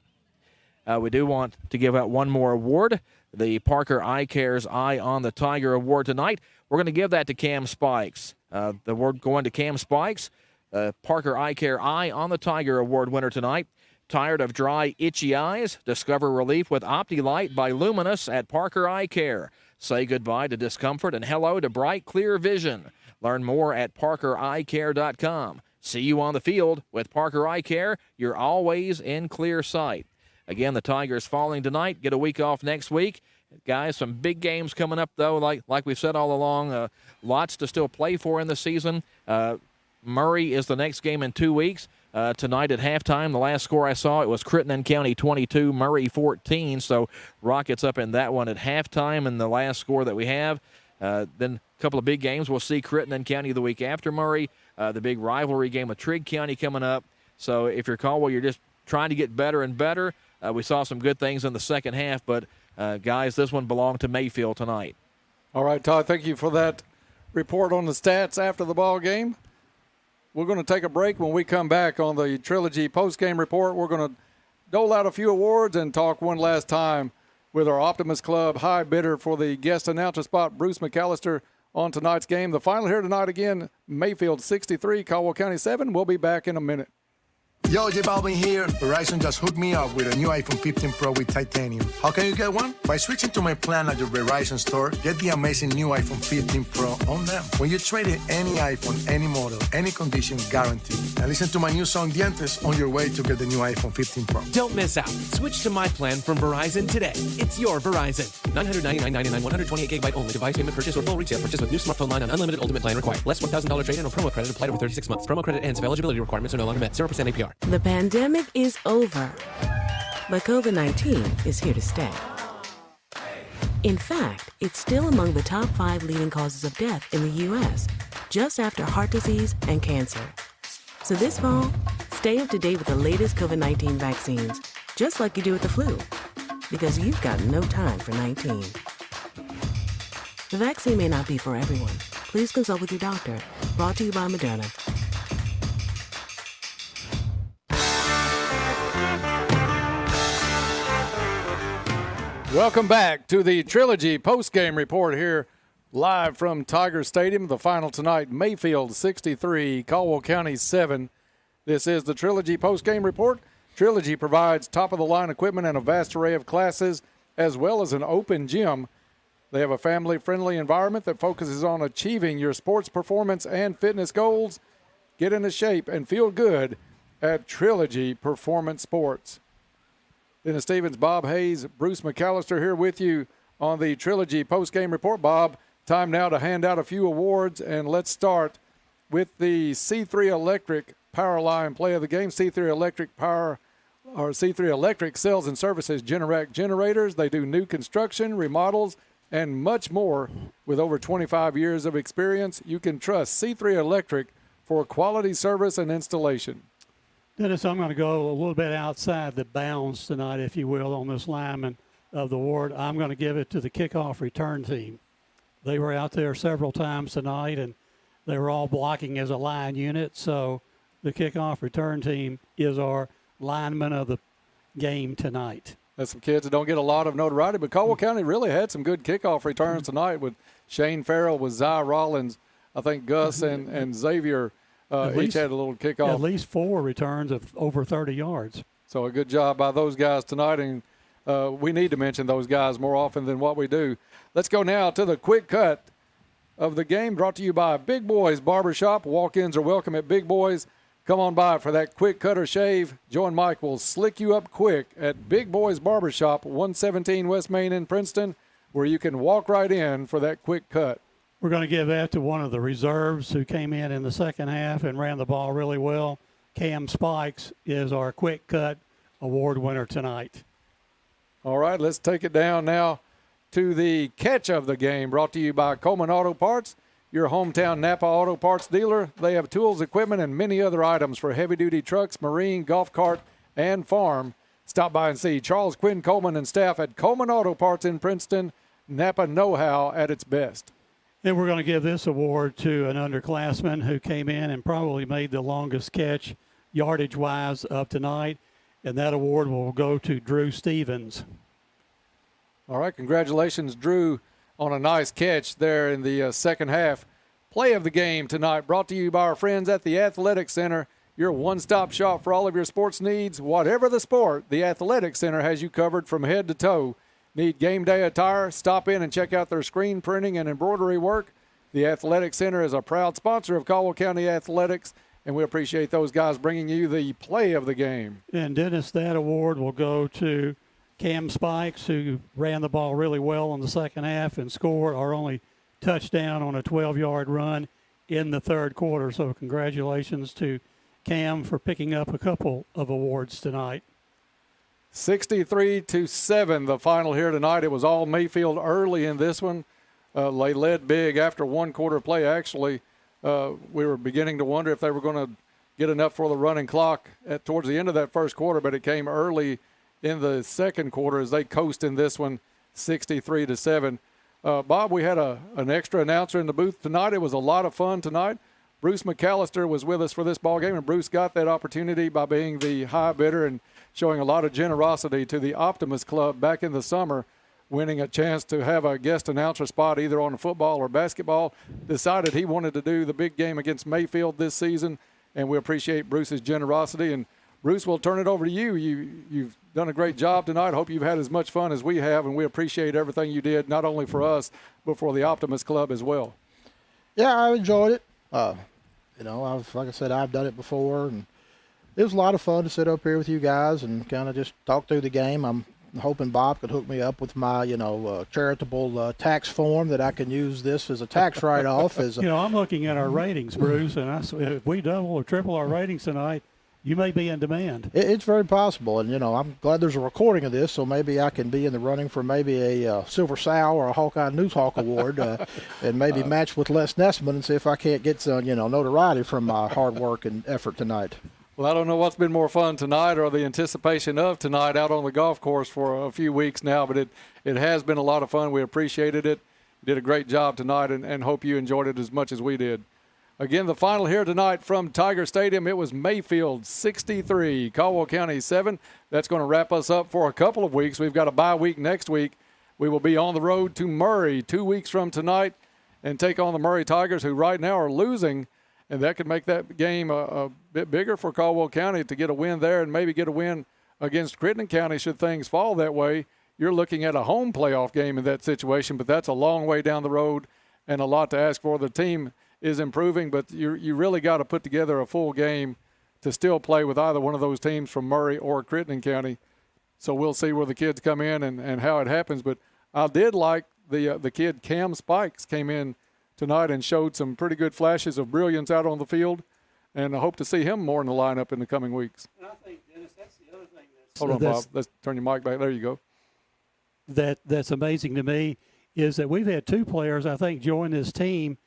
We do want to give out one more award, the Parker Eye Care's Eye on the Tiger Award tonight. We're going to give that to Cam Spikes. The award going to Cam Spikes, Parker Eye Care Eye on the Tiger Award winner tonight. Tired of dry, itchy eyes? Discover relief with OptiLight by Luminous at Parker Eye Care. Say goodbye to discomfort and hello to bright, clear vision. Learn more at parkereyecare.com. See you on the field. With Parker Eye Care, you're always in clear sight. Again, the Tigers falling tonight. Get a week off next week. Guys, some big games coming up, though, like we've said all along. Lots to still play for in the season. Murray is the next game in 2 weeks. Tonight at halftime, the last score I saw, it was Crittenden County 22, Murray 14. So Rockets up in that one at halftime, and the last score that we have. Then a couple of big games. We'll see Crittenden County the week after Murray. The big rivalry game with Trigg County coming up. So if you're Caldwell, you're just trying to get better and better. We saw some good things in the second half, but guys, this one belonged to Mayfield tonight. All right, Todd, thank you for that report on the stats after the ball game. We're going to take a break. When we come back on the Trilogy post-game report, we're going to dole out a few awards and talk one last time with our Optimist Club high bidder for the guest announcer spot, Bruce McAllister, on tonight's game. The final here tonight again, Mayfield 63, Caldwell County 7. We'll be back in a minute. Yo, J Balvin here. Verizon just hooked me up with a new iPhone 15 Pro with titanium. How can you get one? By switching to my plan at your Verizon store, get the amazing new iPhone 15 Pro on them. When you trade in any iPhone, any model, any condition, guaranteed. And listen to my new song, Dientes, on your way to get the new iPhone 15 Pro. Don't miss out. Switch to my plan from Verizon today. It's your Verizon. $999.99, 128 gigabyte only. Device payment purchase or full retail purchase with new smartphone line on unlimited ultimate plan required. Less $1,000 trade-in or promo credit applied over 36 months. Promo credit ends if eligibility requirements are no longer met. 0% APR. The pandemic is over, but COVID-19 is here to stay. In fact, it's still among the top 5 leading causes of death in the U.S., just after heart disease and cancer. So this fall, stay up to date with the latest COVID-19 vaccines, just like you do with the flu, because you've got no time for 19. The vaccine may not be for everyone. Please consult with your doctor. Brought to you by Moderna. Welcome back to the Trilogy post-game report here live from Tiger Stadium. The final tonight, Mayfield 63, Caldwell County 7. This is the Trilogy post-game report. Trilogy provides top-of-the-line equipment and a vast array of classes, as well as an open gym. They have a family-friendly environment that focuses on achieving your sports performance and fitness goals. Get into shape and feel good at Trilogy Performance Sports. Dennis Stevens, Bob Hayes, Bruce McAllister here with you on the Trilogy post-game report. Bob, time now to hand out a few awards, and let's start with the C3 Electric Power Line Play of the Game. C3 Electric Power C3 Electric sells and services Generac generators. They do new construction, remodels, and much more. With over 25 years of experience, you can trust C3 Electric for quality service and installation. Dennis, I'm going to go a little bit outside the bounds tonight, if you will, on this lineman of the ward. I'm going to give it to the kickoff return team. They were out there several times tonight, and they were all blocking as a line unit. So the kickoff return team is our lineman of the game tonight. That's some kids that don't get a lot of notoriety, but Caldwell County really had some good kickoff returns tonight with Shane Farrell, with Zy Rollins. I think Gus and Xavier each had a little kickoff. At least 4 returns of over 30 yards. So a good job by those guys tonight, and we need to mention those guys more often than what we do. Let's go now to the quick cut of the game, brought to you by Big Boys Barbershop. Walk-ins are welcome at Big Boys. Come on by for that quick cut or shave. Joe and Mike will slick you up quick at Big Boys Barbershop, 117 West Main in Princeton, where you can walk right in for that quick cut. We're going to give that to one of the reserves who came in the second half and ran the ball really well. Cam Spikes is our quick cut award winner tonight. All right, let's take it down now to the catch of the game, brought to you by Coleman Auto Parts, your hometown Napa Auto Parts dealer. They have tools, equipment, and many other items for heavy-duty trucks, marine, golf cart, and farm. Stop by and see Charles Quinn Coleman and staff at Coleman Auto Parts in Princeton. Napa know-how at its best. And we're going to give this award to an underclassman who came in and probably made the longest catch yardage-wise of tonight, and that award will go to Drew Stevens. All right, congratulations, Drew, on a nice catch there in the second half. Play of the game tonight brought to you by our friends at the Athletic Center, your one-stop shop for all of your sports needs. Whatever the sport, the Athletic Center has you covered from head to toe. Need game day attire? Stop in and check out their screen printing and embroidery work. The Athletic Center is a proud sponsor of Caldwell County Athletics, and we appreciate those guys bringing you the play of the game. And Dennis, that award will go to Cam Spikes, who ran the ball really well in the second half and scored our only touchdown on a 12-yard run in the third quarter. So congratulations to Cam for picking up a couple of awards tonight. 63-7, the final here tonight. It was all Mayfield early in this one. They led big after one quarter play. Actually, we were beginning to wonder if they were going to get enough for the running clock towards the end of that first quarter, but it came early in the second quarter as they coast in this one, 63-7. Bob, we had an extra announcer in the booth tonight. It was a lot of fun tonight. Bruce McAllister was with us for this ball game, and Bruce got that opportunity by being the high bidder and showing a lot of generosity to the Optimist Club back in the summer, winning a chance to have a guest announcer spot either on football or basketball. Decided he wanted to do the big game against Mayfield this season, and we appreciate Bruce's generosity. And Bruce, we'll turn it over to you. You've done a great job tonight. Hope you've had as much fun as we have, and we appreciate everything you did, not only for us, but for the Optimist Club as well. Yeah, I enjoyed it. Like I said, I've done it before, and it was a lot of fun to sit up here with you guys and kind of just talk through the game. I'm hoping Bob could hook me up with my, charitable tax form that I can use this as a tax write-off. I'm looking at our ratings, Bruce, and if we double or triple our ratings tonight, you may be in demand. It's very possible, and, I'm glad there's a recording of this, so maybe I can be in the running for maybe a Silver Sow or a Hawkeye News Hawk Award, and maybe match with Les Nessman and see if I can't get some, notoriety from my hard work and effort tonight. Well, I don't know what's been more fun tonight or the anticipation of tonight out on the golf course for a few weeks now, but it has been a lot of fun. We appreciated it. You did a great job tonight, and hope you enjoyed it as much as we did. Again, the final here tonight from Tiger Stadium, it was Mayfield 63, Caldwell County 7. That's going to wrap us up for a couple of weeks. We've got a bye week next week. We will be on the road to Murray 2 weeks from tonight and take on the Murray Tigers, who right now are losing, and that could make that game a bit bigger for Caldwell County to get a win there and maybe get a win against Crittenden County should things fall that way. You're looking at a home playoff game in that situation, but that's a long way down the road and a lot to ask for. The team is improving, but you really got to put together a full game to still play with either one of those teams from Murray or Crittenden County. So we'll see where the kids come in and how it happens. But I did like the kid Cam Spikes came in tonight and showed some pretty good flashes of brilliance out on the field, and I hope to see him more in the lineup in the coming weeks. And I think, Dennis, that's the other thing Hold on, Bob. Let's turn your mic back. There you go. That's amazing to me is that we've had 2 players, I think, join this team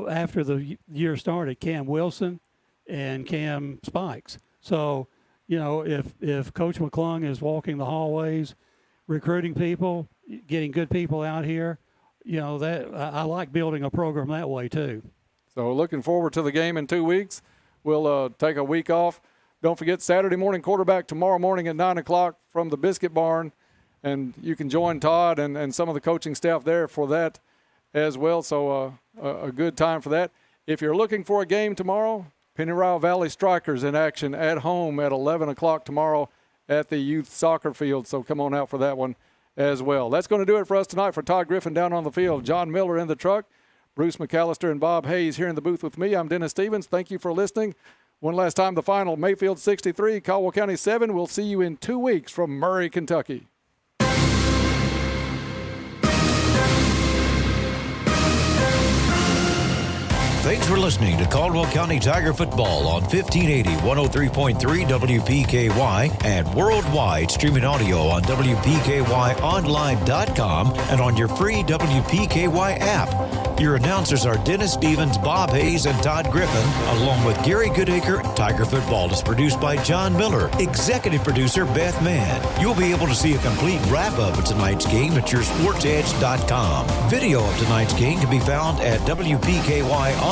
after the year started, Cam Wilson and Cam Spikes. So, if Coach McClung is walking the hallways, recruiting people, getting good people out here, that I like building a program that way too. So looking forward to the game in 2 weeks. We'll take a week off. Don't forget Saturday morning quarterback tomorrow morning at 9 o'clock from the Biscuit Barn. And you can join Todd and some of the coaching staff there for that as well. So a good time for that. If you're looking for a game tomorrow, Pennyroyal Valley Strikers in action at home at 11 o'clock tomorrow at the youth soccer field. So come on out for that one as well. That's going to do it for us tonight. For Todd Griffin down on the field, John Miller in the truck, Bruce McAllister and Bob Hayes here in the booth with me. I'm Dennis Stevens. Thank you for listening. One last time, the final, Mayfield 63, Caldwell County 7. We'll see you in 2 weeks from Murray, Kentucky. Thanks for listening to Caldwell County Tiger Football on 1580, 103.3 WPKY and worldwide streaming audio on WPKYonline.com and on your free WPKY app. Your announcers are Dennis Stevens, Bob Hayes, and Todd Griffin, along with Gary Goodacre. Tiger Football is produced by John Miller, executive producer Beth Mann. You'll be able to see a complete wrap-up of tonight's game at yoursportsedge.com. Video of tonight's game can be found at WPKYonline.com.